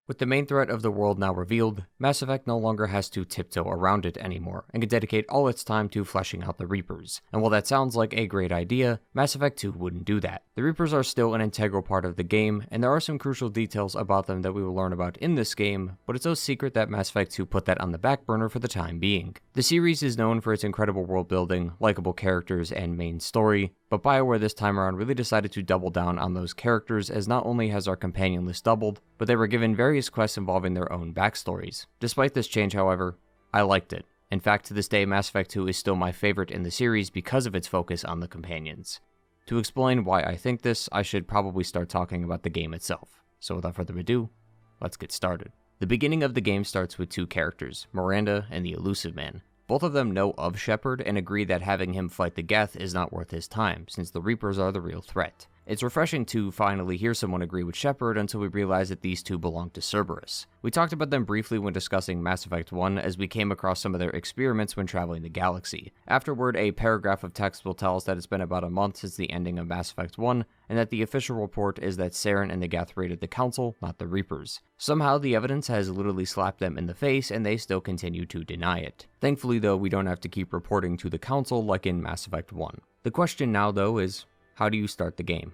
With the main threat of the world now revealed, Mass Effect no longer has to tiptoe around it anymore, and can dedicate all its time to fleshing out the Reapers. And while that sounds like a great idea, Mass Effect 2 wouldn't do that. The Reapers are still an integral part of the game, and there are some crucial details about them that we will learn about in this game, but it's no secret that Mass Effect 2 put that on the back burner for the time being. The series is known for its incredible world building, likable characters, and main story, but BioWare this time around really decided to double down on those characters, as not only has our companion list doubled, but they were given various quests involving their own backstories. Despite this change, however, I liked it. In fact, to this day, Mass Effect 2 is still my favorite in the series because of its focus on the companions. To explain why I think this, I should probably start talking about the game itself. So without further ado, let's get started. The beginning of the game starts with two characters, Miranda and the Illusive Man. Both of them know of Shepard and agree that having him fight the Geth is not worth his time, since the Reapers are the real threat. It's refreshing to finally hear someone agree with Shepard until we realize that these two belong to Cerberus. We talked about them briefly when discussing Mass Effect 1 as we came across some of their experiments when traveling the galaxy. Afterward, a paragraph of text will tell us that it's been about a month since the ending of Mass Effect 1, and that the official report is that Saren and the Geth raided the Council, not the Reapers. Somehow, the evidence has literally slapped them in the face, and they still continue to deny it. Thankfully, though, we don't have to keep reporting to the Council like in Mass Effect 1. The question now, though, is how do you start the game?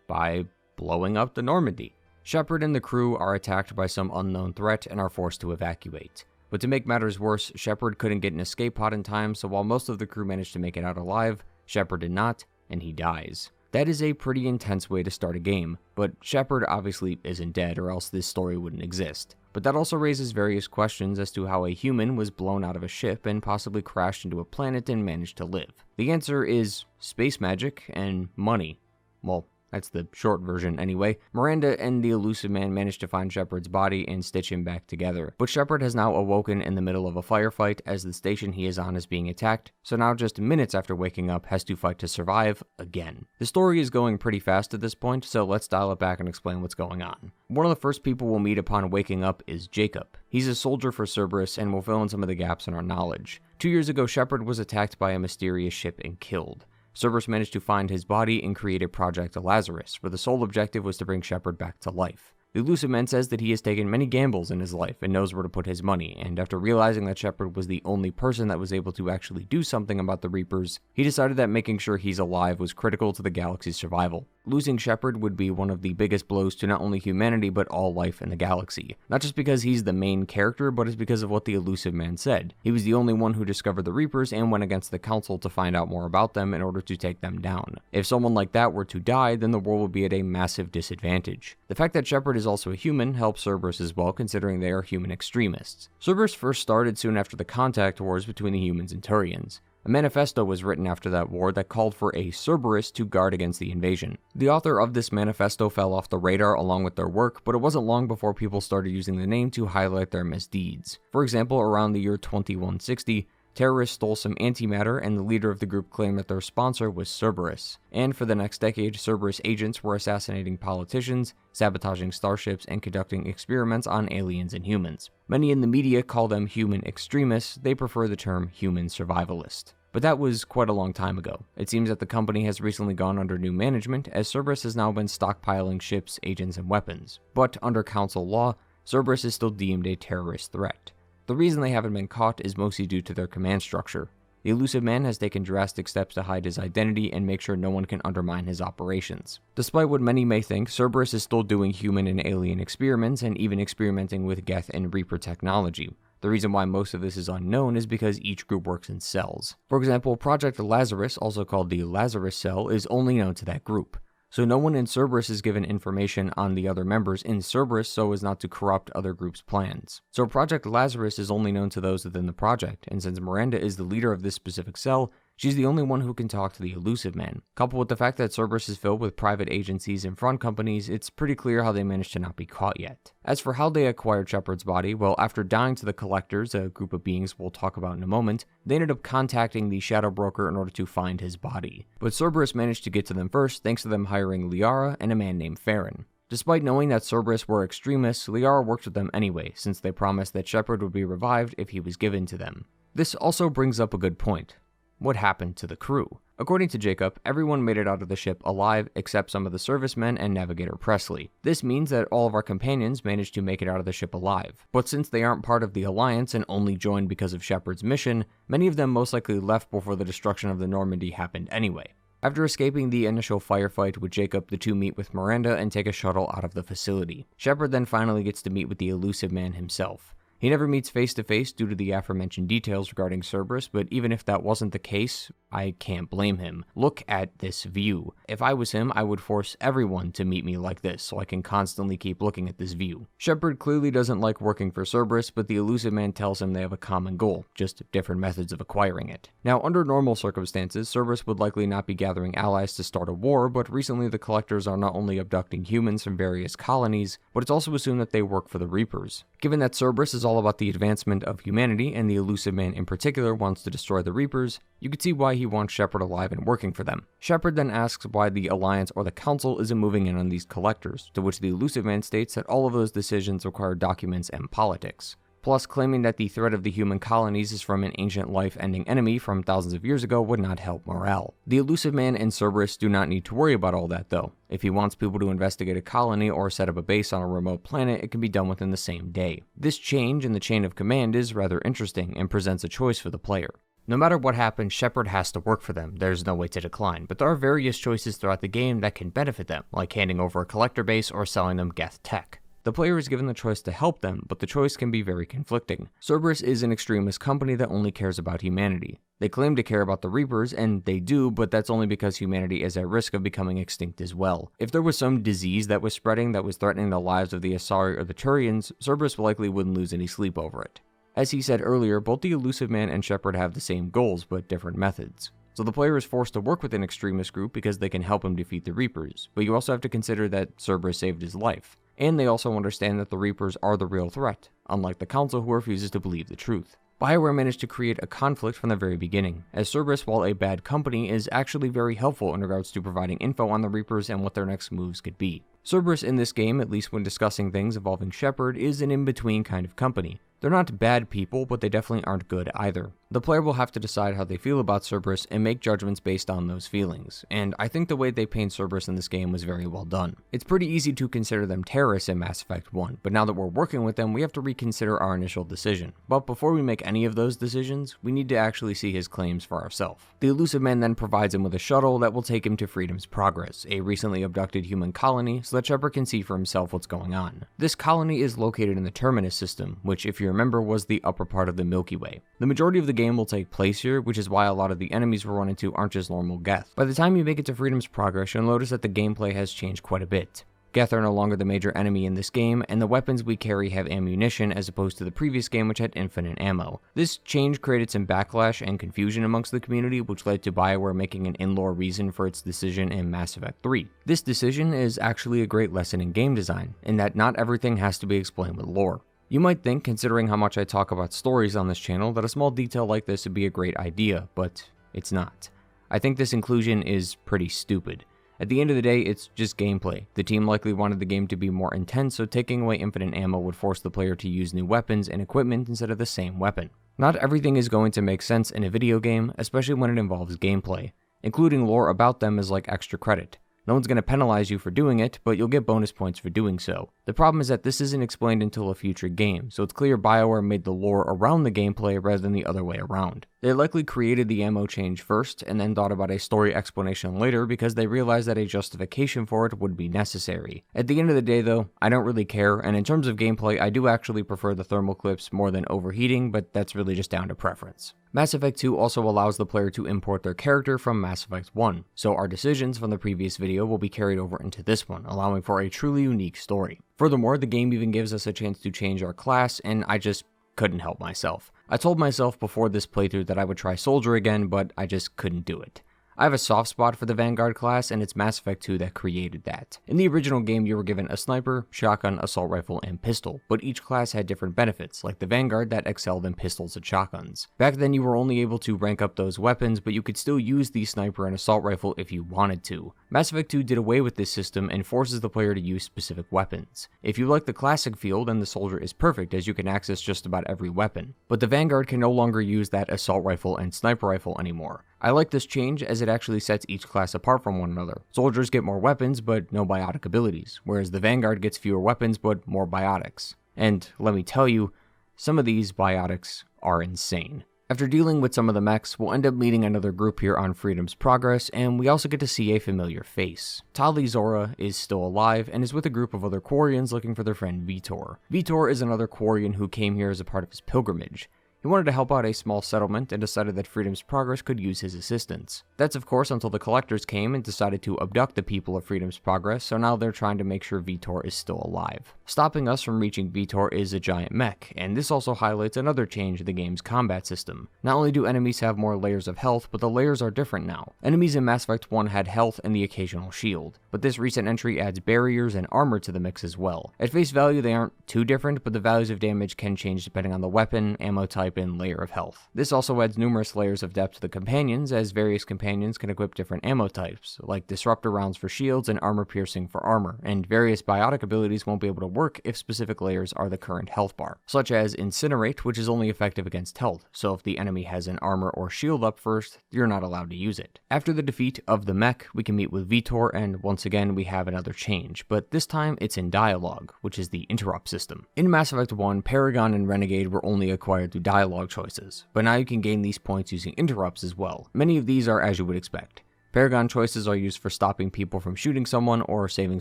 By blowing up the Normandy. Shepard and the crew are attacked by some unknown threat and are forced to evacuate. But to make matters worse, Shepard couldn't get an escape pod in time, so while most of the crew managed to make it out alive, Shepard did not, and he dies. That is a pretty intense way to start a game, but Shepard obviously isn't dead or else this story wouldn't exist. But that also raises various questions as to how a human was blown out of a ship and possibly crashed into a planet and managed to live. The answer is space magic and money. Well, that's the short version anyway. Miranda and the Illusive Man managed to find Shepard's body and stitch him back together. But Shepard has now awoken in the middle of a firefight as the station he is on is being attacked, so now just minutes after waking up has to fight to survive again. The story is going pretty fast at this point, so let's dial it back and explain what's going on. One of the first people we'll meet upon waking up is Jacob. He's a soldier for Cerberus and will fill in some of the gaps in our knowledge. 2 years ago, Shepard was attacked by a mysterious ship and killed. Cerberus managed to find his body and created Project Lazarus, where the sole objective was to bring Shepard back to life. The Illusive Man says that he has taken many gambles in his life and knows where to put his money, and after realizing that Shepard was the only person that was able to actually do something about the Reapers, he decided that making sure he's alive was critical to the galaxy's survival. Losing Shepard would be one of the biggest blows to not only humanity but all life in the galaxy. Not just because he's the main character, but it's because of what the Illusive Man said. He was the only one who discovered the Reapers and went against the Council to find out more about them in order to take them down. If someone like that were to die, then the world would be at a massive disadvantage. The fact that Shepard is also a human helps Cerberus as well, considering they are human extremists. Cerberus first started soon after the Contact Wars between the humans and Turians. A manifesto was written after that war that called for a Cerberus to guard against the invasion. The author of this manifesto fell off the radar along with their work, but it wasn't long before people started using the name to highlight their misdeeds. For example, around the year 2160, terrorists stole some antimatter, and the leader of the group claimed that their sponsor was Cerberus. And for the next decade, Cerberus agents were assassinating politicians, sabotaging starships, and conducting experiments on aliens and humans. Many in the media call them human extremists. They prefer the term human survivalist. But that was quite a long time ago. It seems that the company has recently gone under new management, as Cerberus has now been stockpiling ships, agents, and weapons. But under Council law, Cerberus is still deemed a terrorist threat. The reason they haven't been caught is mostly due to their command structure. The Illusive Man has taken drastic steps to hide his identity and make sure no one can undermine his operations. Despite what many may think, Cerberus is still doing human and alien experiments and even experimenting with Geth and Reaper technology. The reason why most of this is unknown is because each group works in cells. For example, Project Lazarus, also called the Lazarus Cell, is only known to that group. So no one in Cerberus is given information on the other members in Cerberus so as not to corrupt other groups' plans. So Project Lazarus is only known to those within the project, and since Miranda is the leader of this specific cell, she's the only one who can talk to the Illusive Man. Coupled with the fact that Cerberus is filled with private agencies and front companies, it's pretty clear how they managed to not be caught yet. As for how they acquired Shepard's body, well, after dying to the Collectors, a group of beings we'll talk about in a moment, they ended up contacting the Shadow Broker in order to find his body. But Cerberus managed to get to them first thanks to them hiring Liara and a man named Farron. Despite knowing that Cerberus were extremists, Liara worked with them anyway, since they promised that Shepard would be revived if he was given to them. This also brings up a good point. What happened to the crew? According to Jacob, everyone made it out of the ship alive except some of the servicemen and Navigator Presley. This means that all of our companions managed to make it out of the ship alive. But since they aren't part of the Alliance and only joined because of Shepard's mission, many of them most likely left before the destruction of the Normandy happened anyway. After escaping the initial firefight with Jacob, the two meet with Miranda and take a shuttle out of the facility. Shepard then finally gets to meet with the Illusive Man himself. He never meets face to face due to the aforementioned details regarding Cerberus, but even if that wasn't the case, I can't blame him. Look at this view. If I was him, I would force everyone to meet me like this, so I can constantly keep looking at this view. Shepard clearly doesn't like working for Cerberus, but the Illusive Man tells him they have a common goal, just different methods of acquiring it. Now, under normal circumstances, Cerberus would likely not be gathering allies to start a war, but recently the Collectors are not only abducting humans from various colonies, but it's also assumed that they work for the Reapers. Given that Cerberus is all about the advancement of humanity, and the Illusive Man in particular wants to destroy the Reapers, you could see why he wants Shepard alive and working for them. Shepard then asks why the Alliance or the Council isn't moving in on these Collectors, to which the Illusive Man states that all of those decisions require documents and politics. Plus, claiming that the threat of the human colonies is from an ancient life-ending enemy from thousands of years ago would not help morale. The Illusive Man and Cerberus do not need to worry about all that though. If he wants people to investigate a colony or set up a base on a remote planet, it can be done within the same day. This change in the chain of command is rather interesting and presents a choice for the player. No matter what happens, Shepard has to work for them, there's no way to decline, but there are various choices throughout the game that can benefit them, like handing over a collector base or selling them Geth tech. The player is given the choice to help them, but the choice can be very conflicting. Cerberus is an extremist company that only cares about humanity. They claim to care about the Reapers, and they do, but that's only because humanity is at risk of becoming extinct as well. If there was some disease that was spreading that was threatening the lives of the Asari or the Turians, Cerberus likely wouldn't lose any sleep over it. As he said earlier, both the Illusive Man and Shepard have the same goals, but different methods. So the player is forced to work with an extremist group because they can help him defeat the Reapers, but you also have to consider that Cerberus saved his life. And they also understand that the Reapers are the real threat, unlike the Council who refuses to believe the truth. BioWare managed to create a conflict from the very beginning, as Cerberus, while a bad company, is actually very helpful in regards to providing info on the Reapers and what their next moves could be. Cerberus in this game, at least when discussing things involving Shepard, is an in-between kind of company. They're not bad people, but they definitely aren't good either. The player will have to decide how they feel about Cerberus and make judgments based on those feelings, and I think the way they paint Cerberus in this game was very well done. It's pretty easy to consider them terrorists in Mass Effect 1, but now that we're working with them, we have to reconsider our initial decision. But before we make any of those decisions, we need to actually see his claims for ourselves. The Illusive Man then provides him with a shuttle that will take him to Freedom's Progress, a recently abducted human colony, so that Shepard can see for himself what's going on. This colony is located in the Terminus system, which, if you remember, was the upper part of the Milky Way. The majority of the game will take place here, which is why a lot of the enemies we'll run into aren't just normal Geth. By the time you make it to Freedom's Progress, you'll notice that the gameplay has changed quite a bit. Geth are no longer the major enemy in this game, and the weapons we carry have ammunition as opposed to the previous game which had infinite ammo. This change created some backlash and confusion amongst the community, which led to BioWare making an in-lore reason for its decision in Mass Effect 3. This decision is actually a great lesson in game design, in that not everything has to be explained with lore. You might think, considering how much I talk about stories on this channel, that a small detail like this would be a great idea, but it's not. I think this inclusion is pretty stupid. At the end of the day, it's just gameplay. The team likely wanted the game to be more intense, so taking away infinite ammo would force the player to use new weapons and equipment instead of the same weapon. Not everything is going to make sense in a video game, especially when it involves gameplay. Including lore about them is like extra credit. No one's going to penalize you for doing it, but you'll get bonus points for doing so. The problem is that this isn't explained until a future game, so it's clear BioWare made the lore around the gameplay rather than the other way around. They likely created the ammo change first, and then thought about a story explanation later because they realized that a justification for it would be necessary. At the end of the day though, I don't really care, and in terms of gameplay, I do actually prefer the thermal clips more than overheating, but that's really just down to preference. Mass Effect 2 also allows the player to import their character from Mass Effect 1, so our decisions from the previous video will be carried over into this one, allowing for a truly unique story. Furthermore, the game even gives us a chance to change our class, and I just couldn't help myself. I told myself before this playthrough that I would try Soldier again, but I just couldn't do it. I have a soft spot for the Vanguard class, and it's Mass Effect 2 that created that. In the original game, you were given a sniper, shotgun, assault rifle, and pistol, but each class had different benefits, like the Vanguard that excelled in pistols and shotguns. Back then, you were only able to rank up those weapons, but you could still use the sniper and assault rifle if you wanted to. Mass Effect 2 did away with this system and forces the player to use specific weapons. If you like the classic feel, then the Soldier is perfect, as you can access just about every weapon. But the Vanguard can no longer use that assault rifle and sniper rifle anymore. I like this change as it actually sets each class apart from one another. Soldiers get more weapons, but no biotic abilities, whereas the Vanguard gets fewer weapons, but more biotics. And let me tell you, some of these biotics are insane. After dealing with some of the mechs, we'll end up meeting another group here on Freedom's Progress, and we also get to see a familiar face. Tali Zora is still alive and is with a group of other Quarians looking for their friend Vitor. Vitor is another Quarian who came here as a part of his pilgrimage. He wanted to help out a small settlement and decided that Freedom's Progress could use his assistance. That's of course until the Collectors came and decided to abduct the people of Freedom's Progress, so now they're trying to make sure Vitor is still alive. Stopping us from reaching Vitor is a giant mech, and this also highlights another change in the game's combat system. Not only do enemies have more layers of health, but the layers are different now. Enemies in Mass Effect 1 had health and the occasional shield, but this recent entry adds barriers and armor to the mix as well. At face value they aren't too different, but the values of damage can change depending on the weapon, ammo type, and layer of health. This also adds numerous layers of depth to the companions, as various companions can equip different ammo types, like disruptor rounds for shields and armor piercing for armor, and various biotic abilities won't be able to work if specific layers are the current health bar, such as Incinerate, which is only effective against health, so if the enemy has an armor or shield up first, you're not allowed to use it. After the defeat of the mech, we can meet with Vitor, and once again we have another change, but this time it's in dialogue, which is the interrupt system. In Mass Effect 1, Paragon and Renegade were only acquired through dialogue choices, but now you can gain these points using interrupts as well. Many of these are as you would expect. Paragon choices are used for stopping people from shooting someone or saving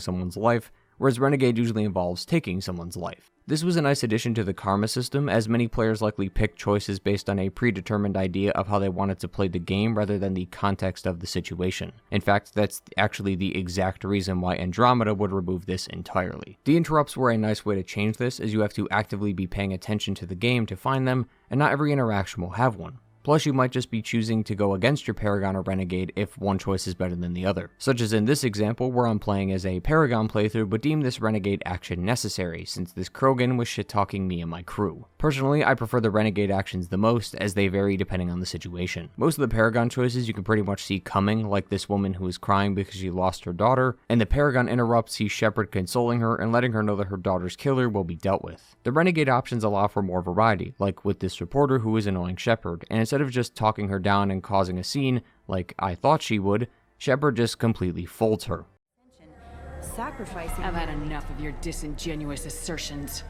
someone's life, whereas Renegade usually involves taking someone's life. This was a nice addition to the karma system, as many players likely picked choices based on a predetermined idea of how they wanted to play the game rather than the context of the situation. In fact, that's actually the exact reason why Andromeda would remove this entirely. The interrupts were a nice way to change this, as you have to actively be paying attention to the game to find them, and not every interaction will have one. Plus, you might just be choosing to go against your Paragon or Renegade if one choice is better than the other. Such as in this example, where I'm playing as a Paragon playthrough but deem this Renegade action necessary, since this Krogan was shit-talking me and my crew. Personally, I prefer the Renegade actions the most, as they vary depending on the situation. Most of the Paragon choices you can pretty much see coming, like this woman who is crying because she lost her daughter, and the Paragon interrupts sees Shepard consoling her and letting her know that her daughter's killer will be dealt with. The Renegade options allow for more variety, like with this reporter who is annoying Shepard, and instead of just talking her down and causing a scene, like I thought she would, Shepard just completely folds her. Sacrificing. I've had enough of your disingenuous assertions.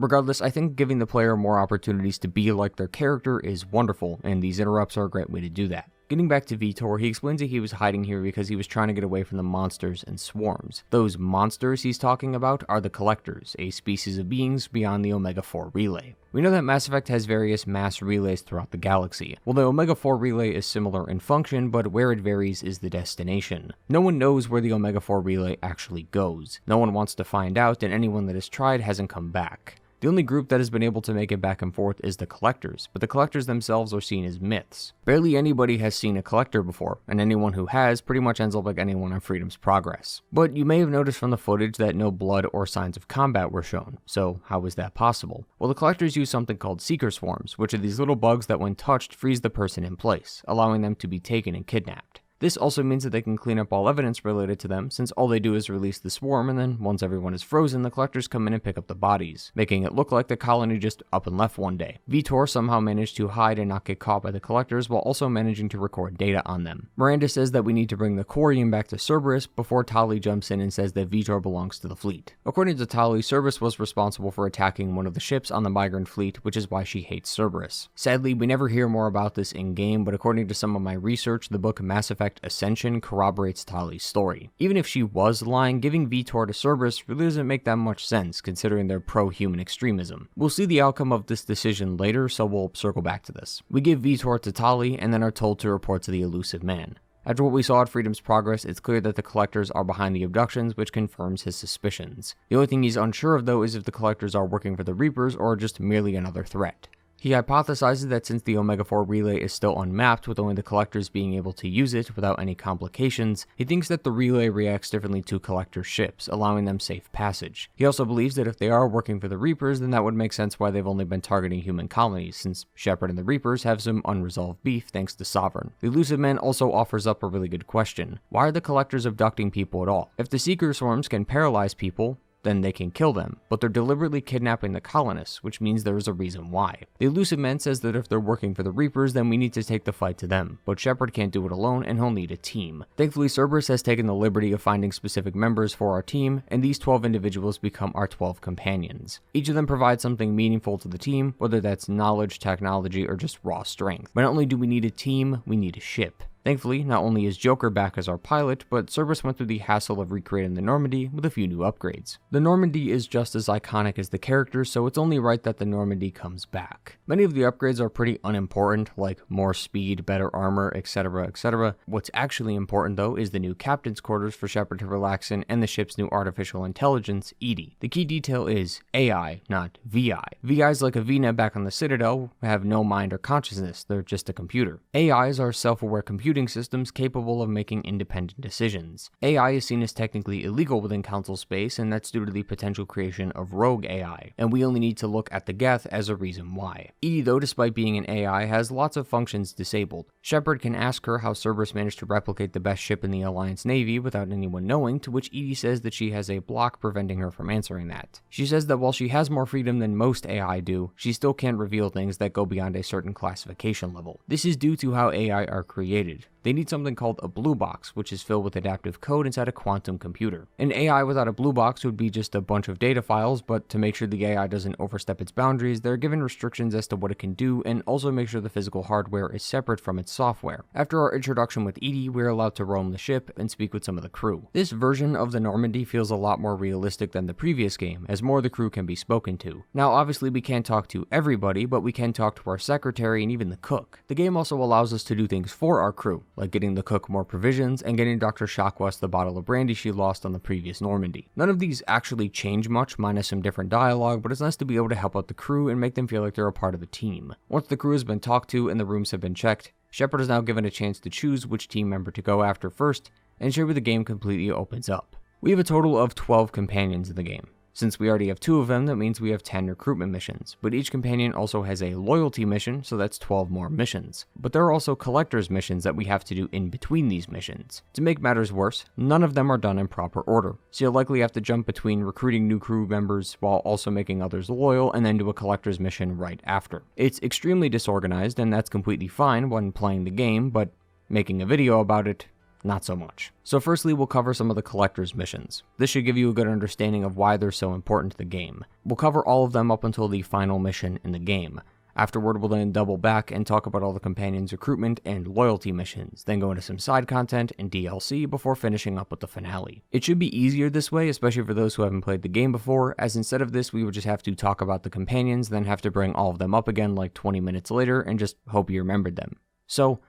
Regardless, I think giving the player more opportunities to be like their character is wonderful, and these interrupts are a great way to do that. Getting back to Vitor, he explains that he was hiding here because he was trying to get away from the monsters and swarms. Those monsters he's talking about are the Collectors, a species of beings beyond the Omega-4 relay. We know that Mass Effect has various mass relays throughout the galaxy. Well, the Omega-4 relay is similar in function, but where it varies is the destination. No one knows where the Omega-4 relay actually goes. No one wants to find out, and anyone that has tried hasn't come back. The only group that has been able to make it back and forth is the Collectors, but the Collectors themselves are seen as myths. Barely anybody has seen a Collector before, and anyone who has pretty much ends up like anyone on Freedom's Progress. But you may have noticed from the footage that no blood or signs of combat were shown, so how is that possible? Well, the Collectors use something called Seeker Swarms, which are these little bugs that when touched freeze the person in place, allowing them to be taken and kidnapped. This also means that they can clean up all evidence related to them, since all they do is release the swarm, and then once everyone is frozen, the Collectors come in and pick up the bodies, making it look like the colony just up and left one day. Vitor somehow managed to hide and not get caught by the Collectors, while also managing to record data on them. Miranda says that we need to bring the Quarian back to Cerberus before Tali jumps in and says that Vitor belongs to the fleet. According to Tali, Cerberus was responsible for attacking one of the ships on the migrant fleet, which is why she hates Cerberus. Sadly, we never hear more about this in-game, but according to some of my research, the book Mass Effect Ascension corroborates Tali's story. Even if she was lying, giving Vitor to Cerberus really doesn't make that much sense, considering their pro-human extremism. We'll see the outcome of this decision later, so we'll circle back to this. We give Vitor to Tali, and then are told to report to the Elusive Man. After what we saw at Freedom's Progress, it's clear that the Collectors are behind the abductions, which confirms his suspicions. The only thing he's unsure of, though, is if the Collectors are working for the Reapers or just merely another threat. He hypothesizes that since the Omega-4 relay is still unmapped, with only the Collectors being able to use it without any complications, he thinks that the relay reacts differently to Collector ships, allowing them safe passage. He also believes that if they are working for the Reapers, then that would make sense why they've only been targeting human colonies, since Shepard and the Reapers have some unresolved beef thanks to Sovereign. The Illusive Man also offers up a really good question. Why are the Collectors abducting people at all? If the Seeker Swarms can paralyze people, then they can kill them, but they're deliberately kidnapping the colonists, which means there is a reason why. The Illusive Man says that if they're working for the Reapers, then we need to take the fight to them, but Shepard can't do it alone and he'll need a team. Thankfully, Cerberus has taken the liberty of finding specific members for our team, and these 12 individuals become our 12 companions. Each of them provides something meaningful to the team, whether that's knowledge, technology, or just raw strength. But not only do we need a team, we need a ship. Thankfully, not only is Joker back as our pilot, but Cerberus went through the hassle of recreating the Normandy with a few new upgrades. The Normandy is just as iconic as the character, so it's only right that the Normandy comes back. Many of the upgrades are pretty unimportant, like more speed, better armor, etc, etc. What's actually important though is the new captain's quarters for Shepard to relax in and the ship's new artificial intelligence, EDI. The key detail is AI, not VI. VIs like Avina back on the Citadel have no mind or consciousness, they're just a computer. AIs are self-aware computing systems capable of making independent decisions. AI is seen as technically illegal within Council space, and that's due to the potential creation of rogue AI, and we only need to look at the Geth as a reason why. EDI, though, despite being an AI, has lots of functions disabled. Shepard can ask her how Cerberus managed to replicate the best ship in the Alliance Navy without anyone knowing, to which EDI says that she has a block preventing her from answering that. She says that while she has more freedom than most AI do, she still can't reveal things that go beyond a certain classification level. This is due to how AI are created. They need something called a blue box, which is filled with adaptive code inside a quantum computer. An AI without a blue box would be just a bunch of data files, but to make sure the AI doesn't overstep its boundaries, they're given restrictions as to what it can do, and also make sure the physical hardware is separate from its software. After our introduction with EDI, we're allowed to roam the ship and speak with some of the crew. This version of the Normandy feels a lot more realistic than the previous game, as more of the crew can be spoken to. Now, obviously we can't talk to everybody, but we can talk to our secretary and even the cook. The game also allows us to do things for our crew, like getting the cook more provisions and getting Dr. Shockwest the bottle of brandy she lost on the previous Normandy. None of these actually change much, minus some different dialogue, but it's nice to be able to help out the crew and make them feel like they're a part of the team. Once the crew has been talked to and the rooms have been checked, Shepard is now given a chance to choose which team member to go after first, and show where the game completely opens up. We have a total of 12 companions in the game. Since we already have 2 of them, that means we have 10 recruitment missions, but each companion also has a loyalty mission, so that's 12 more missions. But there are also collector's missions that we have to do in between these missions. To make matters worse, none of them are done in proper order, so you'll likely have to jump between recruiting new crew members while also making others loyal and then do a collector's mission right after. It's extremely disorganized, and that's completely fine when playing the game, but making a video about it, not so much. So firstly, we'll cover some of the collector's missions. This should give you a good understanding of why they're so important to the game. We'll cover all of them up until the final mission in the game. Afterward, we'll then double back and talk about all the companions' recruitment and loyalty missions, then go into some side content and DLC before finishing up with the finale. It should be easier this way, especially for those who haven't played the game before, as instead of this, we would just have to talk about the companions, then have to bring all of them up again like 20 minutes later and just hope you remembered them. So,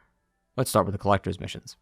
let's start with the collector's missions.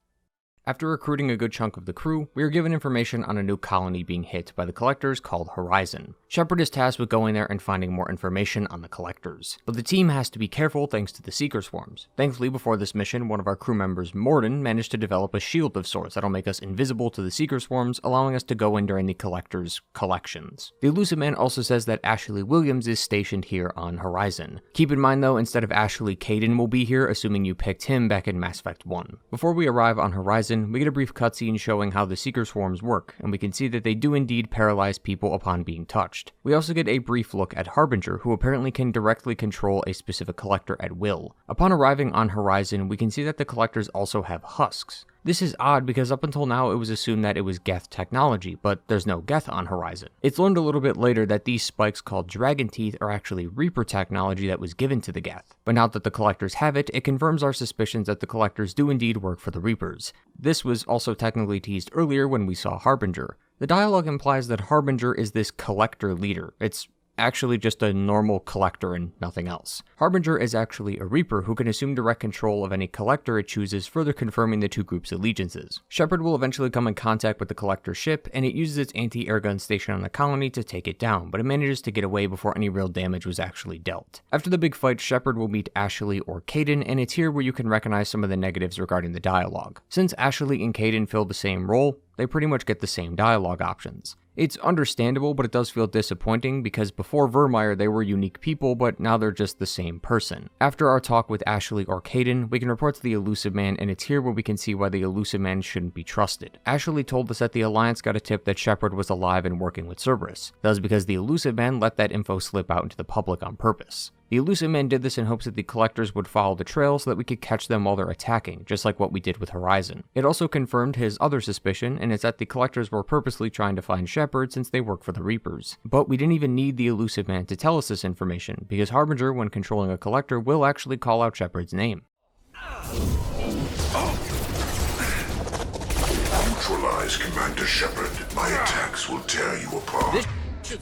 After recruiting a good chunk of the crew, we are given information on a new colony being hit by the Collectors called Horizon. Shepard is tasked with going there and finding more information on the Collectors, but the team has to be careful thanks to the Seeker Swarms. Thankfully, before this mission, one of our crew members, Morden, managed to develop a shield of sorts that'll make us invisible to the Seeker Swarms, allowing us to go in during the Collectors' collections. The Illusive Man also says that Ashley Williams is stationed here on Horizon. Keep in mind though, instead of Ashley, Kaidan will be here, assuming you picked him back in Mass Effect 1. Before we arrive on Horizon, we get a brief cutscene showing how the Seeker Swarms work, and we can see that they do indeed paralyze people upon being touched. We also get a brief look at Harbinger, who apparently can directly control a specific collector at will. Upon arriving on Horizon, we can see that the collectors also have husks. This is odd because up until now it was assumed that it was Geth technology, but there's no Geth on Horizon. It's learned a little bit later that these spikes called Dragon Teeth are actually Reaper technology that was given to the Geth. But now that the Collectors have it, it confirms our suspicions that the Collectors do indeed work for the Reapers. This was also technically teased earlier when we saw Harbinger. The dialogue implies that Harbinger is this collector leader. It's actually just a normal collector and nothing else. Harbinger is actually a Reaper who can assume direct control of any collector it chooses, further confirming the two groups' allegiances. Shepard will eventually come in contact with the collector's ship, and it uses its anti-air gun station on the colony to take it down, but it manages to get away before any real damage was actually dealt. After the big fight, Shepard will meet Ashley or Kaidan, and it's here where you can recognize some of the negatives regarding the dialogue. Since Ashley and Kaidan fill the same role, they pretty much get the same dialogue options. It's understandable, but it does feel disappointing because before Virmire they were unique people, but now they're just the same person. After our talk with Ashley or Kaidan, we can report to the Illusive Man, and it's here where we can see why the Illusive Man shouldn't be trusted. Ashley told us that the Alliance got a tip that Shepard was alive and working with Cerberus. That was because the Illusive Man let that info slip out into the public on purpose. The Illusive Man did this in hopes that the Collectors would follow the trail so that we could catch them while they're attacking, just like what we did with Horizon. It also confirmed his other suspicion, and it's that the Collectors were purposely trying to find Shepard since they work for the Reapers. But we didn't even need the Illusive Man to tell us this information, because Harbinger, when controlling a Collector, will actually call out Shepard's name. Neutralize Commander Shepard. My attacks will tear you apart.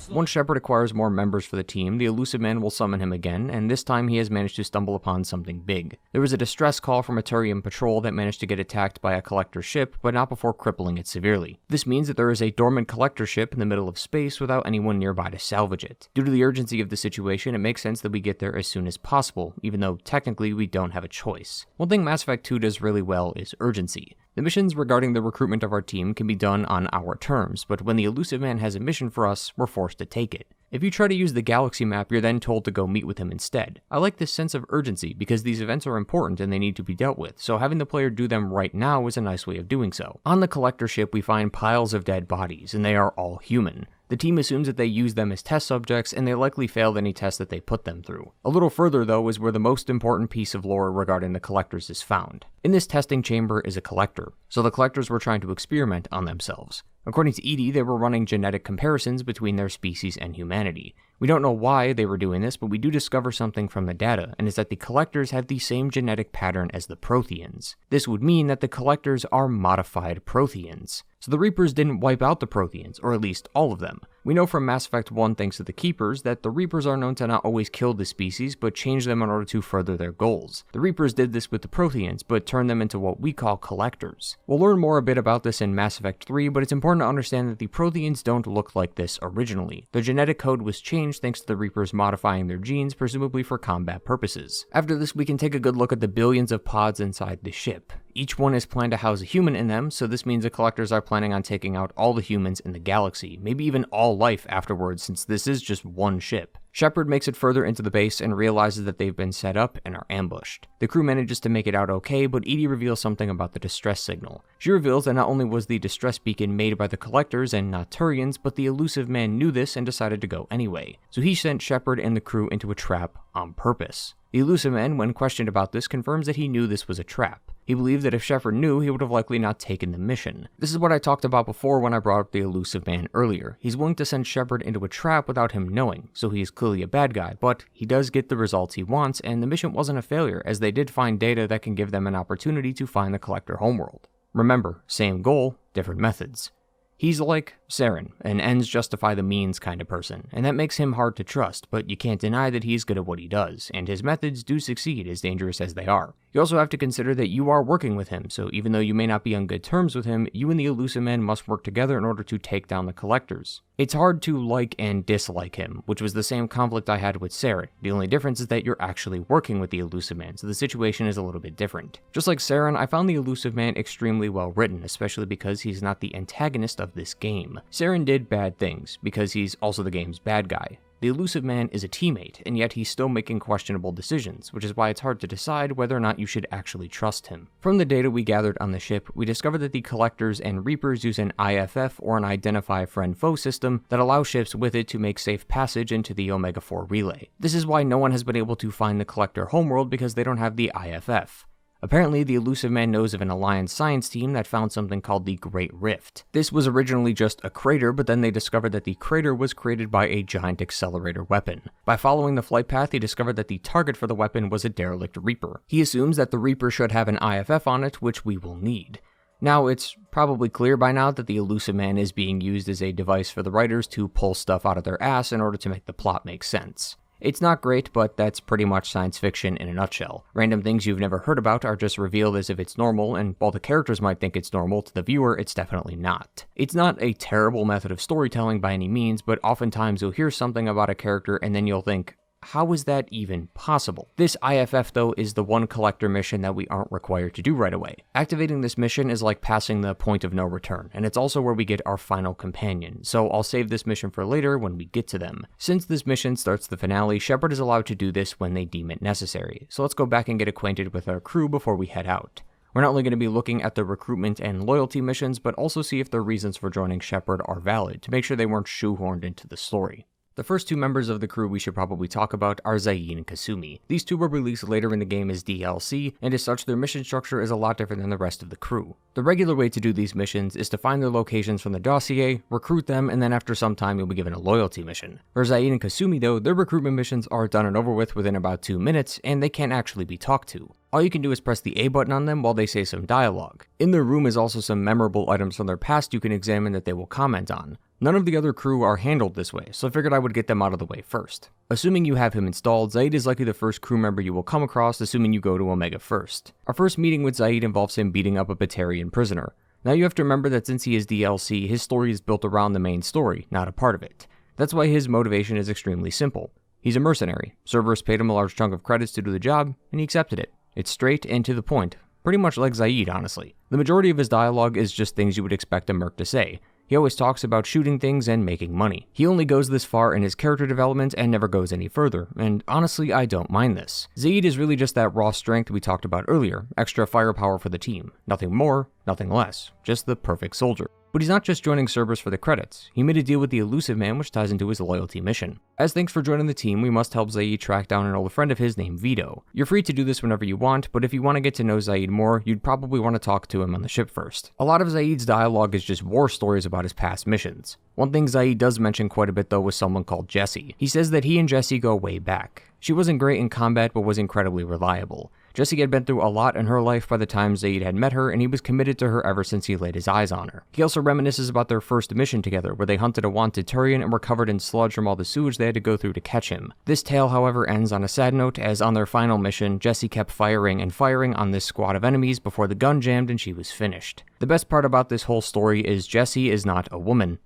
Once Shepard acquires more members for the team, the Illusive Man will summon him again, and this time he has managed to stumble upon something big. There was a distress call from a Turian patrol that managed to get attacked by a Collector ship, but not before crippling it severely. This means that there is a dormant Collector ship in the middle of space without anyone nearby to salvage it. Due to the urgency of the situation, it makes sense that we get there as soon as possible, even though technically we don't have a choice. One thing Mass Effect 2 does really well is urgency. The missions regarding the recruitment of our team can be done on our terms, but when the Illusive Man has a mission for us, we're forced to take it. If you try to use the galaxy map, you're then told to go meet with him instead. I like this sense of urgency because these events are important and they need to be dealt with, so having the player do them right now is a nice way of doing so. On the Collector ship, we find piles of dead bodies, and they are all human. The team assumes that they use them as test subjects, and they likely failed any test that they put them through. A little further, though, is where the most important piece of lore regarding the Collectors is found. In this testing chamber is a Collector, so the Collectors were trying to experiment on themselves. According to EDI, they were running genetic comparisons between their species and humanity. We don't know why they were doing this, but we do discover something from the data, and it's that the Collectors have the same genetic pattern as the Protheans. This would mean that the Collectors are modified Protheans. So the Reapers didn't wipe out the Protheans, or at least all of them. We know from Mass Effect 1 thanks to the Keepers that the Reapers are known to not always kill the species, but change them in order to further their goals. The Reapers did this with the Protheans, but turned them into what we call Collectors. We'll learn more a bit about this in Mass Effect 3, but it's important to understand that the Protheans don't look like this originally. Their genetic code was changed thanks to the Reapers modifying their genes, presumably for combat purposes. After this, we can take a good look at the billions of pods inside the ship. Each one is planned to house a human in them, so this means the Collectors are planning on taking out all the humans in the galaxy, maybe even all life afterwards, since this is just one ship. Shepard makes it further into the base and realizes that they've been set up and are ambushed. The crew manages to make it out okay, but EDI reveals something about the distress signal. She reveals that not only was the distress beacon made by the Collectors and not Turians, but the Illusive Man knew this and decided to go anyway. So he sent Shepard and the crew into a trap on purpose. The Illusive Man, when questioned about this, confirms that he knew this was a trap. He believed that if Shepard knew, he would have likely not taken the mission. This is what I talked about before when I brought up the Illusive Man earlier. He's willing to send Shepard into a trap without him knowing, so he is clearly a bad guy, but he does get the results he wants, and the mission wasn't a failure, as they did find data that can give them an opportunity to find the Collector homeworld. Remember, same goal, different methods. He's like Saren, an ends justify the means kind of person, and that makes him hard to trust, but you can't deny that he's good at what he does, and his methods do succeed, as dangerous as they are. You also have to consider that you are working with him, so even though you may not be on good terms with him, you and the Illusive Man must work together in order to take down the Collectors. It's hard to like and dislike him, which was the same conflict I had with Saren. The only difference is that you're actually working with the Illusive Man, so the situation is a little bit different. Just like Saren, I found the Illusive Man extremely well written, especially because he's not the antagonist of this game. Saren did bad things, because he's also the game's bad guy. The Illusive Man is a teammate, and yet he's still making questionable decisions, which is why it's hard to decide whether or not you should actually trust him. From the data we gathered on the ship, we discovered that the Collectors and Reapers use an IFF, or an Identify Friend-Foe system, that allows ships with it to make safe passage into the Omega-4 relay. This is why no one has been able to find the Collector homeworld, because they don't have the IFF. Apparently, the Illusive Man knows of an Alliance science team that found something called the Great Rift. This was originally just a crater, but then they discovered that the crater was created by a giant accelerator weapon. By following the flight path, he discovered that the target for the weapon was a derelict Reaper. He assumes that the Reaper should have an IFF on it, which we will need. Now, it's probably clear by now that the Illusive Man is being used as a device for the writers to pull stuff out of their ass in order to make the plot make sense. It's not great, but that's pretty much science fiction in a nutshell. Random things you've never heard about are just revealed as if it's normal, and while the characters might think it's normal, to the viewer, it's definitely not. It's not a terrible method of storytelling by any means, but oftentimes you'll hear something about a character and then you'll think, how is that even possible? This IFF, though, is the one collector mission that we aren't required to do right away. Activating this mission is like passing the point of no return, and it's also where we get our final companion, so I'll save this mission for later when we get to them. Since this mission starts the finale, Shepard is allowed to do this when they deem it necessary, so let's go back and get acquainted with our crew before we head out. We're not only going to be looking at the recruitment and loyalty missions, but also see if their reasons for joining Shepard are valid, to make sure they weren't shoehorned into the story. The first two members of the crew we should probably talk about are Zaid and Kasumi. These two were released later in the game as DLC, and as such their mission structure is a lot different than the rest of the crew. The regular way to do these missions is to find their locations from the dossier, recruit them, and then after some time you'll be given a loyalty mission. For Zaid and Kasumi though, their recruitment missions are done and over with within about 2 minutes, and they can't actually be talked to. All you can do is press the A button on them while they say some dialogue. In their room is also some memorable items from their past you can examine that they will comment on. None of the other crew are handled this way, so I figured I would get them out of the way first. Assuming you have him installed, Zaid is likely the first crew member you will come across, assuming you go to Omega first. Our first meeting with Zaid involves him beating up a Batarian prisoner. Now you have to remember that since he is DLC, his story is built around the main story, not a part of it. That's why his motivation is extremely simple. He's a mercenary. Cerberus paid him a large chunk of credits to do the job, and he accepted it. It's straight and to the point. Pretty much like Zaid, honestly. The majority of his dialogue is just things you would expect a merc to say. He always talks about shooting things and making money. He only goes this far in his character development and never goes any further, and honestly, I don't mind this. Zaid is really just that raw strength we talked about earlier, extra firepower for the team. Nothing more, nothing less. Just the perfect soldier. But he's not just joining Cerberus for the credits. He made a deal with the Illusive Man, which ties into his loyalty mission. As thanks for joining the team, we must help Zaid track down an old friend of his named Vito. You're free to do this whenever you want, but if you want to get to know Zaid more, you'd probably want to talk to him on the ship first. A lot of Zaid's dialogue is just war stories about his past missions. One thing Zaid does mention quite a bit though was someone called Jessie. He says that he and Jessie go way back. She wasn't great in combat, but was incredibly reliable. Jessie had been through a lot in her life by the time Zaid had met her, and he was committed to her ever since he laid his eyes on her. He also reminisces about their first mission together, where they hunted a wanted Turian and were covered in sludge from all the sewage they had to go through to catch him. This tale, however, ends on a sad note, as on their final mission, Jessie kept firing and firing on this squad of enemies before the gun jammed and she was finished. The best part about this whole story is Jessie is not a woman.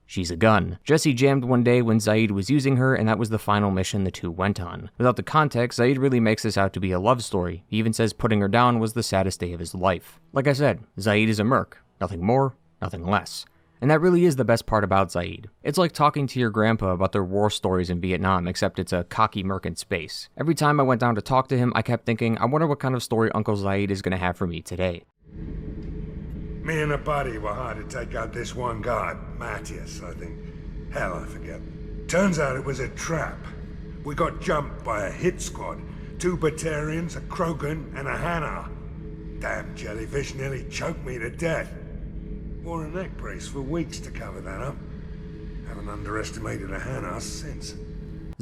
She's a gun. Jessie jammed one day when Zaid was using her, and that was the final mission the two went on. Without the context, Zaid really makes this out to be a love story. He even says putting her down was the saddest day of his life. Like I said, Zaid is a merc. Nothing more, nothing less. And that really is the best part about Zaid. It's like talking to your grandpa about their war stories in Vietnam, except it's a cocky merc in space. Every time I went down to talk to him, I kept thinking, I wonder what kind of story Uncle Zaid is going to have for me today. Me and a buddy were hired to take out this one guy, Matthias, I think. Hell, I forget. Turns out it was a trap. We got jumped by a hit squad. 2 Batarians, a Krogan, and a Hanar. Damn jellyfish nearly choked me to death. Wore a neck brace for weeks to cover that up. Haven't underestimated a Hanar since.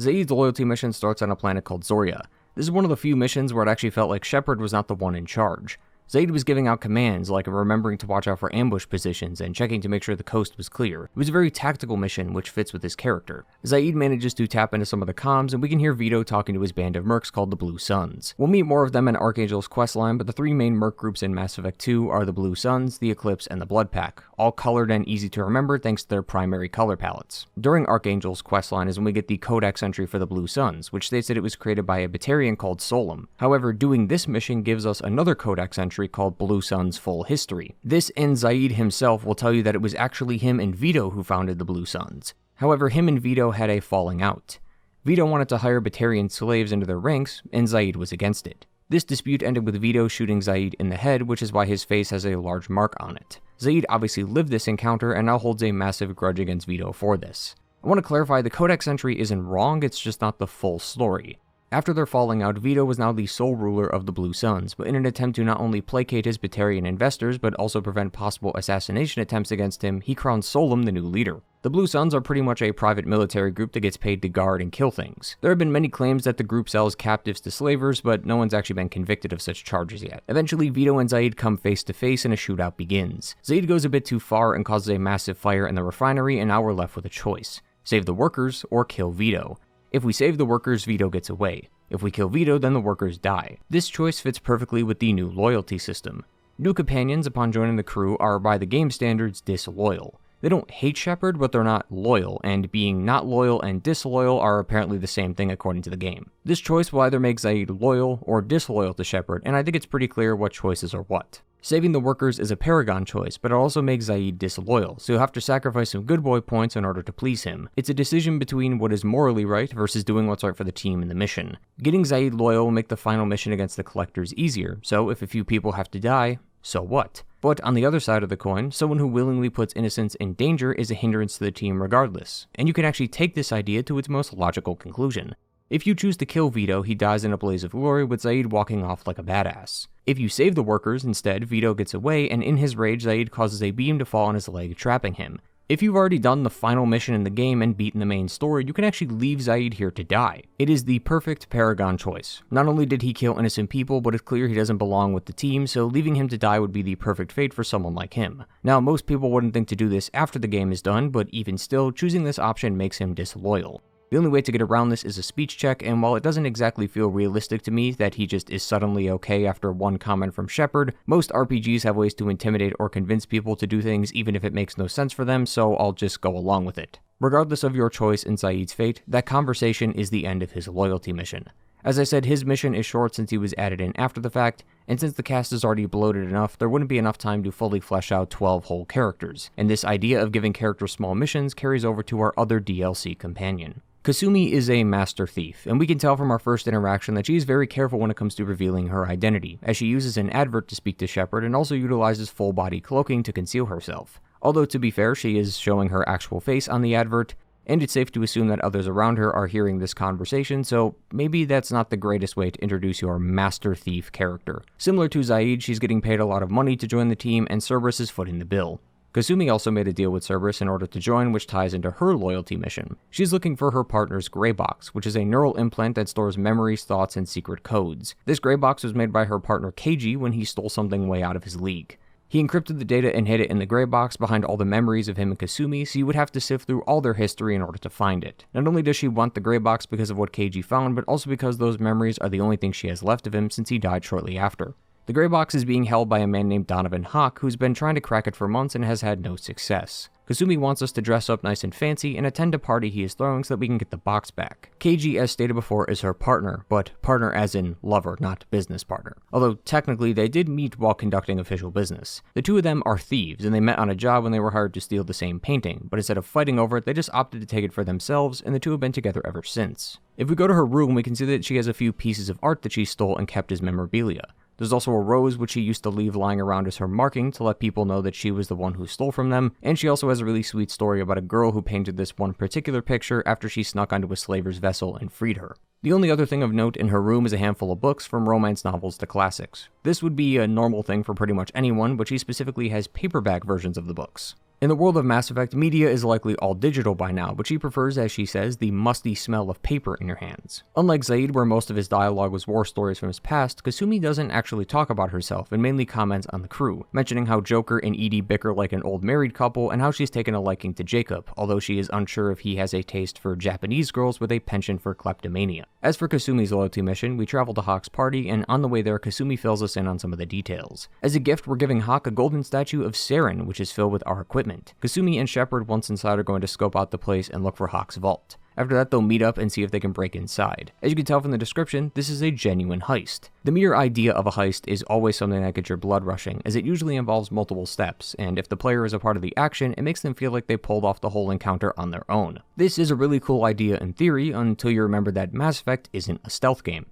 Zaid's loyalty mission starts on a planet called Zoria. This is one of the few missions where it actually felt like Shepard was not the one in charge. Zaid was giving out commands, like remembering to watch out for ambush positions and checking to make sure the coast was clear. It was a very tactical mission, which fits with his character. Zaid manages to tap into some of the comms, and we can hear Vito talking to his band of mercs called the Blue Suns. We'll meet more of them in Archangel's questline, but the 3 main merc groups in Mass Effect 2 are the Blue Suns, the Eclipse, and the Blood Pack, all colored and easy to remember thanks to their primary color palettes. During Archangel's questline is when we get the Codex entry for the Blue Suns, which states that it was created by a Batarian called Solum. However, doing this mission gives us another Codex entry called Blue Sun's Full History. This and Zaid himself will tell you that it was actually him and Vito who founded the Blue Suns. However, him and Vito had a falling out. Vito wanted to hire Batarian slaves into their ranks, and Zaid was against it. This dispute ended with Vito shooting Zaid in the head, which is why his face has a large mark on it. Zaid obviously lived this encounter and now holds a massive grudge against Vito for this. I want to clarify, the Codex entry isn't wrong, it's just not the full story. After their falling out, Vito was now the sole ruler of the Blue Suns, but in an attempt to not only placate his Batarian investors, but also prevent possible assassination attempts against him, he crowned Solum the new leader. The Blue Suns are pretty much a private military group that gets paid to guard and kill things. There have been many claims that the group sells captives to slavers, but no one's actually been convicted of such charges yet. Eventually, Vito and Zaid come face to face and a shootout begins. Zaid goes a bit too far and causes a massive fire in the refinery, and now we're left with a choice. Save the workers or kill Vito. If we save the workers, Vito gets away. If we kill Vito, then the workers die. This choice fits perfectly with the new loyalty system. New companions upon joining the crew are, by the game standards, disloyal. They don't hate Shepard, but they're not loyal, and being not loyal and disloyal are apparently the same thing according to the game. This choice will either make Zaid loyal or disloyal to Shepard, and I think it's pretty clear what choices are what. Saving the workers is a Paragon choice, but it also makes Zaid disloyal, so you'll have to sacrifice some good boy points in order to please him. It's a decision between what is morally right versus doing what's right for the team and the mission. Getting Zaid loyal will make the final mission against the Collectors easier, so if a few people have to die, so what? But on the other side of the coin, someone who willingly puts innocents in danger is a hindrance to the team regardless, and you can actually take this idea to its most logical conclusion. If you choose to kill Vito, he dies in a blaze of glory with Zaid walking off like a badass. If you save the workers instead, Vito gets away, and in his rage, Zaid causes a beam to fall on his leg, trapping him. If you've already done the final mission in the game and beaten the main story, you can actually leave Zaid here to die. It is the perfect Paragon choice. Not only did he kill innocent people, but it's clear he doesn't belong with the team, so leaving him to die would be the perfect fate for someone like him. Now, most people wouldn't think to do this after the game is done, but even still, choosing this option makes him disloyal. The only way to get around this is a speech check, and while it doesn't exactly feel realistic to me that he just is suddenly okay after one comment from Shepard, most RPGs have ways to intimidate or convince people to do things even if it makes no sense for them, so I'll just go along with it. Regardless of your choice in Zaid's fate, that conversation is the end of his loyalty mission. As I said, his mission is short since he was added in after the fact, and since the cast is already bloated enough, there wouldn't be enough time to fully flesh out 12 whole characters, and this idea of giving characters small missions carries over to our other DLC companion. Kasumi is a master thief, and we can tell from our first interaction that she is very careful when it comes to revealing her identity, as she uses an advert to speak to Shepard and also utilizes full-body cloaking to conceal herself. Although to be fair, she is showing her actual face on the advert, and it's safe to assume that others around her are hearing this conversation, so maybe that's not the greatest way to introduce your master thief character. Similar to Zaid, she's getting paid a lot of money to join the team, and Cerberus is footing the bill. Kasumi also made a deal with Cerberus in order to join, which ties into her loyalty mission. She's looking for her partner's Grey Box, which is a neural implant that stores memories, thoughts, and secret codes. This Grey Box was made by her partner Keiji when he stole something way out of his league. He encrypted the data and hid it in the Grey Box behind all the memories of him and Kasumi, so you would have to sift through all their history in order to find it. Not only does she want the Grey Box because of what Keiji found, but also because those memories are the only thing she has left of him since he died shortly after. The Grey Box is being held by a man named Donovan Hawk, who's been trying to crack it for months and has had no success. Kasumi wants us to dress up nice and fancy and attend a party he is throwing so that we can get the box back. Keiji, as stated before, is her partner, but partner as in lover, not business partner. Although technically they did meet while conducting official business. The two of them are thieves, and they met on a job when they were hired to steal the same painting, but instead of fighting over it, they just opted to take it for themselves, and the two have been together ever since. If we go to her room, we can see that she has a few pieces of art that she stole and kept as memorabilia. There's also a rose which she used to leave lying around as her marking to let people know that she was the one who stole from them, and she also has a really sweet story about a girl who painted this one particular picture after she snuck onto a slaver's vessel and freed her. The only other thing of note in her room is a handful of books from romance novels to classics. This would be a normal thing for pretty much anyone, but she specifically has paperback versions of the books. In the world of Mass Effect, media is likely all digital by now, but she prefers, as she says, the musty smell of paper in her hands. Unlike Zaid, where most of his dialogue was war stories from his past, Kasumi doesn't actually talk about herself and mainly comments on the crew, mentioning how Joker and EDI bicker like an old married couple and how she's taken a liking to Jacob, although she is unsure if he has a taste for Japanese girls with a penchant for kleptomania. As for Kasumi's loyalty mission, we travel to Hawk's party, and on the way there, Kasumi fills us in on some of the details. As a gift, we're giving Hawk a golden statue of Saren, which is filled with our equipment. Kasumi and Shepard, once inside, are going to scope out the place and look for Hawk's vault. After that, they'll meet up and see if they can break inside. As you can tell from the description, this is a genuine heist. The mere idea of a heist is always something that gets your blood rushing, as it usually involves multiple steps, and if the player is a part of the action, it makes them feel like they pulled off the whole encounter on their own. This is a really cool idea in theory, until you remember that Mass Effect isn't a stealth game.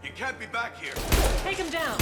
You can't be back here. Take him down!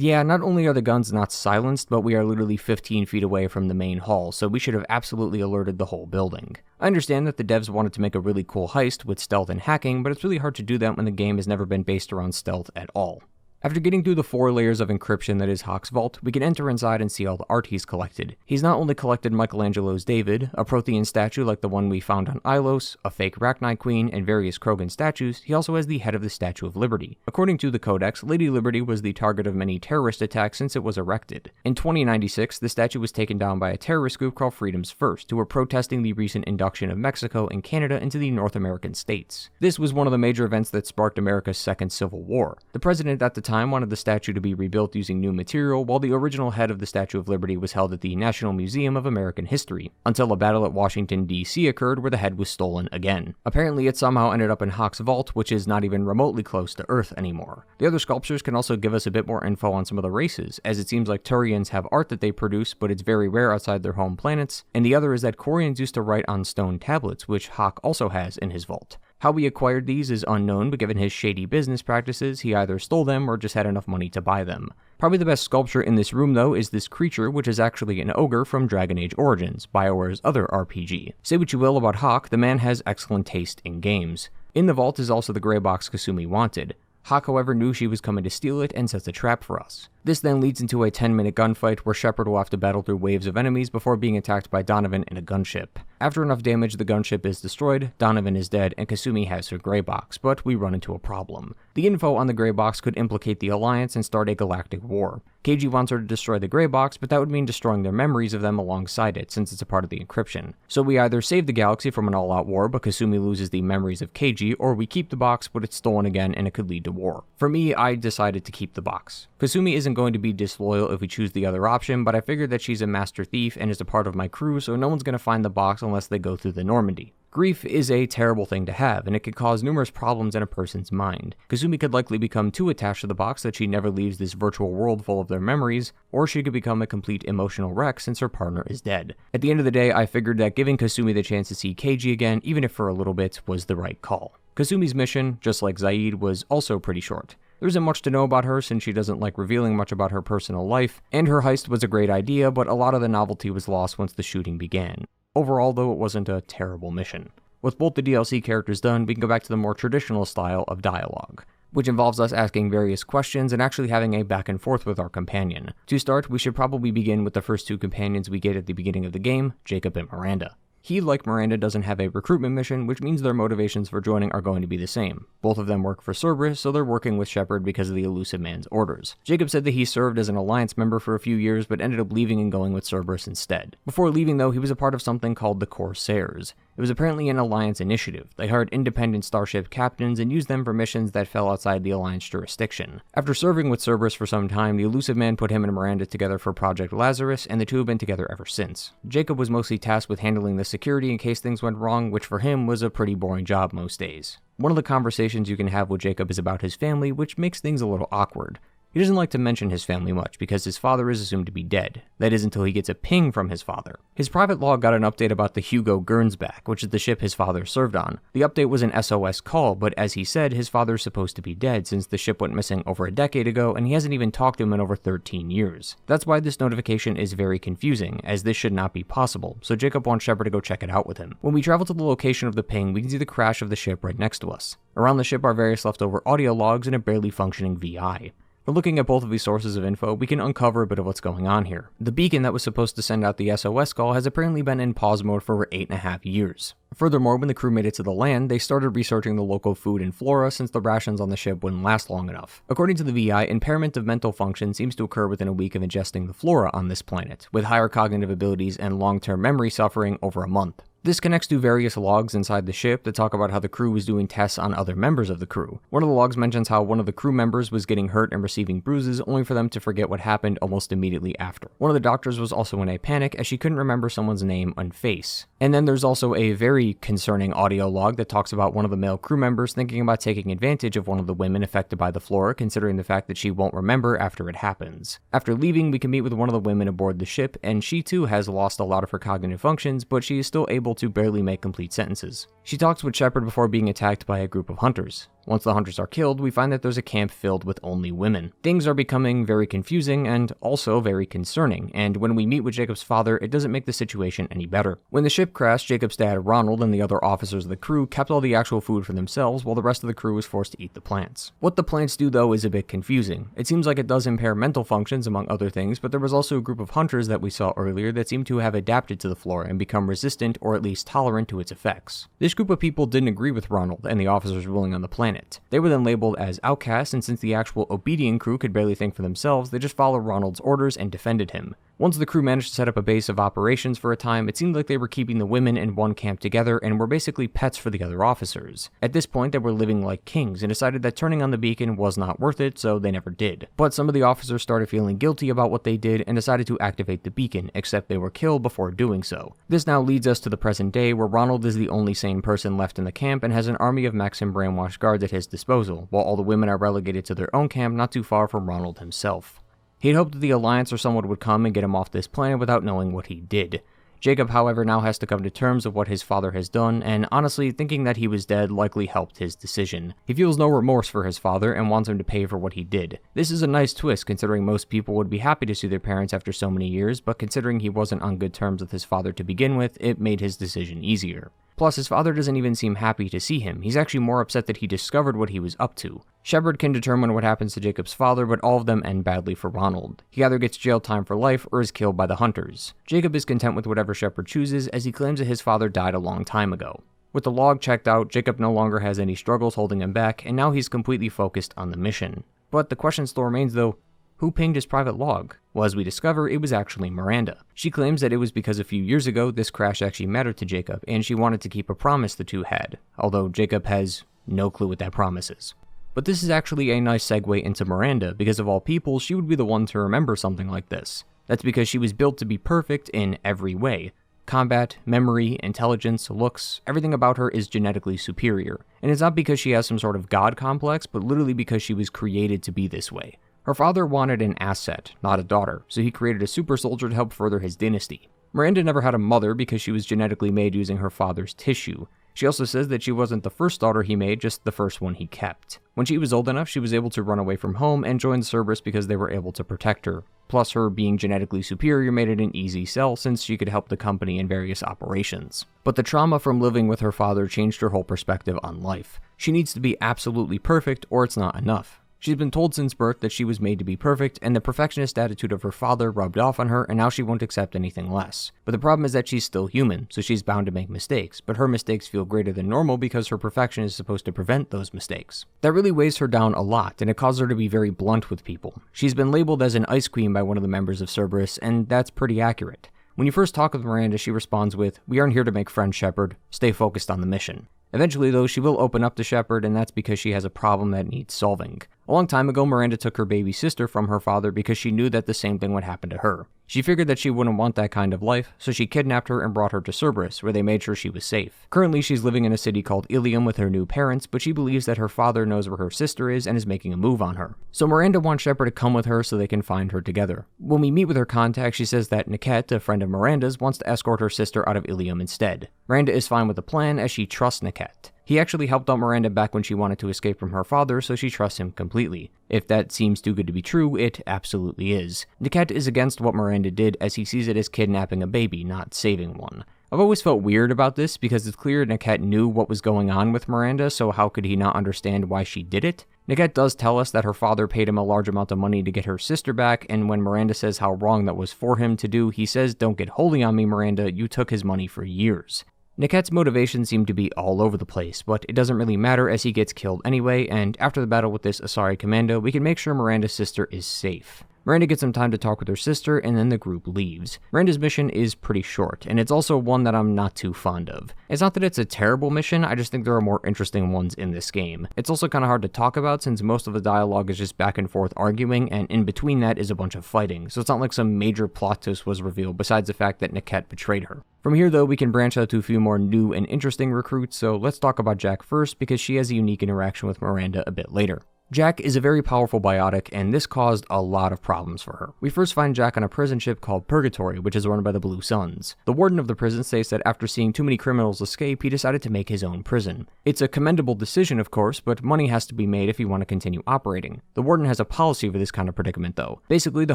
Yeah, not only are the guns not silenced, but we are literally 15 feet away from the main hall, so we should have absolutely alerted the whole building. I understand that the devs wanted to make a really cool heist with stealth and hacking, but it's really hard to do that when the game has never been based around stealth at all. After getting through the 4 layers of encryption that is Hock's vault, we can enter inside and see all the art he's collected. He's not only collected Michelangelo's David, a Prothean statue like the one we found on Ilos, a fake Rachni Queen, and various Krogan statues, he also has the head of the Statue of Liberty. According to the Codex, Lady Liberty was the target of many terrorist attacks since it was erected. In 2096, the statue was taken down by a terrorist group called Freedom's First, who were protesting the recent induction of Mexico and Canada into the North American states. This was one of the major events that sparked America's second Civil War. The president at the time wanted the statue to be rebuilt using new material, while the original head of the Statue of Liberty was held at the National Museum of American History, until a battle at Washington, D.C. occurred where the head was stolen again. Apparently it somehow ended up in Hock's vault, which is not even remotely close to Earth anymore. The other sculptures can also give us a bit more info on some of the races, as it seems like Turians have art that they produce, but it's very rare outside their home planets, and the other is that Quarians used to write on stone tablets, which Hock also has in his vault. How he acquired these is unknown, but given his shady business practices, he either stole them or just had enough money to buy them. Probably the best sculpture in this room, though, is this creature, which is actually an ogre from Dragon Age Origins, BioWare's other RPG. Say what you will about Hock, the man has excellent taste in games. In the vault is also the gray box Kasumi wanted. Hock, however, knew she was coming to steal it and sets a trap for us. This then leads into a 10-minute gunfight where Shepard will have to battle through waves of enemies before being attacked by Donovan in a gunship. After enough damage, the gunship is destroyed, Donovan is dead, and Kasumi has her gray box, but we run into a problem. The info on the gray box could implicate the Alliance and start a galactic war. KG wants her to destroy the gray box, but that would mean destroying their memories of them alongside it, since it's a part of the encryption. So we either save the galaxy from an all-out war, but Kasumi loses the memories of KG, or we keep the box, but it's stolen again and it could lead to war. For me, I decided to keep the box. Kasumi isn't going to be disloyal if we choose the other option, but I figured that she's a master thief and is a part of my crew, so no one's going to find the box unless they go through the Normandy. Grief is a terrible thing to have, and it could cause numerous problems in a person's mind. Kasumi could likely become too attached to the box that she never leaves this virtual world full of their memories, or she could become a complete emotional wreck since her partner is dead. At the end of the day, I figured that giving Kasumi the chance to see KG again, even if for a little bit, was the right call. Kasumi's mission, just like Zaid, was also pretty short. There isn't much to know about her since she doesn't like revealing much about her personal life, and her heist was a great idea, but a lot of the novelty was lost once the shooting began. Overall, though, it wasn't a terrible mission. With both the DLC characters done, we can go back to the more traditional style of dialogue, which involves us asking various questions and actually having a back and forth with our companion. To start, we should probably begin with the first 2 companions we get at the beginning of the game, Jacob and Miranda. He, like Miranda, doesn't have a recruitment mission, which means their motivations for joining are going to be the same. Both of them work for Cerberus, so they're working with Shepard because of the Elusive Man's orders. Jacob said that he served as an Alliance member for a few years, but ended up leaving and going with Cerberus instead. Before leaving, though, he was a part of something called the Corsairs. It was apparently an Alliance initiative. They hired independent starship captains and used them for missions that fell outside the Alliance jurisdiction. After serving with Cerberus for some time, the Elusive Man put him and Miranda together for Project Lazarus, and the two have been together ever since. Jacob was mostly tasked with handling the security in case things went wrong, which for him was a pretty boring job most days. One of the conversations you can have with Jacob is about his family, which makes things a little awkward. He doesn't like to mention his family much because his father is assumed to be dead. That is until he gets a ping from his father. His private log got an update about the Hugo Gernsback, which is the ship his father served on. The update was an SOS call, but as he said, his father is supposed to be dead since the ship went missing over a decade ago and he hasn't even talked to him in over 13 years. That's why this notification is very confusing, as this should not be possible, so Jacob wants Shepard to go check it out with him. When we travel to the location of the ping, we can see the crash of the ship right next to us. Around the ship are various leftover audio logs and a barely functioning VI. But looking at both of these sources of info, we can uncover a bit of what's going on here. The beacon that was supposed to send out the SOS call has apparently been in pause mode for over 8.5 years. Furthermore, when the crew made it to the land, they started researching the local food and flora since the rations on the ship wouldn't last long enough. According to the VI, impairment of mental function seems to occur within a week of ingesting the flora on this planet, with higher cognitive abilities and long-term memory suffering over a month. This connects to various logs inside the ship that talk about how the crew was doing tests on other members of the crew. One of the logs mentions how one of the crew members was getting hurt and receiving bruises, only for them to forget what happened almost immediately after. One of the doctors was also in a panic as she couldn't remember someone's name and face. And then there's also a very concerning audio log that talks about one of the male crew members thinking about taking advantage of one of the women affected by the flora, considering the fact that she won't remember after it happens. After leaving, we can meet with one of the women aboard the ship, and she too has lost a lot of her cognitive functions, but she is still able to barely make complete sentences. She talks with Shepard before being attacked by a group of hunters. Once the hunters are killed, we find that there's a camp filled with only women. Things are becoming very confusing and also very concerning, and when we meet with Jacob's father, it doesn't make the situation any better. When the ship crashed, Jacob's dad, Ronald, and the other officers of the crew kept all the actual food for themselves while the rest of the crew was forced to eat the plants. What the plants do, though, is a bit confusing. It seems like it does impair mental functions, among other things, but there was also a group of hunters that we saw earlier that seemed to have adapted to the flora and become resistant or at least tolerant to its effects. This group of people didn't agree with Ronald and the officers ruling on the planet. They were then labeled as outcasts, and since the actual obedient crew could barely think for themselves, they just followed Ronald's orders and defended him. Once the crew managed to set up a base of operations for a time, it seemed like they were keeping the women in one camp together and were basically pets for the other officers. At this point, they were living like kings and decided that turning on the beacon was not worth it, so they never did. But some of the officers started feeling guilty about what they did and decided to activate the beacon, except they were killed before doing so. This now leads us to the present day, where Ronald is the only sane person left in the camp and has an army of Maxim brainwashed guards at his disposal, while all the women are relegated to their own camp not too far from Ronald himself. He'd hoped that the Alliance or someone would come and get him off this planet without knowing what he did. Jacob, however, now has to come to terms with what his father has done, and honestly, thinking that he was dead likely helped his decision. He feels no remorse for his father and wants him to pay for what he did. This is a nice twist, considering most people would be happy to see their parents after so many years, but considering he wasn't on good terms with his father to begin with, it made his decision easier. Plus, his father doesn't even seem happy to see him. He's actually more upset that he discovered what he was up to. Shepard can determine what happens to Jacob's father, but all of them end badly for Ronald. He either gets jail time for life or is killed by the hunters. Jacob is content with whatever Shepard chooses, as he claims that his father died a long time ago. With the log checked out, Jacob no longer has any struggles holding him back, and now he's completely focused on the mission. But the question still remains though, who pinged his private log? Well, as we discover, it was actually Miranda. She claims that it was because a few years ago, this crash actually mattered to Jacob, and she wanted to keep a promise the two had, although Jacob has no clue what that promise is. But this is actually a nice segue into Miranda, because of all people, she would be the one to remember something like this. That's because she was built to be perfect in every way. Combat, memory, intelligence, looks, everything about her is genetically superior. And it's not because she has some sort of god complex, but literally because she was created to be this way. Her father wanted an asset, not a daughter, so he created a super soldier to help further his dynasty. Miranda never had a mother because she was genetically made using her father's tissue. She also says that she wasn't the first daughter he made, just the first one he kept. When she was old enough, she was able to run away from home and join Cerberus because they were able to protect her. Plus, her being genetically superior made it an easy sell since she could help the company in various operations. But the trauma from living with her father changed her whole perspective on life. She needs to be absolutely perfect or it's not enough. She's been told since birth that she was made to be perfect, and the perfectionist attitude of her father rubbed off on her, and now she won't accept anything less. But the problem is that she's still human, so she's bound to make mistakes, but her mistakes feel greater than normal because her perfection is supposed to prevent those mistakes. That really weighs her down a lot, and it causes her to be very blunt with people. She's been labeled as an ice queen by one of the members of Cerberus, and that's pretty accurate. When you first talk with Miranda, she responds with, "We aren't here to make friends, Shepard. Stay focused on the mission." Eventually, though, she will open up to Shepard, and that's because she has a problem that needs solving. A long time ago, Miranda took her baby sister from her father because she knew that the same thing would happen to her. She figured that she wouldn't want that kind of life, so she kidnapped her and brought her to Cerberus, where they made sure she was safe. Currently, she's living in a city called Ilium with her new parents, but she believes that her father knows where her sister is and is making a move on her. So Miranda wants Shepard to come with her so they can find her together. When we meet with her contact, she says that Niket, a friend of Miranda's, wants to escort her sister out of Ilium instead. Miranda is fine with the plan as she trusts Niket. He actually helped out Miranda back when she wanted to escape from her father, so she trusts him completely. If that seems too good to be true, it absolutely is. Niket is against what Miranda did as he sees it as kidnapping a baby, not saving one. I've always felt weird about this because it's clear Niket knew what was going on with Miranda, so how could he not understand why she did it? Niket does tell us that her father paid him a large amount of money to get her sister back, and when Miranda says how wrong that was for him to do, he says, "Don't get holy on me, Miranda, you took his money for years." Niket's motivations seem to be all over the place, but it doesn't really matter as he gets killed anyway, and after the battle with this Asari commando, we can make sure Miranda's sister is safe. Miranda gets some time to talk with her sister, and then the group leaves. Miranda's mission is pretty short, and it's also one that I'm not too fond of. It's not that it's a terrible mission, I just think there are more interesting ones in this game. It's also kind of hard to talk about since most of the dialogue is just back and forth arguing, and in between that is a bunch of fighting, so it's not like some major plot twist was revealed besides the fact that Niket betrayed her. From here though, we can branch out to a few more new and interesting recruits, so let's talk about Jack first because she has a unique interaction with Miranda a bit later. Jack is a very powerful biotic, and this caused a lot of problems for her. We first find Jack on a prison ship called Purgatory, which is run by the Blue Suns. The warden of the prison states that after seeing too many criminals escape, he decided to make his own prison. It's a commendable decision, of course, but money has to be made if you want to continue operating. The warden has a policy for this kind of predicament, though. Basically, the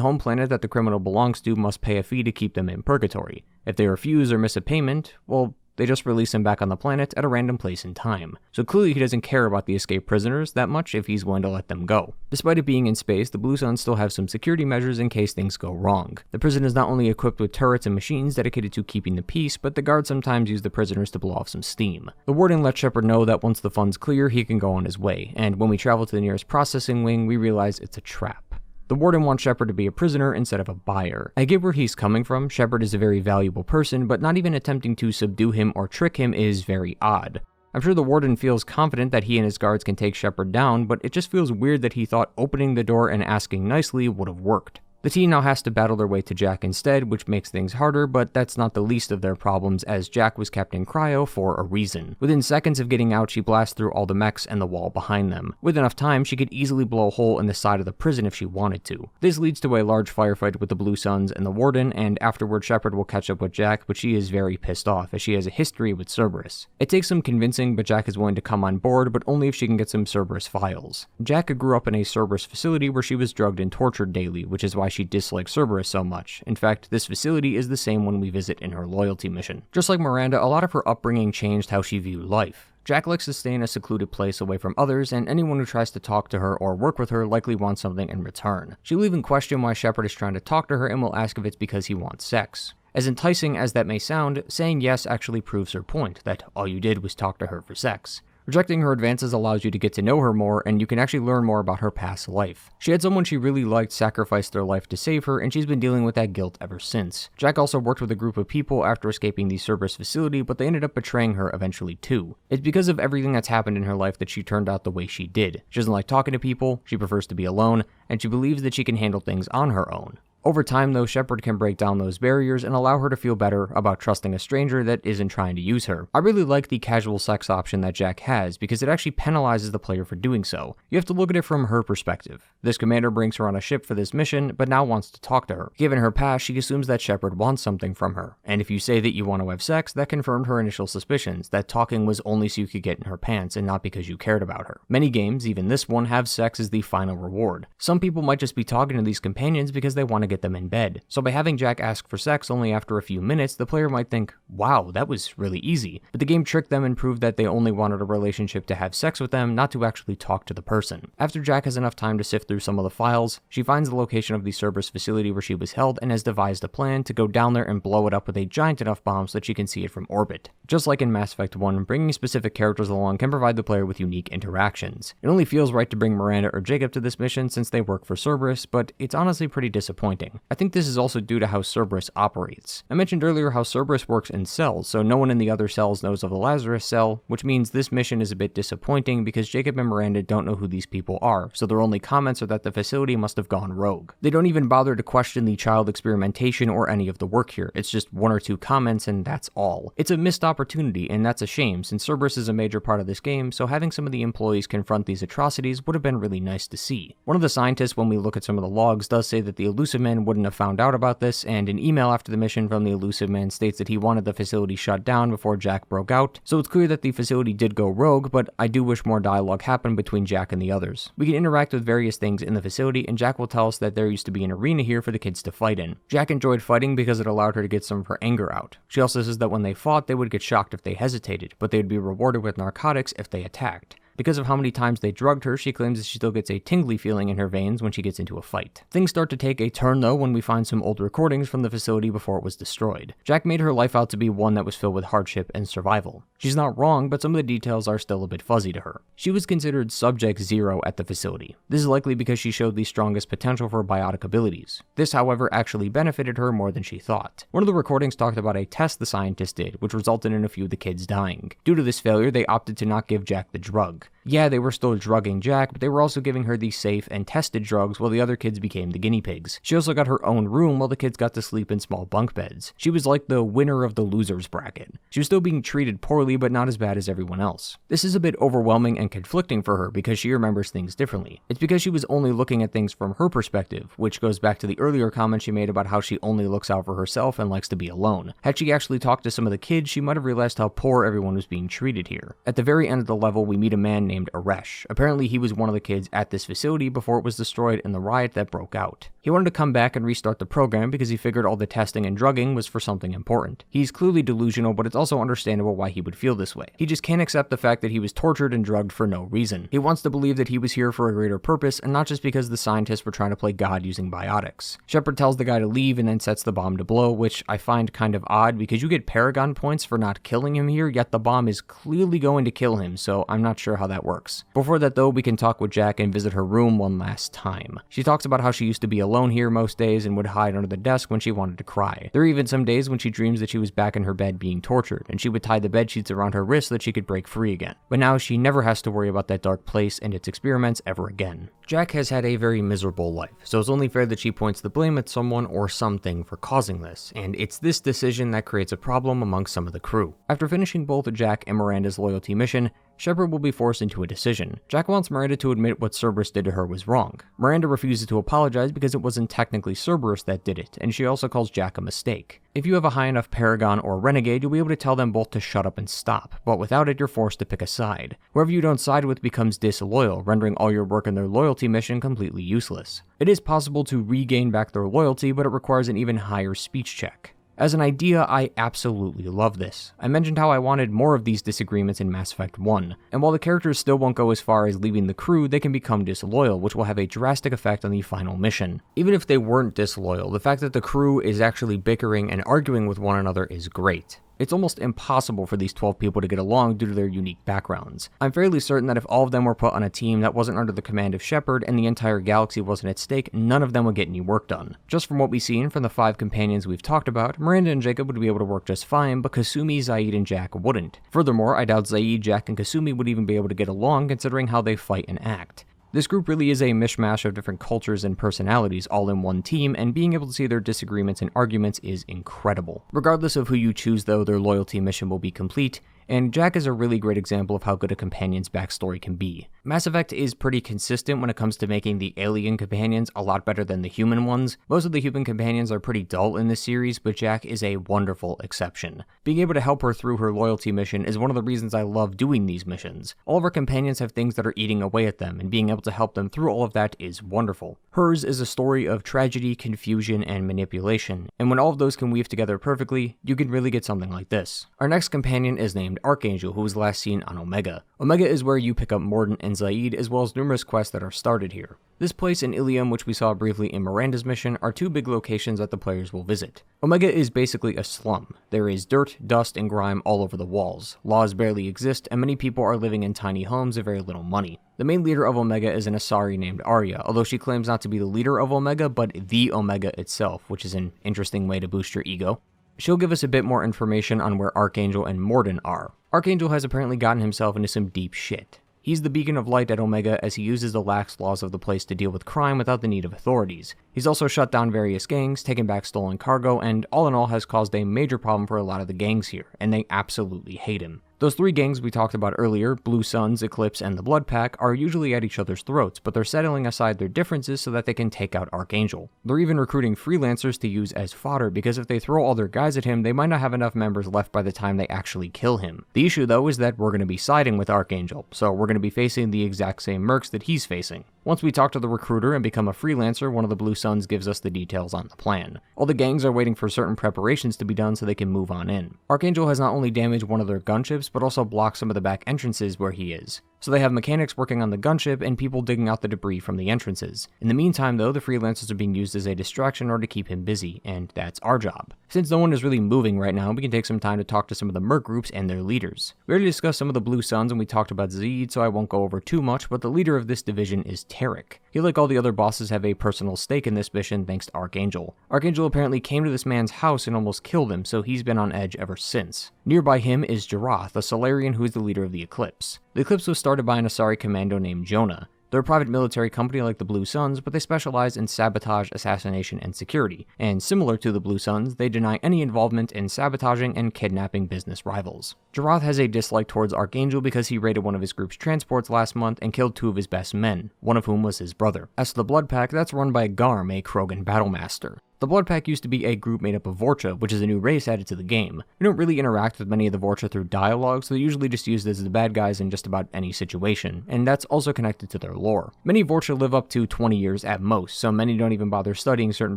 home planet that the criminal belongs to must pay a fee to keep them in Purgatory. If they refuse or miss a payment, well, they just release him back on the planet at a random place in time. So clearly he doesn't care about the escaped prisoners that much if he's willing to let them go. Despite it being in space, the Blue Suns still have some security measures in case things go wrong. The prison is not only equipped with turrets and machines dedicated to keeping the peace, but the guards sometimes use the prisoners to blow off some steam. The warden lets Shepard know that once the funds clear, he can go on his way, and when we travel to the nearest processing wing, we realize it's a trap. The warden wants Shepard to be a prisoner instead of a buyer. I get where he's coming from. Shepard is a very valuable person, but not even attempting to subdue him or trick him is very odd. I'm sure the warden feels confident that he and his guards can take Shepard down, but it just feels weird that he thought opening the door and asking nicely would have worked. The team now has to battle their way to Jack instead, which makes things harder, but that's not the least of their problems, as Jack was kept in cryo for a reason. Within seconds of getting out, she blasts through all the mechs and the wall behind them. With enough time, she could easily blow a hole in the side of the prison if she wanted to. This leads to a large firefight with the Blue Suns and the warden, and afterward Shepard will catch up with Jack, but she is very pissed off, as she has a history with Cerberus. It takes some convincing, but Jack is willing to come on board, but only if she can get some Cerberus files. Jack grew up in a Cerberus facility where she was drugged and tortured daily, which is why she dislikes Cerberus so much. In fact, this facility is the same one we visit in her loyalty mission. Just like Miranda, a lot of her upbringing changed how she viewed life. Jack likes to stay in a secluded place away from others, and anyone who tries to talk to her or work with her likely wants something in return. She'll even question why Shepard is trying to talk to her and will ask if it's because he wants sex. As enticing as that may sound, saying yes actually proves her point, that all you did was talk to her for sex. Rejecting her advances allows you to get to know her more, and you can actually learn more about her past life. She had someone she really liked sacrifice their life to save her, and she's been dealing with that guilt ever since. Jack also worked with a group of people after escaping the Cerberus facility, but they ended up betraying her eventually too. It's because of everything that's happened in her life that she turned out the way she did. She doesn't like talking to people, she prefers to be alone, and she believes that she can handle things on her own. Over time, though, Shepard can break down those barriers and allow her to feel better about trusting a stranger that isn't trying to use her. I really like the casual sex option that Jack has, because it actually penalizes the player for doing so. You have to look at it from her perspective. This commander brings her on a ship for this mission, but now wants to talk to her. Given her past, she assumes that Shepard wants something from her, and if you say that you want to have sex, that confirmed her initial suspicions, that talking was only so you could get in her pants and not because you cared about her. Many games, even this one, have sex as the final reward. Some people might just be talking to these companions because they want to get them in bed. So by having Jack ask for sex only after a few minutes, the player might think, wow, that was really easy. But the game tricked them and proved that they only wanted a relationship to have sex with them, not to actually talk to the person. After Jack has enough time to sift through some of the files, she finds the location of the Cerberus facility where she was held and has devised a plan to go down there and blow it up with a giant enough bomb so that she can see it from orbit. Just like in Mass Effect 1, bringing specific characters along can provide the player with unique interactions. It only feels right to bring Miranda or Jacob to this mission since they work for Cerberus, but it's honestly pretty disappointing. I think this is also due to how Cerberus operates. I mentioned earlier how Cerberus works in cells, so no one in the other cells knows of the Lazarus cell, which means this mission is a bit disappointing because Jacob and Miranda don't know who these people are, so their only comments are that the facility must have gone rogue. They don't even bother to question the child experimentation or any of the work here. It's just one or two comments and that's all. It's a missed opportunity, and that's a shame since Cerberus is a major part of this game, so having some of the employees confront these atrocities would have been really nice to see. One of the scientists, when we look at some of the logs, does say that the Illusive Man wouldn't have found out about this, and an email after the mission from the Illusive Man states that he wanted the facility shut down before Jack broke out, so it's clear that the facility did go rogue, but I do wish more dialogue happened between Jack and the others. We can interact with various things in the facility, and Jack will tell us that there used to be an arena here for the kids to fight in. Jack enjoyed fighting because it allowed her to get some of her anger out. She also says that when they fought, they would get shocked if they hesitated, but they would be rewarded with narcotics if they attacked. Because of how many times they drugged her, she claims that she still gets a tingly feeling in her veins when she gets into a fight. Things start to take a turn though when we find some old recordings from the facility before it was destroyed. Jack made her life out to be one that was filled with hardship and survival. She's not wrong, but some of the details are still a bit fuzzy to her. She was considered Subject 0 at the facility. This is likely because she showed the strongest potential for biotic abilities. This, however, actually benefited her more than she thought. One of the recordings talked about a test the scientist did, which resulted in a few of the kids dying. Due to this failure, they opted to not give Jack the drug. Yeah, they were still drugging Jack, but they were also giving her the safe and tested drugs while the other kids became the guinea pigs. She also got her own room while the kids got to sleep in small bunk beds. She was like the winner of the losers bracket. She was still being treated poorly, but not as bad as everyone else. This is a bit overwhelming and conflicting for her because she remembers things differently. It's because she was only looking at things from her perspective, which goes back to the earlier comment she made about how she only looks out for herself and likes to be alone. Had she actually talked to some of the kids, she might have realized how poor everyone was being treated here. At the very end of the level, we meet a man named Aresh. Apparently, he was one of the kids at this facility before it was destroyed in the riot that broke out. He wanted to come back and restart the program because he figured all the testing and drugging was for something important. He's clearly delusional, but it's also understandable why he would feel this way. He just can't accept the fact that he was tortured and drugged for no reason. He wants to believe that he was here for a greater purpose and not just because the scientists were trying to play God using biotics. Shepard tells the guy to leave and then sets the bomb to blow, which I find kind of odd because you get Paragon points for not killing him here, yet the bomb is clearly going to kill him, so I'm not sure how that works. Before that though, we can talk with Jack and visit her room one last time. She talks about how she used to be alone here most days and would hide under the desk when she wanted to cry. There are even some days when she dreams that she was back in her bed being tortured, and she would tie the bed sheets around her wrist so that she could break free again. But now she never has to worry about that dark place and its experiments ever again. Jack has had a very miserable life, so it's only fair that she points the blame at someone or something for causing this, and it's this decision that creates a problem among some of the crew. After finishing both Jack and Miranda's loyalty mission, Shepard will be forced into a decision. Jack wants Miranda to admit what Cerberus did to her was wrong. Miranda refuses to apologize because it wasn't technically Cerberus that did it, and she also calls Jack a mistake. If you have a high enough Paragon or Renegade, you'll be able to tell them both to shut up and stop, but without it, you're forced to pick a side. Whoever you don't side with becomes disloyal, rendering all your work in their loyalty mission completely useless. It is possible to regain back their loyalty, but it requires an even higher speech check. As an idea, I absolutely love this. I mentioned how I wanted more of these disagreements in Mass Effect 1, and while the characters still won't go as far as leaving the crew, they can become disloyal, which will have a drastic effect on the final mission. Even if they weren't disloyal, the fact that the crew is actually bickering and arguing with one another is great. It's almost impossible for these 12 people to get along due to their unique backgrounds. I'm fairly certain that if all of them were put on a team that wasn't under the command of Shepard and the entire galaxy wasn't at stake, none of them would get any work done. Just from what we've seen from the 5 companions we've talked about, Miranda and Jacob would be able to work just fine, but Kasumi, Zaid, and Jack wouldn't. Furthermore, I doubt Zaid, Jack, and Kasumi would even be able to get along considering how they fight and act. This group really is a mishmash of different cultures and personalities all in one team, and being able to see their disagreements and arguments is incredible. Regardless of who you choose though, their loyalty mission will be complete, and Jack is a really great example of how good a companion's backstory can be. Mass Effect is pretty consistent when it comes to making the alien companions a lot better than the human ones. Most of the human companions are pretty dull in this series, but Jack is a wonderful exception. Being able to help her through her loyalty mission is one of the reasons I love doing these missions. All of our companions have things that are eating away at them, and being able to help them through all of that is wonderful. Hers is a story of tragedy, confusion, and manipulation, and when all of those can weave together perfectly, you can really get something like this. Our next companion is named Archangel, who was last seen on Omega. Omega is where you pick up Mordin and Zaid, as well as numerous quests that are started here. This place and Ilium, which we saw briefly in Miranda's mission, are 2 big locations that the players will visit. Omega is basically a slum. There is dirt, dust, and grime all over the walls. Laws barely exist, and many people are living in tiny homes with very little money. The main leader of Omega is an Asari named Arya, although she claims not to be the leader of Omega, but the Omega itself, which is an interesting way to boost your ego. She'll give us a bit more information on where Archangel and Mordin are. Archangel has apparently gotten himself into some deep shit. He's the beacon of light at Omega as he uses the lax laws of the place to deal with crime without the need of authorities. He's also shut down various gangs, taken back stolen cargo, and all in all has caused a major problem for a lot of the gangs here, and they absolutely hate him. Those 3 gangs we talked about earlier, Blue Suns, Eclipse, and the Blood Pack, are usually at each other's throats, but they're settling aside their differences so that they can take out Archangel. They're even recruiting freelancers to use as fodder, because if they throw all their guys at him, they might not have enough members left by the time they actually kill him. The issue though is that we're going to be siding with Archangel, so we're going to be facing the exact same mercs that he's facing. Once we talk to the recruiter and become a freelancer, one of the Blue Suns gives us the details on the plan. All the gangs are waiting for certain preparations to be done so they can move on in. Archangel has not only damaged one of their gunships, but also blocked some of the back entrances where he is. So they have mechanics working on the gunship and people digging out the debris from the entrances. In the meantime though, the freelancers are being used as a distraction in order to keep him busy, and that's our job. Since no one is really moving right now, we can take some time to talk to some of the merc groups and their leaders. We already discussed some of the Blue Suns and we talked about Zeed, so I won't go over too much, but the leader of this division is Tarek. He, like all the other bosses, have a personal stake in this mission thanks to Archangel. Archangel apparently came to this man's house and almost killed him, so he's been on edge ever since. Nearby him is Jarath, a Solarian who is the leader of the Eclipse. The Eclipse was started by an Asari commando named Jonah. They're a private military company like the Blue Suns, but they specialize in sabotage, assassination, and security. And similar to the Blue Suns, they deny any involvement in sabotaging and kidnapping business rivals. Jarath has a dislike towards Archangel because he raided one of his group's transports last month and killed 2 of his best men, one of whom was his brother. As to the Blood Pack, that's run by Garm, a Krogan battlemaster. The Blood Pack used to be a group made up of Vorcha, which is a new race added to the game. We don't really interact with many of the Vorcha through dialogue, so they're usually just used as the bad guys in just about any situation, and that's also connected to their lore. Many Vorcha live up to 20 years at most, so many don't even bother studying certain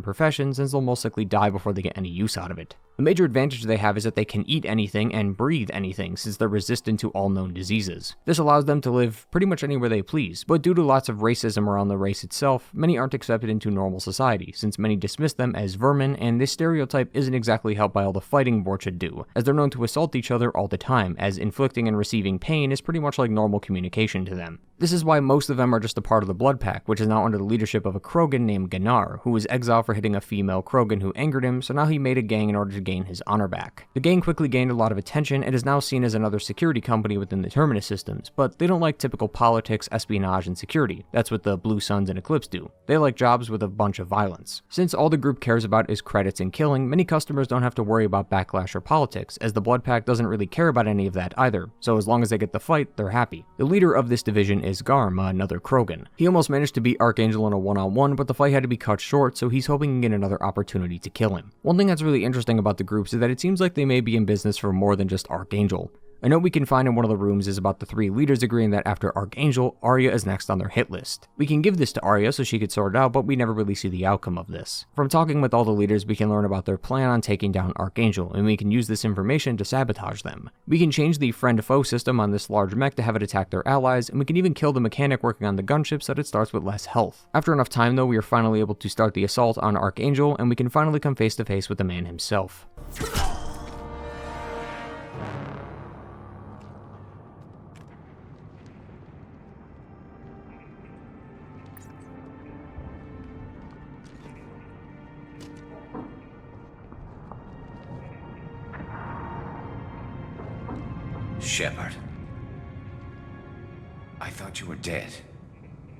professions since they'll most likely die before they get any use out of it. The major advantage they have is that they can eat anything and breathe anything, since they're resistant to all known diseases. This allows them to live pretty much anywhere they please, but due to lots of racism around the race itself, many aren't accepted into normal society, since many dismiss them as vermin, and this stereotype isn't exactly helped by all the fighting Vorcha do, as they're known to assault each other all the time, as inflicting and receiving pain is pretty much like normal communication to them. This is why most of them are just a part of the Blood Pack, which is now under the leadership of a Krogan named Ganar, who was exiled for hitting a female Krogan who angered him, so now he made a gang in order to gain his honor back. The gang quickly gained a lot of attention and is now seen as another security company within the Terminus systems, but they don't like typical politics, espionage, and security. That's what the Blue Suns and Eclipse do. They like jobs with a bunch of violence. Since all the group cares about is credits and killing, many customers don't have to worry about backlash or politics, as the Blood Pack doesn't really care about any of that either, so as long as they get the fight, they're happy. The leader of this division is Garm, another Krogan. He almost managed to beat Archangel in a one-on-one, but the fight had to be cut short, so he's hoping to get another opportunity to kill him. One thing that's really interesting about the groups is that it seems like they may be in business for more than just Archangel. A note we can find in one of the rooms is about the 3 leaders agreeing that after Archangel, Arya is next on their hit list. We can give this to Arya so she could sort it out, but we never really see the outcome of this. From talking with all the leaders, we can learn about their plan on taking down Archangel, and we can use this information to sabotage them. We can change the friend-foe system on this large mech to have it attack their allies, and we can even kill the mechanic working on the gunship so that it starts with less health. After enough time though, we are finally able to start the assault on Archangel, and we can finally come face to face with the man himself. Shepard. I thought you were dead.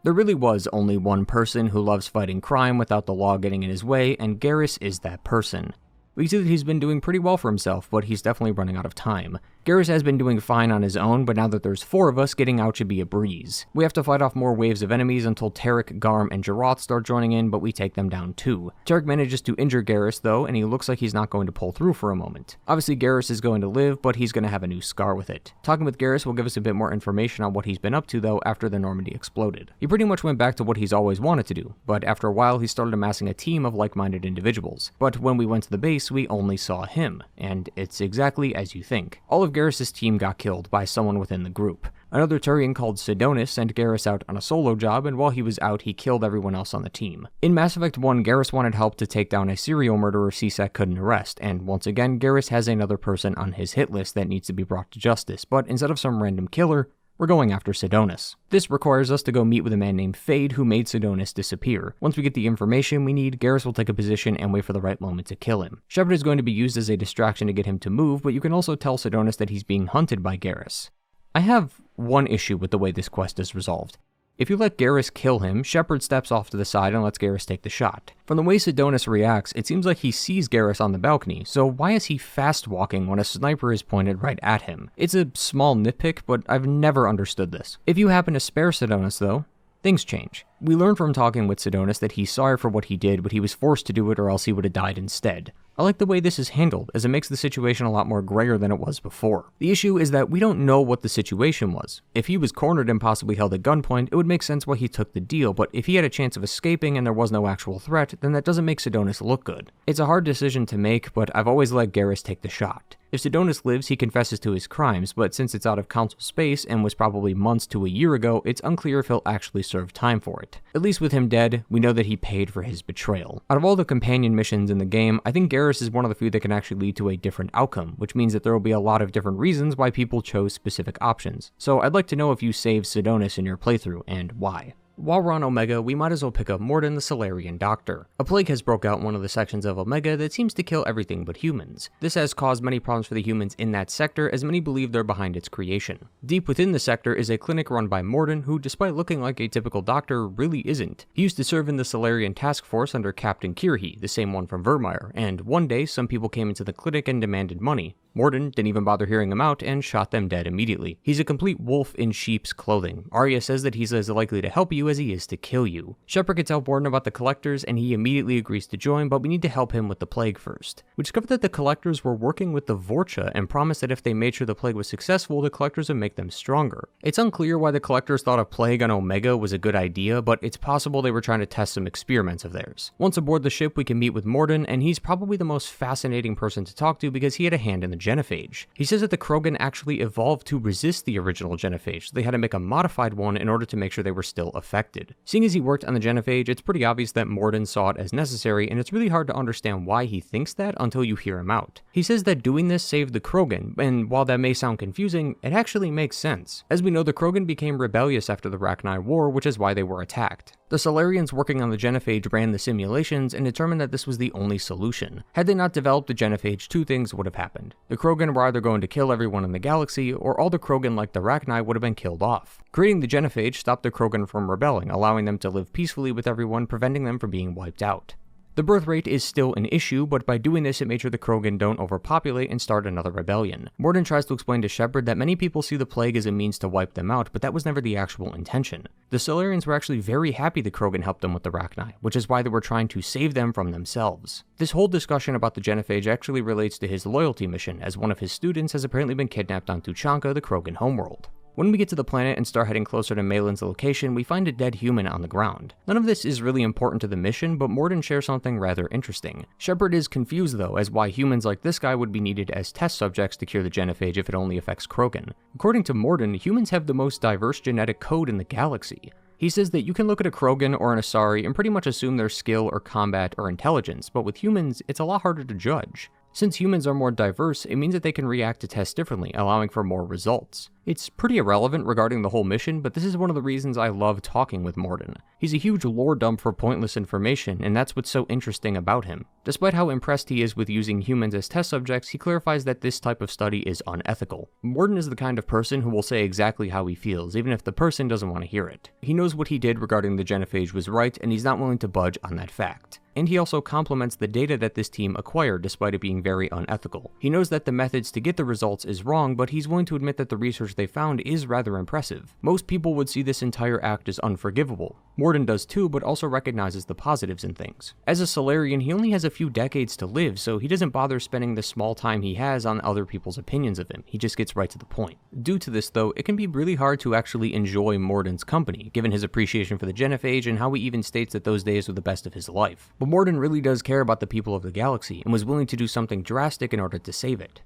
There really was only one person who loves fighting crime without the law getting in his way, and Garrus is that person. We see that he's been doing pretty well for himself, but he's definitely running out of time. Garrus has been doing fine on his own, but now that there's 4 of us, getting out should be a breeze. We have to fight off more waves of enemies until Tarek, Garm, and Jarath start joining in, but we take them down too. Tarek manages to injure Garrus though, and he looks like he's not going to pull through for a moment. Obviously Garrus is going to live, but he's going to have a new scar with it. Talking with Garrus will give us a bit more information on what he's been up to though after the Normandy exploded. He pretty much went back to what he's always wanted to do, but after a while he started amassing a team of like-minded individuals. But when we went to the base, we only saw him, and it's exactly as you think. All of Garrus' team got killed by someone within the group. Another Turian called Sidonis sent Garrus out on a solo job, and while he was out, he killed everyone else on the team. In Mass Effect 1, Garrus wanted help to take down a serial murderer C-Sec couldn't arrest, and once again, Garrus has another person on his hit list that needs to be brought to justice, but instead of some random killer, we're going after Sidonis. This requires us to go meet with a man named Fade who made Sidonis disappear. Once we get the information we need, Garrus will take a position and wait for the right moment to kill him. Shepard is going to be used as a distraction to get him to move, but you can also tell Sidonis that he's being hunted by Garrus. I have one issue with the way this quest is resolved. If you let Garrus kill him, Shepard steps off to the side and lets Garrus take the shot. From the way Sidonis reacts, it seems like he sees Garrus on the balcony, so why is he fast-walking when a sniper is pointed right at him? It's a small nitpick, but I've never understood this. If you happen to spare Sidonis though, things change. We learn from talking with Sidonis that he's sorry for what he did, but he was forced to do it or else he would have died instead. I like the way this is handled, as it makes the situation a lot more grayer than it was before. The issue is that we don't know what the situation was. If he was cornered and possibly held at gunpoint, it would make sense why he took the deal, but if he had a chance of escaping and there was no actual threat, then that doesn't make Sidonis look good. It's a hard decision to make, but I've always let Garrus take the shot. If Sidonis lives, he confesses to his crimes, but since it's out of council space and was probably months to a year ago, it's unclear if he'll actually serve time for it. At least with him dead, we know that he paid for his betrayal. Out of all the companion missions in the game, I think Garrus is one of the few that can actually lead to a different outcome, which means that there will be a lot of different reasons why people chose specific options. So I'd like to know if you saved Sidonis in your playthrough, and why. While we're on Omega, we might as well pick up Mordin the Salarian Doctor. A plague has broke out in one of the sections of Omega that seems to kill everything but humans. This has caused many problems for the humans in that sector, as many believe they're behind its creation. Deep within the sector is a clinic run by Mordin, who, despite looking like a typical doctor, really isn't. He used to serve in the Salarian Task Force under Captain Kirhi, the same one from Virmire, and one day some people came into the clinic and demanded money. Mordin didn't even bother hearing him out and shot them dead immediately. He's a complete wolf in sheep's clothing. Arya says that he's as likely to help you as he is to kill you. Shepard can tell Mordin about the Collectors and he immediately agrees to join, but we need to help him with the plague first. We discovered that the Collectors were working with the Vorcha and promised that if they made sure the plague was successful, the Collectors would make them stronger. It's unclear why the Collectors thought a plague on Omega was a good idea, but it's possible they were trying to test some experiments of theirs. Once aboard the ship, we can meet with Mordin, and he's probably the most fascinating person to talk to because he had a hand in the Genophage. He says that the Krogan actually evolved to resist the original Genophage, so they had to make a modified one in order to make sure they were still affected. Seeing as he worked on the Genophage, it's pretty obvious that Mordin saw it as necessary, and it's really hard to understand why he thinks that until you hear him out. He says that doing this saved the Krogan, and while that may sound confusing, it actually makes sense. As we know, the Krogan became rebellious after the Rachni War, which is why they were attacked. The Salarians working on the Genophage ran the simulations and determined that this was the only solution. Had they not developed the Genophage, two things would have happened. The Krogan were either going to kill everyone in the galaxy, or all the Krogan like the Rachni would have been killed off. Creating the Genophage stopped the Krogan from rebelling, allowing them to live peacefully with everyone, preventing them from being wiped out. The birth rate is still an issue, but by doing this it made sure the Krogan don't overpopulate and start another rebellion. Mordin tries to explain to Shepard that many people see the plague as a means to wipe them out, but that was never the actual intention. The Salarians were actually very happy the Krogan helped them with the Rachni, which is why they were trying to save them from themselves. This whole discussion about the Genophage actually relates to his loyalty mission, as one of his students has apparently been kidnapped on Tuchanka, the Krogan homeworld. When we get to the planet and start heading closer to Malin's location, we find a dead human on the ground. None of this is really important to the mission, but Mordin shares something rather interesting. Shepard is confused though as why humans like this guy would be needed as test subjects to cure the Genophage if it only affects Krogan. According to Mordin, humans have the most diverse genetic code in the galaxy. He says that you can look at a Krogan or an Asari and pretty much assume their skill or combat or intelligence, but with humans, it's a lot harder to judge. Since humans are more diverse, it means that they can react to tests differently, allowing for more results. It's pretty irrelevant regarding the whole mission, but this is one of the reasons I love talking with Mordin. He's a huge lore dump for pointless information, and that's what's so interesting about him. Despite how impressed he is with using humans as test subjects, he clarifies that this type of study is unethical. Mordin is the kind of person who will say exactly how he feels, even if the person doesn't want to hear it. He knows what he did regarding the Genophage was right, and he's not willing to budge on that fact. And he also compliments the data that this team acquired despite it being very unethical. He knows that the methods to get the results is wrong, but he's willing to admit that the research they found is rather impressive. Most people would see this entire act as unforgivable. Mordin does too, but also recognizes the positives in things. As a Salarian, he only has a few decades to live, so he doesn't bother spending the small time he has on other people's opinions of him. He just gets right to the point. Due to this though, it can be really hard to actually enjoy Mordin's company, given his appreciation for the Genophage and how he even states that those days were the best of his life. But Mordin really does care about the people of the galaxy, and was willing to do something drastic in order to save it.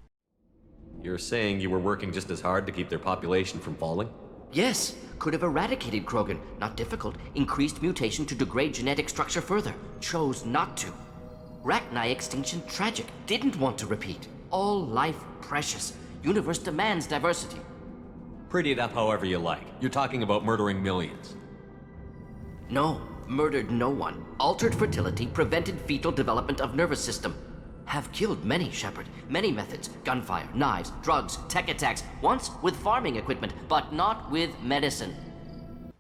You're saying you were working just as hard to keep their population from falling? Yes, could have eradicated Krogan. Not difficult. Increased mutation to degrade genetic structure further. Chose not to. Rachni extinction tragic. Didn't want to repeat. All life precious. Universe demands diversity. Pretty it up however you like. You're talking about murdering millions. No, murdered no one. Altered fertility, prevented fetal development of nervous system. Have killed many, Shepard. Many methods. Gunfire, knives, drugs, tech attacks. Once with farming equipment, but not with medicine.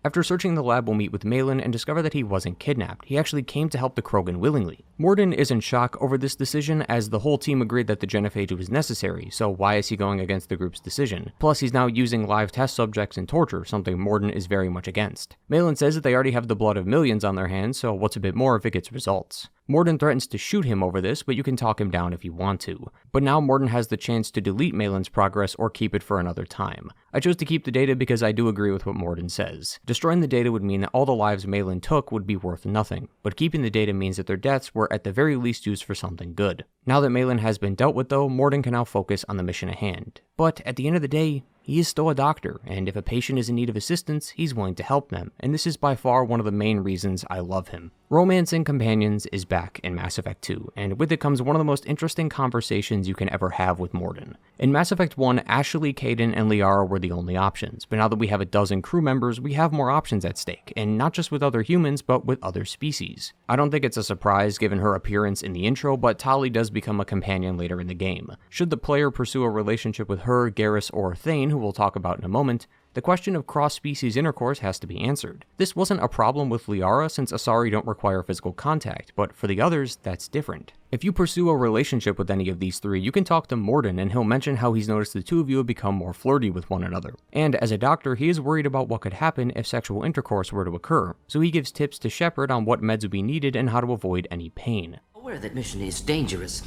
After searching the lab, we'll meet with Malin and discover that he wasn't kidnapped. He actually came to help the Krogan willingly. Mordin is in shock over this decision, as the whole team agreed that the Genophage was necessary, so why is he going against the group's decision? Plus, he's now using live test subjects and torture, something Mordin is very much against. Malin says that they already have the blood of millions on their hands, so what's a bit more if it gets results? Mordin threatens to shoot him over this, but you can talk him down if you want to. But now Mordin has the chance to delete Malin's progress or keep it for another time. I chose to keep the data because I do agree with what Mordin says. Destroying the data would mean that all the lives Malin took would be worth nothing, but keeping the data means that their deaths were at the very least used for something good. Now that Malin has been dealt with though, Mordin can now focus on the mission at hand. But at the end of the day, he is still a doctor, and if a patient is in need of assistance, he's willing to help them, and this is by far one of the main reasons I love him. Romancing companions is back in Mass Effect 2, and with it comes one of the most interesting conversations you can ever have with Mordin. In Mass Effect 1, Ashley, Kaidan, and Liara were the only options, but now that we have a dozen crew members, we have more options at stake, and not just with other humans, but with other species. I don't think it's a surprise given her appearance in the intro, but Tali does become a companion later in the game. Should the player pursue a relationship with her, Garrus, or Thane, who we'll talk about in a moment, the question of cross-species intercourse has to be answered. This wasn't a problem with Liara since Asari don't require physical contact, but for the others, that's different. If you pursue a relationship with any of these three, you can talk to Mordin and he'll mention how he's noticed the two of you have become more flirty with one another. And as a doctor, he is worried about what could happen if sexual intercourse were to occur, so he gives tips to Shepard on what meds would be needed and how to avoid any pain. Aware that mission is dangerous,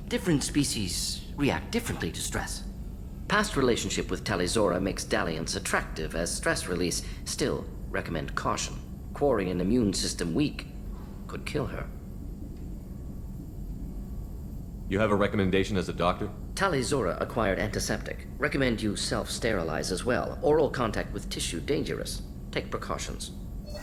different species react differently to stress. Past relationship with Tali'Zorah makes dalliance attractive as stress release. Still, recommend caution. Quarian immune system weak. Could kill her. You have a recommendation as a doctor? Tali'Zorah acquired antiseptic. Recommend you self-sterilize as well. Oral contact with tissue dangerous. Take precautions.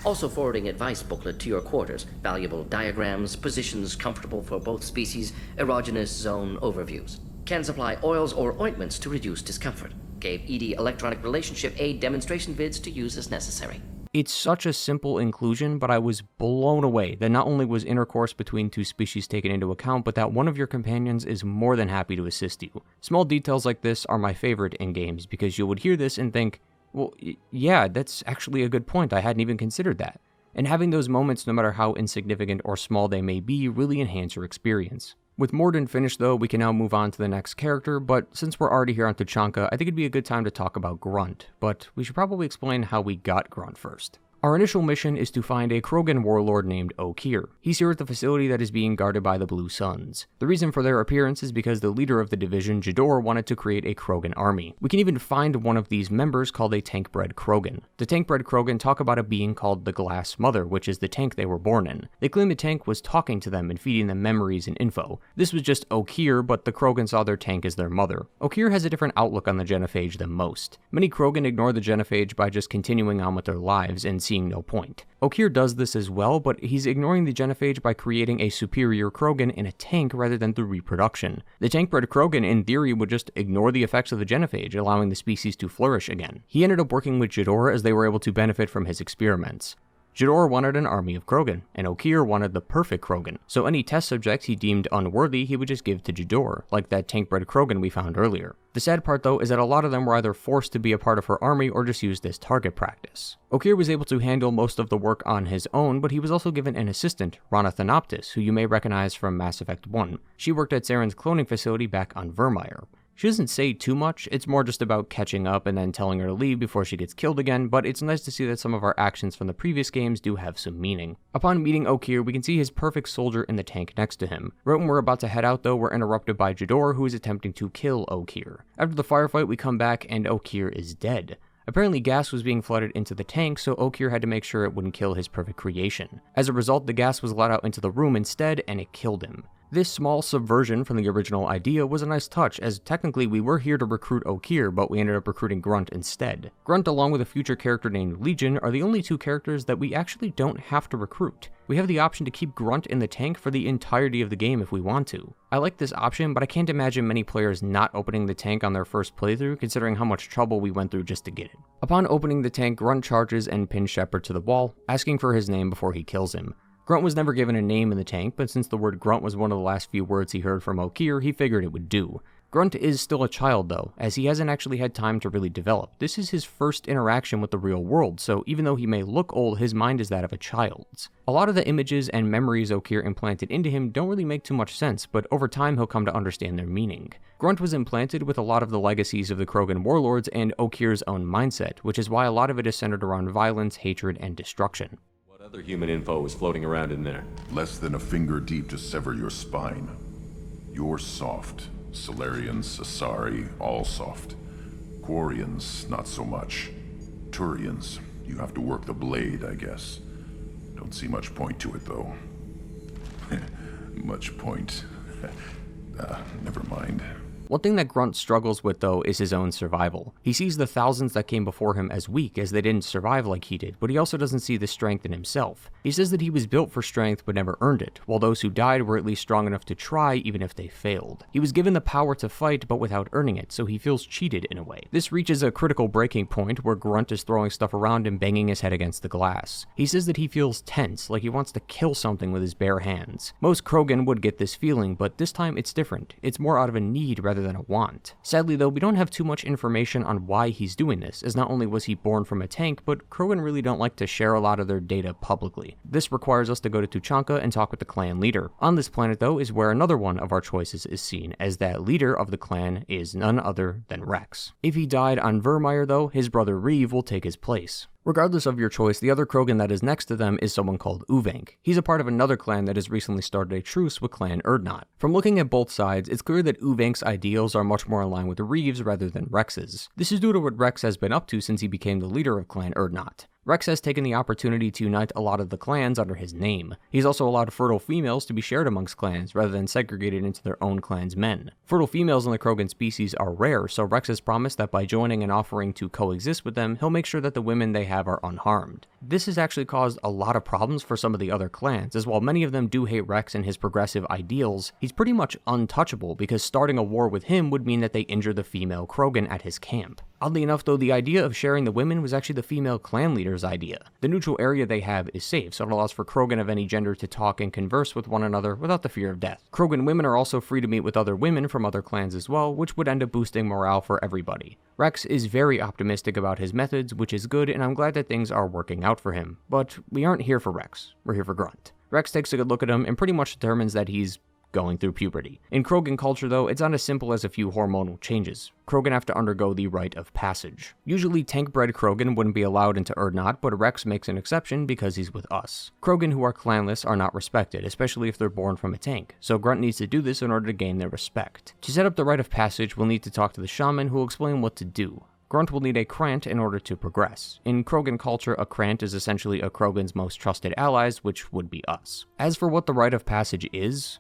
Also forwarding advice booklet to your quarters. Valuable diagrams, positions comfortable for both species, erogenous zone overviews. Can supply oils or ointments to reduce discomfort. Gave ED electronic relationship aid demonstration vids to use as necessary. It's such a simple inclusion, but I was blown away that not only was intercourse between two species taken into account, but that one of your companions is more than happy to assist you. Small details like this are my favorite in games, because you would hear this and think, well, yeah, that's actually a good point, I hadn't even considered that. And having those moments, no matter how insignificant or small they may be, really enhance your experience. With Mordin finished though, we can now move on to the next character, but since we're already here on Tuchanka, I think it'd be a good time to talk about Grunt, but we should probably explain how we got Grunt first. Our initial mission is to find a Krogan warlord named Okeer. He's here at the facility that is being guarded by the Blue Suns. The reason for their appearance is because the leader of the division, Jedore, wanted to create a Krogan army. We can even find one of these members called a tank-bred Krogan. The tank-bred Krogan talk about a being called the Glass Mother, which is the tank they were born in. They claim the tank was talking to them and feeding them memories and info. This was just Okeer, but the Krogan saw their tank as their mother. Okeer has a different outlook on the genophage than most. Many Krogan ignore the genophage by just continuing on with their lives and seeing no point. Okeer does this as well, but he's ignoring the genophage by creating a superior Krogan in a tank rather than through reproduction. The tank-bred Krogan, in theory, would just ignore the effects of the genophage, allowing the species to flourish again. He ended up working with Jedore as they were able to benefit from his experiments. Jedore wanted an army of Krogan, and Okeer wanted the perfect Krogan, so any test subjects he deemed unworthy he would just give to Jedore, like that tank-bred Krogan we found earlier. The sad part though is that a lot of them were either forced to be a part of her army or just used as target practice. Okeer was able to handle most of the work on his own, but he was also given an assistant, Rana Thanoptis, who you may recognize from Mass Effect 1. She worked at Saren's cloning facility back on Virmire. She doesn't say too much, it's more just about catching up and then telling her to leave before she gets killed again, but it's nice to see that some of our actions from the previous games do have some meaning. Upon meeting Okeer, we can see his perfect soldier in the tank next to him. Right when we're about to head out though, we're interrupted by Jedore, who is attempting to kill Okeer. After the firefight, we come back and Okeer is dead. Apparently gas was being flooded into the tank, so Okeer had to make sure it wouldn't kill his perfect creation. As a result, the gas was let out into the room instead, and it killed him. This small subversion from the original idea was a nice touch, as technically we were here to recruit Okeer, but we ended up recruiting Grunt instead. Grunt, along with a future character named Legion, are the only two characters that we actually don't have to recruit. We have the option to keep Grunt in the tank for the entirety of the game if we want to. I like this option, but I can't imagine many players not opening the tank on their first playthrough, considering how much trouble we went through just to get it. Upon opening the tank, Grunt charges and pins Shepard to the wall, asking for his name before he kills him. Grunt was never given a name in the tank, but since the word Grunt was one of the last few words he heard from Okeer, he figured it would do. Grunt is still a child though, as he hasn't actually had time to really develop. This is his first interaction with the real world, so even though he may look old, his mind is that of a child's. A lot of the images and memories Okeer implanted into him don't really make too much sense, but over time he'll come to understand their meaning. Grunt was implanted with a lot of the legacies of the Krogan warlords and Okeer's own mindset, which is why a lot of it is centered around violence, hatred, and destruction. What other human info is floating around in there? Less than a finger deep to sever your spine. You're soft. Salarians, Asari, all soft. Quarians, not so much. Turians, you have to work the blade, I guess. Don't see much point to it, though. much point. Never mind. One thing that Grunt struggles with, though, is his own survival. He sees the thousands that came before him as weak, as they didn't survive like he did, but he also doesn't see the strength in himself. He says that he was built for strength but never earned it, while those who died were at least strong enough to try even if they failed. He was given the power to fight but without earning it, so he feels cheated in a way. This reaches a critical breaking point where Grunt is throwing stuff around and banging his head against the glass. He says that he feels tense, like he wants to kill something with his bare hands. Most Krogan would get this feeling, but this time it's different. It's more out of a need rather than a want. Sadly though, we don't have too much information on why he's doing this, as not only was he born from a tank, but Krogan really don't like to share a lot of their data publicly. This requires us to go to Tuchanka and talk with the clan leader. On this planet though is where another one of our choices is seen, as that leader of the clan is none other than Rex. If he died on Virmire though, his brother Reeve will take his place. Regardless of your choice, the other Krogan that is next to them is someone called Uvenk. He's a part of another clan that has recently started a truce with Clan Urdnot. From looking at both sides, it's clear that Uvenk's ideals are much more in line with Reeve's rather than Rex's. This is due to what Rex has been up to since he became the leader of Clan Urdnot. Rex has taken the opportunity to unite a lot of the clans under his name. He's also allowed fertile females to be shared amongst clans, rather than segregated into their own clan's men. Fertile females in the Krogan species are rare, so Rex has promised that by joining and offering to coexist with them, he'll make sure that the women they have are unharmed. This has actually caused a lot of problems for some of the other clans, as while many of them do hate Rex and his progressive ideals, he's pretty much untouchable because starting a war with him would mean that they injure the female Krogan at his camp. Oddly enough though, the idea of sharing the women was actually the female clan leader's idea. The neutral area they have is safe, so it allows for Krogan of any gender to talk and converse with one another without the fear of death. Krogan women are also free to meet with other women from other clans as well, which would end up boosting morale for everybody. Rex is very optimistic about his methods, which is good, and I'm glad that things are working out for him. But we aren't here for Rex, we're here for Grunt. Rex takes a good look at him and pretty much determines that he's going through puberty. In Krogan culture though, it's not as simple as a few hormonal changes. Krogan have to undergo the rite of passage. Usually tank-bred Krogan wouldn't be allowed into Urdnot, but Rex makes an exception because he's with us. Krogan who are clanless are not respected, especially if they're born from a tank, so Grunt needs to do this in order to gain their respect. To set up the rite of passage, we'll need to talk to the shaman who will explain what to do. Grunt will need a Krant in order to progress. In Krogan culture, a Krant is essentially a Krogan's most trusted allies, which would be us. As for what the rite of passage is,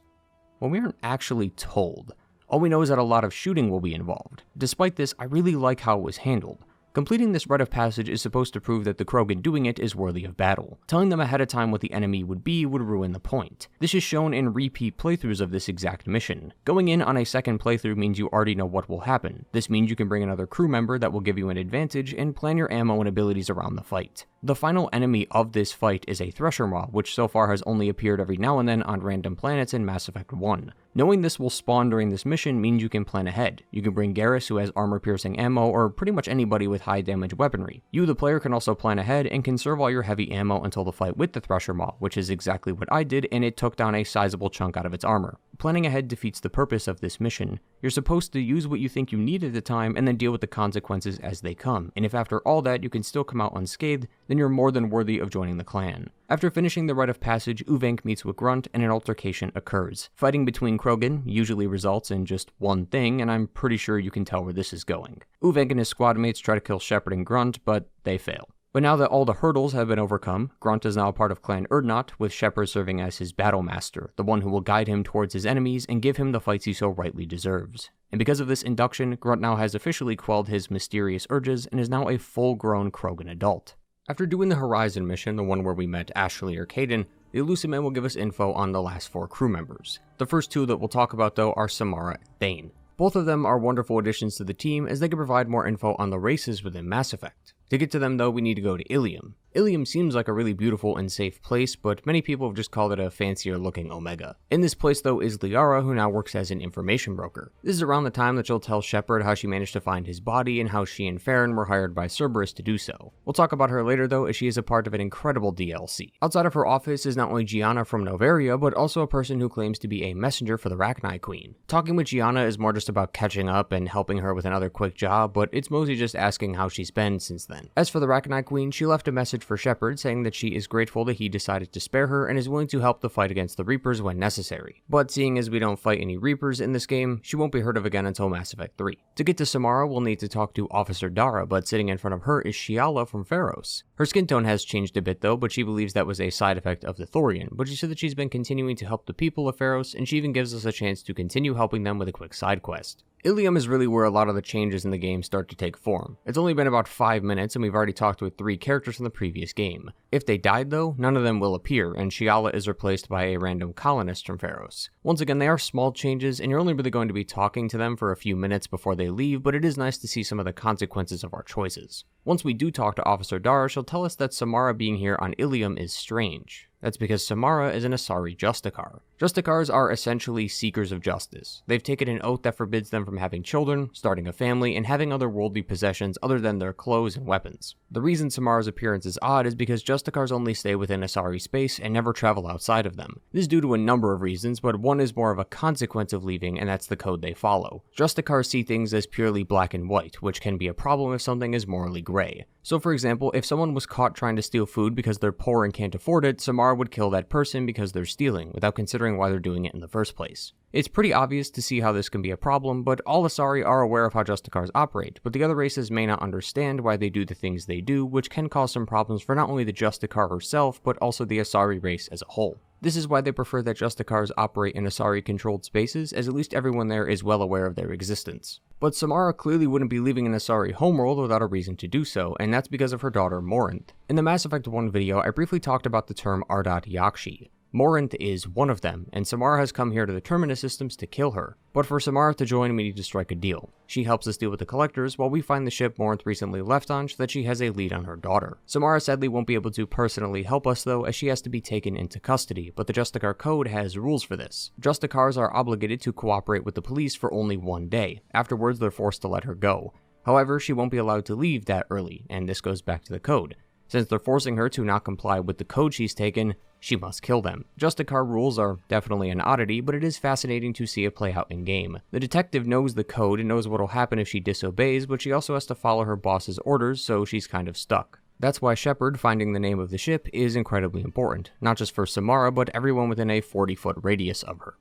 well, we aren't actually told. All we know is that a lot of shooting will be involved. Despite this, I really like how it was handled. Completing this rite of passage is supposed to prove that the Krogan doing it is worthy of battle. Telling them ahead of time what the enemy would be would ruin the point. This is shown in repeat playthroughs of this exact mission. Going in on a second playthrough means you already know what will happen. This means you can bring another crew member that will give you an advantage and plan your ammo and abilities around the fight. The final enemy of this fight is a Thresher Maw, which so far has only appeared every now and then on random planets in Mass Effect 1. Knowing this will spawn during this mission means you can plan ahead. You can bring Garrus, who has armor-piercing ammo, or pretty much anybody with high-damage weaponry. You, the player, can also plan ahead and conserve all your heavy ammo until the fight with the Thresher Maw, which is exactly what I did, and it took down a sizable chunk out of its armor. Planning ahead defeats the purpose of this mission. You're supposed to use what you think you need at the time and then deal with the consequences as they come, and if after all that you can still come out unscathed, then you're more than worthy of joining the clan. After finishing the rite of passage, Uvenk meets with Grunt and an altercation occurs. Fighting between Krogan usually results in just one thing, and I'm pretty sure you can tell where this is going. Uvenk and his squad mates try to kill Shepard and Grunt, but they fail. But now that all the hurdles have been overcome, Grunt is now a part of Clan Urdnot, with Shepard serving as his battle master, the one who will guide him towards his enemies and give him the fights he so rightly deserves. And because of this induction, Grunt now has officially quelled his mysterious urges and is now a full-grown Krogan adult. After doing the Horizon mission, the one where we met Ashley or Kaidan, the Illusimen will give us info on the last 4 crew members. The first 2 that we'll talk about though are Samara and Thane. Both of them are wonderful additions to the team as they can provide more info on the races within Mass Effect. To get to them though, we need to go to Ilium. Ilium seems like a really beautiful and safe place, but many people have just called it a fancier looking Omega. In this place though is Liara, who now works as an information broker. This is around the time that she'll tell Shepard how she managed to find his body and how she and Farron were hired by Cerberus to do so. We'll talk about her later though, as she is a part of an incredible DLC. Outside of her office is not only Gianna from Noveria, but also a person who claims to be a messenger for the Rachni Queen. Talking with Gianna is more just about catching up and helping her with another quick job, but it's mostly just asking how she's been since then. As for the Rachni Queen, she left a message message for Shepard saying that she is grateful that he decided to spare her and is willing to help the fight against the Reapers when necessary. But seeing as we don't fight any Reapers in this game, she won't be heard of again until Mass Effect 3. To get to Samara, we'll need to talk to Officer Dara, but sitting in front of her is Shiala from Pharos. Her skin tone has changed a bit though, but she believes that was a side effect of the Thorian, but she said that she's been continuing to help the people of Pharos, and she even gives us a chance to continue helping them with a quick side quest. Ilium is really where a lot of the changes in the game start to take form. It's only been about 5 minutes and we've already talked with 3 characters from the previous game. If they died though, none of them will appear, and Shiala is replaced by a random colonist from Pharos. Once again, they are small changes and you're only really going to be talking to them for a few minutes before they leave, but it is nice to see some of the consequences of our choices. Once we do talk to Officer Dara, she'll tell us that Samara being here on Ilium is strange. That's because Samara is an Asari Justicar. Justicars are essentially seekers of justice. They've taken an oath that forbids them from having children, starting a family, and having other worldly possessions other than their clothes and weapons. The reason Samara's appearance is odd is because Justicars only stay within Asari space and never travel outside of them. This is due to a number of reasons, but one is more of a consequence of leaving, and that's the code they follow. Justicars see things as purely black and white, which can be a problem if something is morally gray. So for example, if someone was caught trying to steal food because they're poor and can't afford it, Samara would kill that person because they're stealing, without considering why they're doing it in the first place. It's pretty obvious to see how this can be a problem, but all Asari are aware of how Justicars operate, but the other races may not understand why they do the things they do, which can cause some problems for not only the Justicar herself, but also the Asari race as a whole. This is why they prefer that Justicars operate in Asari-controlled spaces, as at least everyone there is well aware of their existence. But Samara clearly wouldn't be leaving an Asari homeworld without a reason to do so, and that's because of her daughter Morinth. In the Mass Effect 1 video, I briefly talked about the term Ardat Yakshi. Morinth is one of them, and Samara has come here to the Terminus systems to kill her. But for Samara to join, we need to strike a deal. She helps us deal with the Collectors while we find the ship Morinth recently left on so that she has a lead on her daughter. Samara sadly won't be able to personally help us though, as she has to be taken into custody, but the Justicar Code has rules for this. Justicars are obligated to cooperate with the police for only 1 day. Afterwards, they're forced to let her go. However, she won't be allowed to leave that early, and this goes back to the code. Since they're forcing her to not comply with the code she's taken, she must kill them. Justicar rules are definitely an oddity, but it is fascinating to see it play out in-game. The detective knows the code and knows what'll happen if she disobeys, but she also has to follow her boss's orders, so she's kind of stuck. That's why Shepard finding the name of the ship is incredibly important, not just for Samara, but everyone within a 40-foot radius of her.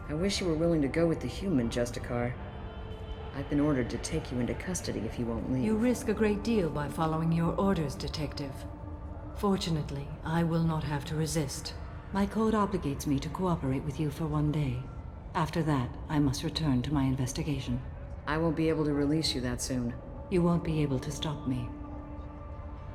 I wish you were willing to go with the human, Justicar. I've been ordered to take you into custody if you won't leave. You risk a great deal by following your orders, Detective. Fortunately, I will not have to resist. My code obligates me to cooperate with you for 1 day. After that, I must return to my investigation. I won't be able to release you that soon. You won't be able to stop me.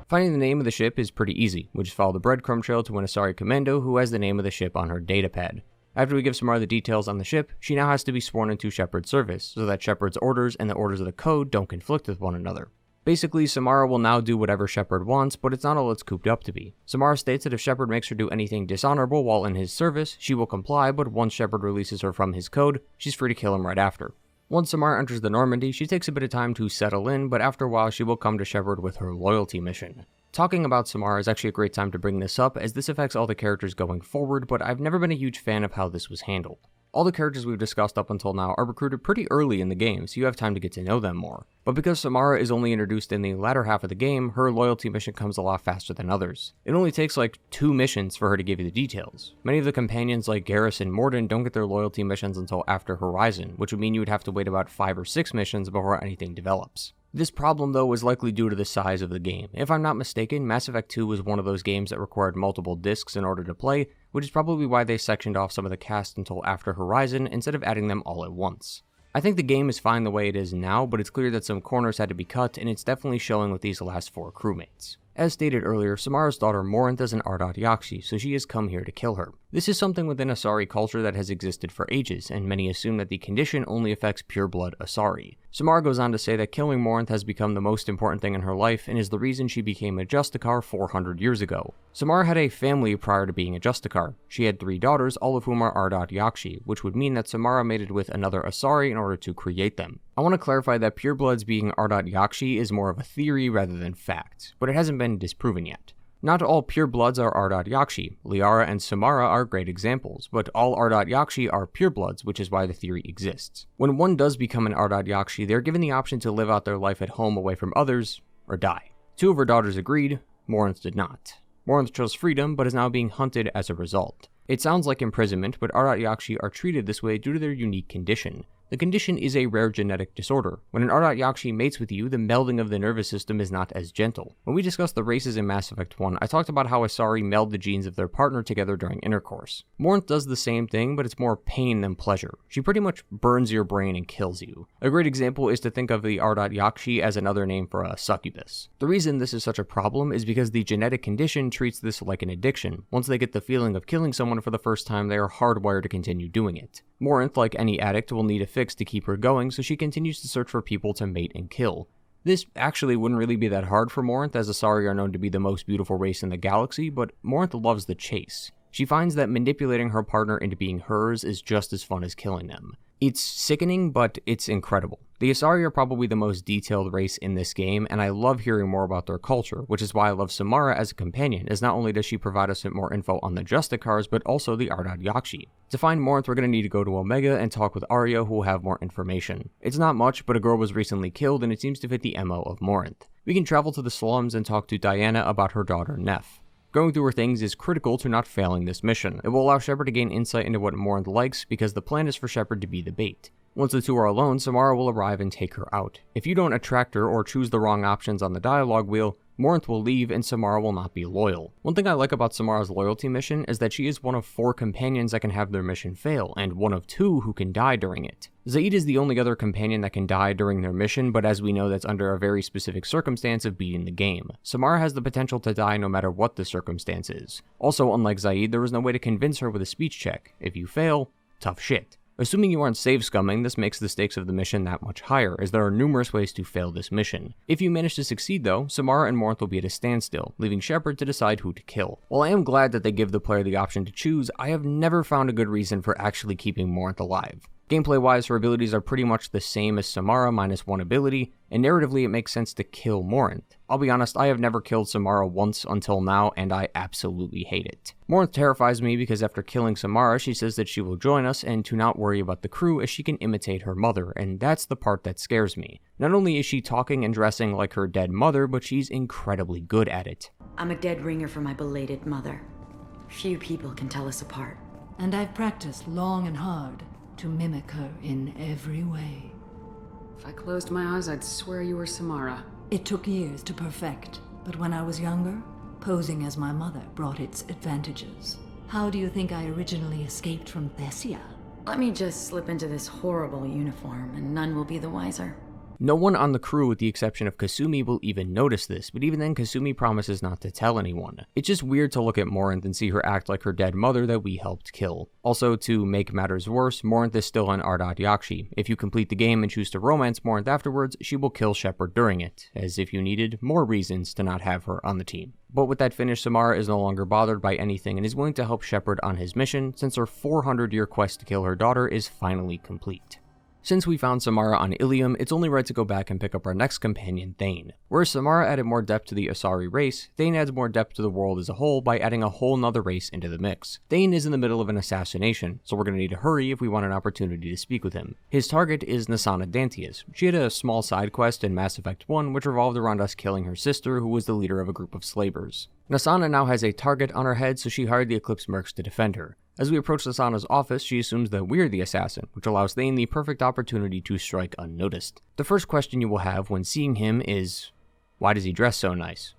Finding the name of the ship is pretty easy. We just follow the breadcrumb trail to an Asari commando who has the name of the ship on her datapad. After we give Samara the details on the ship, she now has to be sworn into Shepard's service, so that Shepard's orders and the orders of the code don't conflict with one another. Basically, Samara will now do whatever Shepard wants, but it's not all it's cooped up to be. Samara states that if Shepard makes her do anything dishonorable while in his service, she will comply, but once Shepard releases her from his code, she's free to kill him right after. Once Samara enters the Normandy, she takes a bit of time to settle in, but after a while she will come to Shepard with her loyalty mission. Talking about Samara is actually a great time to bring this up, as this affects all the characters going forward, but I've never been a huge fan of how this was handled. All the characters we've discussed up until now are recruited pretty early in the game, so you have time to get to know them more. But because Samara is only introduced in the latter half of the game, her loyalty mission comes a lot faster than others. It only takes like 2 missions for her to give you the details. Many of the companions like Garrus and Mordin don't get their loyalty missions until after Horizon, which would mean you would have to wait about 5 or 6 missions before anything develops. This problem, though, is likely due to the size of the game. If I'm not mistaken, Mass Effect 2 was one of those games that required multiple discs in order to play, which is probably why they sectioned off some of the cast until after Horizon instead of adding them all at once. I think the game is fine the way it is now, but it's clear that some corners had to be cut, and it's definitely showing with these last 4 crewmates. As stated earlier, Samara's daughter Morinth is an Ardat Yakshi, so she has come here to kill her. This is something within Asari culture that has existed for ages, and many assume that the condition only affects pure-blood Asari. Samara goes on to say that killing Morinth has become the most important thing in her life and is the reason she became a Justicar 400 years ago. Samara had a family prior to being a Justicar. She had 3 daughters, all of whom are Ardat Yakshi, which would mean that Samara mated with another Asari in order to create them. I want to clarify that purebloods being Ardat Yakshi is more of a theory rather than fact, but it hasn't been disproven yet. Not all purebloods are Ardat Yakshi. Liara and Samara are great examples, but all Ardat Yakshi are purebloods, which is why the theory exists. When one does become an Ardat Yakshi, they're given the option to live out their life at home away from others, or die. 2 of her daughters agreed, Morinth did not. Morinth chose freedom, but is now being hunted as a result. It sounds like imprisonment, but Ardat Yakshi are treated this way due to their unique condition. The condition is a rare genetic disorder. When an Ardat Yakshi mates with you, the melding of the nervous system is not as gentle. When we discussed the races in Mass Effect 1, I talked about how Asari meld the genes of their partner together during intercourse. Morinth does the same thing, but it's more pain than pleasure. She pretty much burns your brain and kills you. A great example is to think of the Ardat Yakshi as another name for a succubus. The reason this is such a problem is because the genetic condition treats this like an addiction. Once they get the feeling of killing someone for the first time, they are hardwired to continue doing it. Morinth, like any addict, will need a fix to keep her going, so she continues to search for people to mate and kill. This actually wouldn't really be that hard for Morinth, as Asari are known to be the most beautiful race in the galaxy, but Morinth loves the chase. She finds that manipulating her partner into being hers is just as fun as killing them. It's sickening, but it's incredible. The Asari are probably the most detailed race in this game, and I love hearing more about their culture, which is why I love Samara as a companion, as not only does she provide us with more info on the Justicars, but also the Ardat Yakshi. To find Morinth, we're going to need to go to Omega and talk with Arya, who will have more information. It's not much, but a girl was recently killed, and it seems to fit the MO of Morinth. We can travel to the slums and talk to Diana about her daughter, Neff. Going through her things is critical to not failing this mission. It will allow Shepard to gain insight into what Morinth likes, because the plan is for Shepard to be the bait. Once the two are alone, Samara will arrive and take her out. If you don't attract her or choose the wrong options on the dialogue wheel, Morinth will leave and Samara will not be loyal. One thing I like about Samara's loyalty mission is that she is one of 4 companions that can have their mission fail, and one of 2 who can die during it. Zaid is the only other companion that can die during their mission, but as we know, that's under a very specific circumstance of beating the game. Samara has the potential to die no matter what the circumstance is. Also, unlike Zaid, there is no way to convince her with a speech check. If you fail, tough shit. Assuming you aren't save scumming, this makes the stakes of the mission that much higher, as there are numerous ways to fail this mission. If you manage to succeed though, Samara and Morinth will be at a standstill, leaving Shepard to decide who to kill. While I am glad that they give the player the option to choose, I have never found a good reason for actually keeping Morinth alive. Gameplay-wise, her abilities are pretty much the same as Samara minus 1 ability, and narratively it makes sense to kill Morinth. I'll be honest, I have never killed Samara once until now, and I absolutely hate it. Morinth terrifies me because after killing Samara, she says that she will join us and to not worry about the crew as she can imitate her mother, and that's the part that scares me. Not only is she talking and dressing like her dead mother, but she's incredibly good at it. I'm a dead ringer for my belated mother. Few people can tell us apart. And I've practiced long and hard to mimic her in every way. If I closed my eyes, I'd swear you were Samara. It took years to perfect, but when I was younger, posing as my mother brought its advantages. How do you think I originally escaped from Thessia? Let me just slip into this horrible uniform, and none will be the wiser. No one on the crew with the exception of Kasumi will even notice this, but even then Kasumi promises not to tell anyone. It's just weird to look at Morinth and see her act like her dead mother that we helped kill. Also, to make matters worse, Morinth is still an Ardat Yakshi. If you complete the game and choose to romance Morinth afterwards, she will kill Shepard during it, as if you needed more reasons to not have her on the team. But with that finished, Samara is no longer bothered by anything and is willing to help Shepard on his mission, since her 400-year quest to kill her daughter is finally complete. Since we found Samara on Ilium, it's only right to go back and pick up our next companion, Thane. Whereas Samara added more depth to the Asari race, Thane adds more depth to the world as a whole by adding a whole nother race into the mix. Thane is in the middle of an assassination, so we're going to need to hurry if we want an opportunity to speak with him. His target is Nassana Dantius. She had a small side quest in Mass Effect 1 which revolved around us killing her sister, who was the leader of a group of slavers. Nassana now has a target on her head, so she hired the Eclipse Mercs to defend her. As we approach Nassana's office, she assumes that we're the assassin, which allows Thane the perfect opportunity to strike unnoticed. The first question you will have when seeing him is, why does he dress so nice?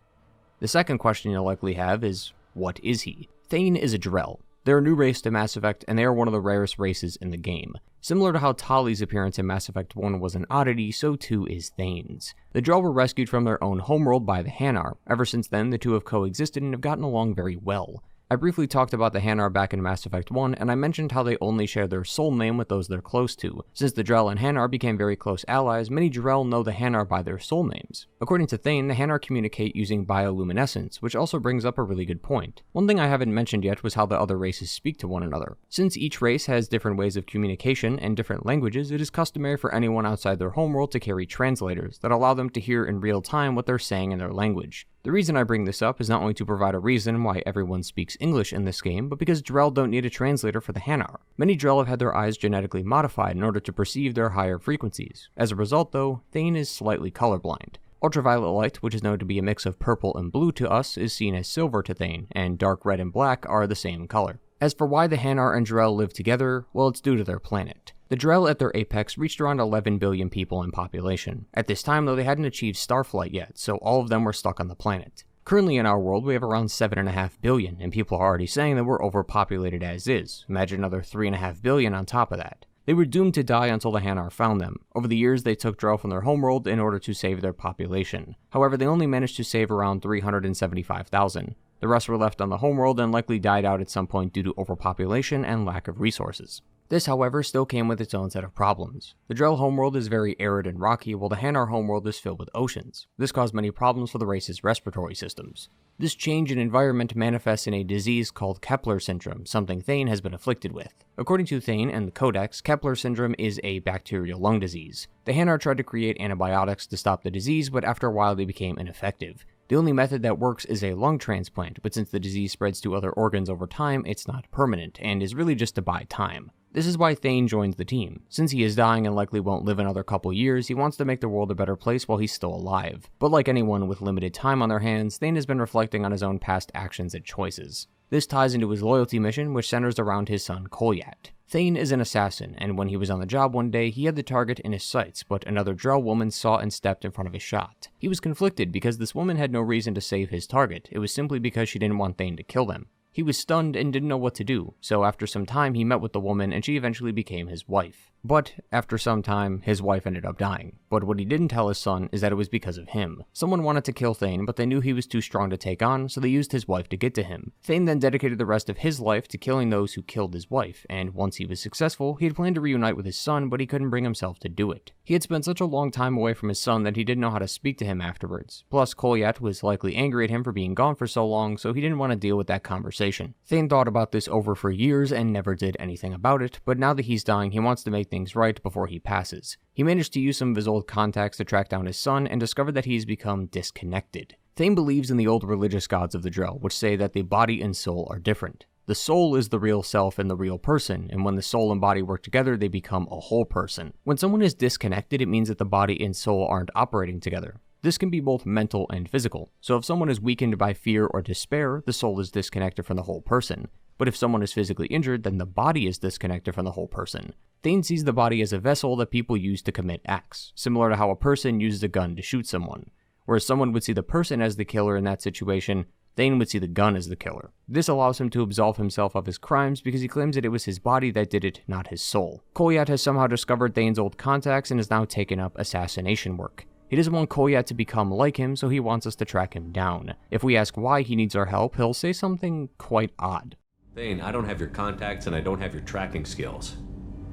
The second question you'll likely have is, what is he? Thane is a Drell. They're a new race to Mass Effect, and they are one of the rarest races in the game. Similar to how Tali's appearance in Mass Effect 1 was an oddity, so too is Thane's. The Drell were rescued from their own homeworld by the Hanar. Ever since then, the two have coexisted and have gotten along very well. I briefly talked about the Hanar back in Mass Effect 1, and I mentioned how they only share their soul name with those they're close to. Since the Drell and Hanar became very close allies, many Drell know the Hanar by their soul names. According to Thane, the Hanar communicate using bioluminescence, which also brings up a really good point. One thing I haven't mentioned yet was how the other races speak to one another. Since each race has different ways of communication and different languages, it is customary for anyone outside their homeworld to carry translators that allow them to hear in real time what they're saying in their language. The reason I bring this up is not only to provide a reason why everyone speaks English in this game, but because Drell don't need a translator for the Hanar. Many Drell have had their eyes genetically modified in order to perceive their higher frequencies. As a result though, Thane is slightly colorblind. Ultraviolet light, which is known to be a mix of purple and blue to us, is seen as silver to Thane, and dark red and black are the same color. As for why the Hanar and Drell live together, well, it's due to their planet. The Drell at their apex reached around 11 billion people in population. At this time, though, they hadn't achieved starflight yet, so all of them were stuck on the planet. Currently in our world, we have around 7.5 billion, and people are already saying that we're overpopulated as is. Imagine another 3.5 billion on top of that. They were doomed to die until the Hanar found them. Over the years, they took Drell from their homeworld in order to save their population. However, they only managed to save around 375,000. The rest were left on the homeworld and likely died out at some point due to overpopulation and lack of resources. This, however, still came with its own set of problems. The Drell homeworld is very arid and rocky, while the Hanar homeworld is filled with oceans. This caused many problems for the race's respiratory systems. This change in environment manifests in a disease called Kepler syndrome, something Thane has been afflicted with. According to Thane and the Codex, Kepler syndrome is a bacterial lung disease. The Hanar tried to create antibiotics to stop the disease, but after a while they became ineffective. The only method that works is a lung transplant, but since the disease spreads to other organs over time, it's not permanent, and is really just to buy time. This is why Thane joins the team. Since he is dying and likely won't live another couple years, he wants to make the world a better place while he's still alive. But like anyone with limited time on their hands, Thane has been reflecting on his own past actions and choices. This ties into his loyalty mission, which centers around his son Kolyat. Thane is an assassin, and when he was on the job one day, he had the target in his sights, but another Drell woman saw and stepped in front of his shot. He was conflicted because this woman had no reason to save his target. It was simply because she didn't want Thane to kill them. He was stunned and didn't know what to do, so after some time he met with the woman and she eventually became his wife. But after some time, his wife ended up dying. But what he didn't tell his son is that it was because of him. Someone wanted to kill Thane, but they knew he was too strong to take on, so they used his wife to get to him. Thane then dedicated the rest of his life to killing those who killed his wife, and once he was successful, he had planned to reunite with his son, but he couldn't bring himself to do it. He had spent such a long time away from his son that he didn't know how to speak to him afterwards. Plus, Kolyat was likely angry at him for being gone for so long, so he didn't want to deal with that conversation. Thane thought about this over for years and never did anything about it, but now that he's dying, he wants to make things right before he passes. He managed to use some of his old contacts to track down his son and discovered that he's become disconnected. Thane believes in the old religious gods of the Drell, which say that the body and soul are different. The soul is the real self and the real person, and when the soul and body work together, they become a whole person. When someone is disconnected, it means that the body and soul aren't operating together. This can be both mental and physical. So if someone is weakened by fear or despair, the soul is disconnected from the whole person. But if someone is physically injured, then the body is disconnected from the whole person. Thane sees the body as a vessel that people use to commit acts, similar to how a person uses a gun to shoot someone. Whereas someone would see the person as the killer in that situation, Thane would see the gun as the killer. This allows him to absolve himself of his crimes because he claims that it was his body that did it, not his soul. Kolyat has somehow discovered Thane's old contacts and has now taken up assassination work. He doesn't want Kolyat to become like him, so he wants us to track him down. If we ask why he needs our help, he'll say something quite odd. Thane, I don't have your contacts and I don't have your tracking skills.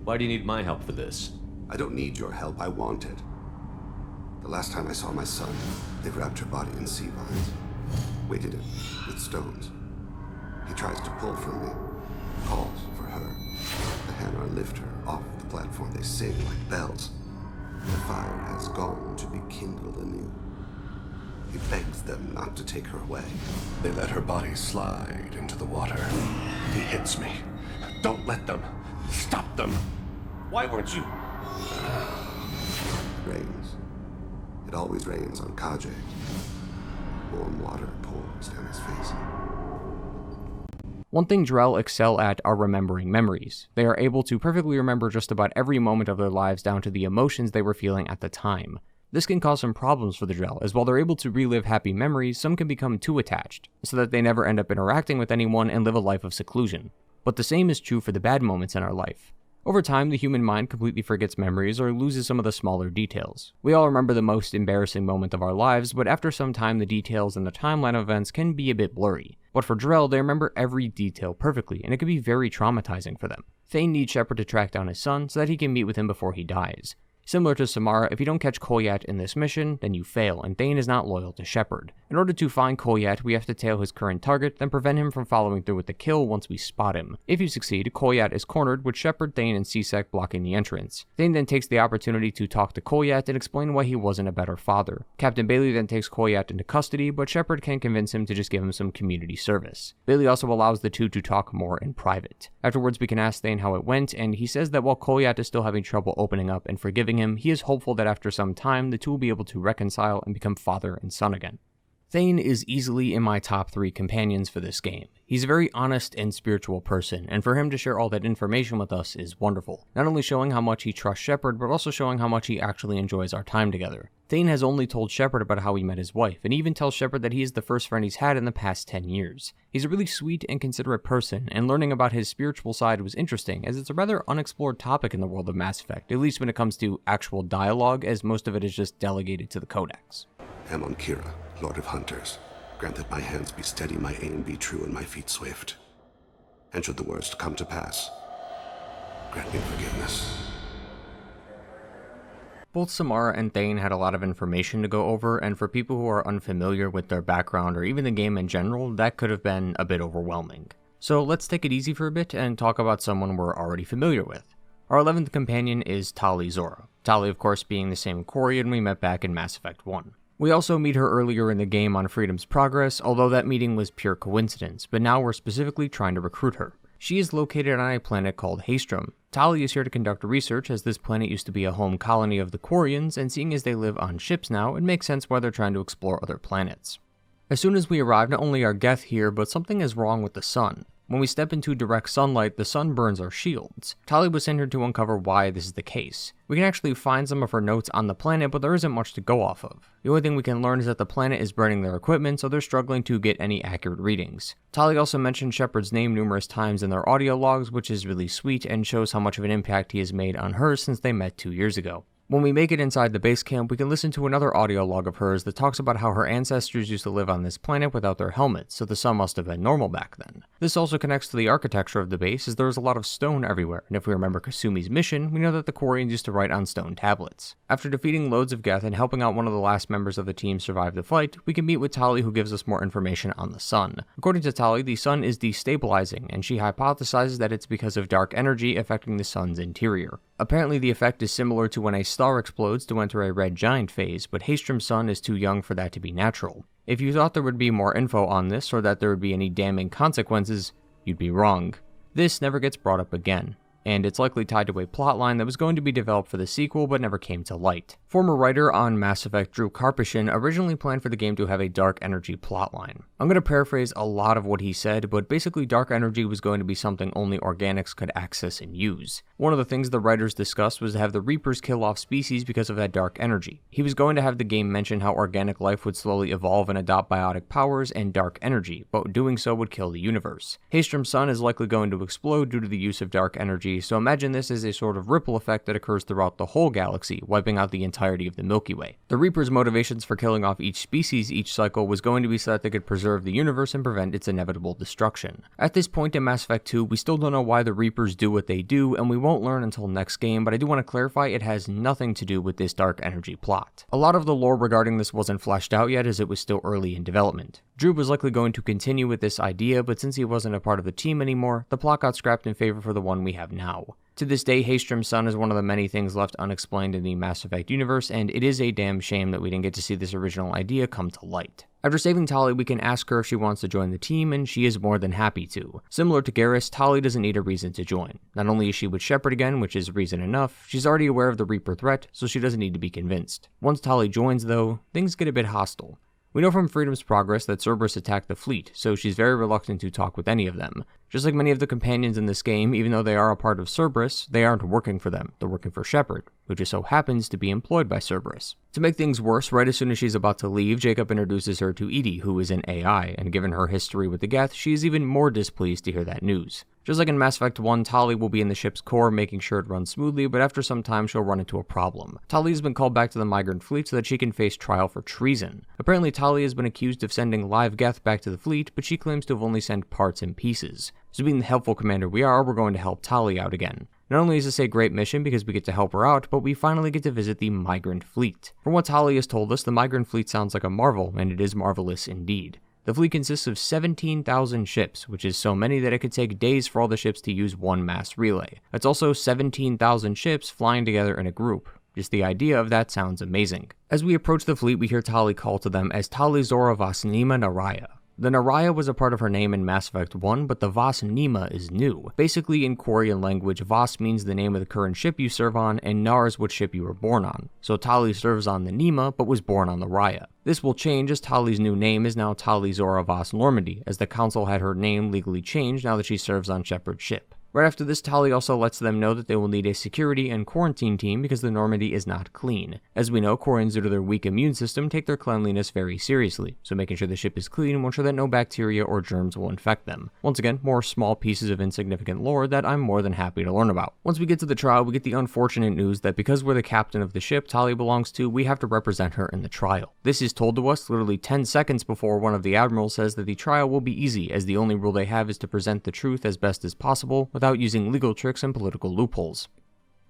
Why do you need my help for this? I don't need your help, I want it. The last time I saw my son, they wrapped her body in sea vines, weighted it with stones. He tries to pull from me, calls for her. The Hanar lift her off the platform, they sing like bells. The fire has gone to be kindled anew. He begs them not to take her away. They let her body slide into the water. He hits me. Don't let them. Stop them. Why weren't you? It rains. It always rains on Kajay. Warm water pours down his face. One thing Drell excel at are remembering memories. They are able to perfectly remember just about every moment of their lives down to the emotions they were feeling at the time. This can cause some problems for the Drell, as while they're able to relive happy memories, some can become too attached, so that they never end up interacting with anyone and live a life of seclusion. But the same is true for the bad moments in our life. Over time, the human mind completely forgets memories or loses some of the smaller details. We all remember the most embarrassing moment of our lives, but after some time the details and the timeline of events can be a bit blurry. But for Drell, they remember every detail perfectly, and it can be very traumatizing for them. Thane needs Shepard to track down his son so that he can meet with him before he dies. Similar to Samara, if you don't catch Kolyat in this mission, then you fail, and Thane is not loyal to Shepard. In order to find Kolyat, we have to tail his current target, then prevent him from following through with the kill once we spot him. If you succeed, Kolyat is cornered, with Shepard, Thane, and C-Sec blocking the entrance. Thane then takes the opportunity to talk to Kolyat and explain why he wasn't a better father. Captain Bailey then takes Kolyat into custody, but Shepard can convince him to just give him some community service. Bailey also allows the two to talk more in private. Afterwards, we can ask Thane how it went, and he says that while Kolyat is still having trouble opening up and forgiving helping him, he is hopeful that after some time, the two will be able to reconcile and become father and son again. Thane is easily in my top 3 companions for this game. He's a very honest and spiritual person, and for him to share all that information with us is wonderful, not only showing how much he trusts Shepard, but also showing how much he actually enjoys our time together. Thane has only told Shepard about how he met his wife, and he even tells Shepard that he is the first friend he's had in the past 10 years. He's a really sweet and considerate person, and learning about his spiritual side was interesting, as it's a rather unexplored topic in the world of Mass Effect, at least when it comes to actual dialogue, as most of it is just delegated to the Codex. Amon Kira, Lord of Hunters, grant that my hands be steady, my aim be true, and my feet swift. And should the worst come to pass, grant me forgiveness. Both Samara and Thane had a lot of information to go over, and for people who are unfamiliar with their background or even the game in general, that could have been a bit overwhelming. So let's take it easy for a bit and talk about someone we're already familiar with. Our 11th companion is Tali Zora. Tali, of course, being the same Quarian we met back in Mass Effect 1. We also meet her earlier in the game on Freedom's Progress, although that meeting was pure coincidence, but now we're specifically trying to recruit her. She is located on a planet called Haestrom. Tali is here to conduct research, as this planet used to be a home colony of the Quarians, and seeing as they live on ships now, it makes sense why they're trying to explore other planets. As soon as we arrive, not only are Geth here, but something is wrong with the sun. When we step into direct sunlight, the sun burns our shields. Tali was sent here to uncover why this is the case. We can actually find some of her notes on the planet, but there isn't much to go off of. The only thing we can learn is that the planet is burning their equipment, so they're struggling to get any accurate readings. Tali also mentioned Shepard's name numerous times in their audio logs, which is really sweet and shows how much of an impact he has made on her since they met 2 years ago. When we make it inside the base camp, we can listen to another audio log of hers that talks about how her ancestors used to live on this planet without their helmets, so the sun must have been normal back then. This also connects to the architecture of the base, as there is a lot of stone everywhere, and if we remember Kasumi's mission, we know that the Quarians used to write on stone tablets. After defeating loads of Geth and helping out one of the last members of the team survive the fight, we can meet with Tali, who gives us more information on the sun. According to Tali, the sun is destabilizing, and she hypothesizes that it's because of dark energy affecting the sun's interior. Apparently the effect is similar to when a star explodes to enter a red giant phase, but Haestrom's sun is too young for that to be natural. If you thought there would be more info on this, or that there would be any damning consequences, you'd be wrong. This never gets brought up again, and it's likely tied to a plotline that was going to be developed for the sequel but never came to light. Former writer on Mass Effect Drew Karpyshyn originally planned for the game to have a dark energy plotline. I'm going to paraphrase a lot of what he said, but basically dark energy was going to be something only organics could access and use. One of the things the writers discussed was to have the Reapers kill off species because of that dark energy. He was going to have the game mention how organic life would slowly evolve and adopt biotic powers and dark energy, but doing so would kill the universe. Haestrom's sun is likely going to explode due to the use of dark energy, so imagine this as a sort of ripple effect that occurs throughout the whole galaxy, wiping out the entirety of the Milky Way. The Reapers' motivations for killing off each species each cycle was going to be so that they could preserve the universe and prevent its inevitable destruction. At this point in Mass Effect 2, we still don't know why the Reapers do what they do, and we won't learn until next game, but I do want to clarify it has nothing to do with this dark energy plot. A lot of the lore regarding this wasn't fleshed out yet, as it was still early in development. Drew was likely going to continue with this idea, but since he wasn't a part of the team anymore, the plot got scrapped in favor for the one we have now. To this day, Haestrom's sun is one of the many things left unexplained in the Mass Effect universe, and it is a damn shame that we didn't get to see this original idea come to light. After saving Tali, we can ask her if she wants to join the team, and she is more than happy to. Similar to Garrus, Tali doesn't need a reason to join. Not only is she with Shepard again, which is reason enough, she's already aware of the Reaper threat, so she doesn't need to be convinced. Once Tali joins, though, things get a bit hostile. We know from Freedom's Progress that Cerberus attacked the fleet, so she's very reluctant to talk with any of them. Just like many of the companions in this game, even though they are a part of Cerberus, they aren't working for them, they're working for Shepard, who just so happens to be employed by Cerberus. To make things worse, right as soon as she's about to leave, Jacob introduces her to EDI, who is an AI, and given her history with the Geth, she is even more displeased to hear that news. Just like in Mass Effect 1, Tali will be in the ship's core making sure it runs smoothly, but after some time she'll run into a problem. Tali has been called back to the migrant fleet so that she can face trial for treason. Apparently Tali has been accused of sending live Geth back to the fleet, but she claims to have only sent parts and pieces. So being the helpful commander we are, we're going to help Tali out again. Not only is this a great mission because we get to help her out, but we finally get to visit the migrant fleet. From what Tali has told us, the migrant fleet sounds like a marvel, and it is marvelous indeed. The fleet consists of 17,000 ships, which is so many that it could take days for all the ships to use one mass relay. That's also 17,000 ships flying together in a group. Just the idea of that sounds amazing. As we approach the fleet, we hear Tali call to them as Tali Zora Vasnima Naraya. The Naraya was a part of her name in Mass Effect 1, but the Vas Nima is new. Basically, in Quarian language, Vas means the name of the current ship you serve on, and Nar is what ship you were born on. So Tali serves on the Nima, but was born on the Raya. This will change as Tali's new name is now Tali Zora Vas Normandy, as the Council had her name legally changed now that she serves on Shepard's ship. Right after this, Tali also lets them know that they will need a security and quarantine team because the Normandy is not clean. As we know, Quarians, due to their weak immune system, take their cleanliness very seriously, so making sure the ship is clean will ensure that no bacteria or germs will infect them. Once again, more small pieces of insignificant lore that I'm more than happy to learn about. Once we get to the trial, we get the unfortunate news that because we're the captain of the ship Tali belongs to, we have to represent her in the trial. This is told to us literally 10 seconds before one of the admirals says that the trial will be easy, as the only rule they have is to present the truth as best as possible without using legal tricks and political loopholes.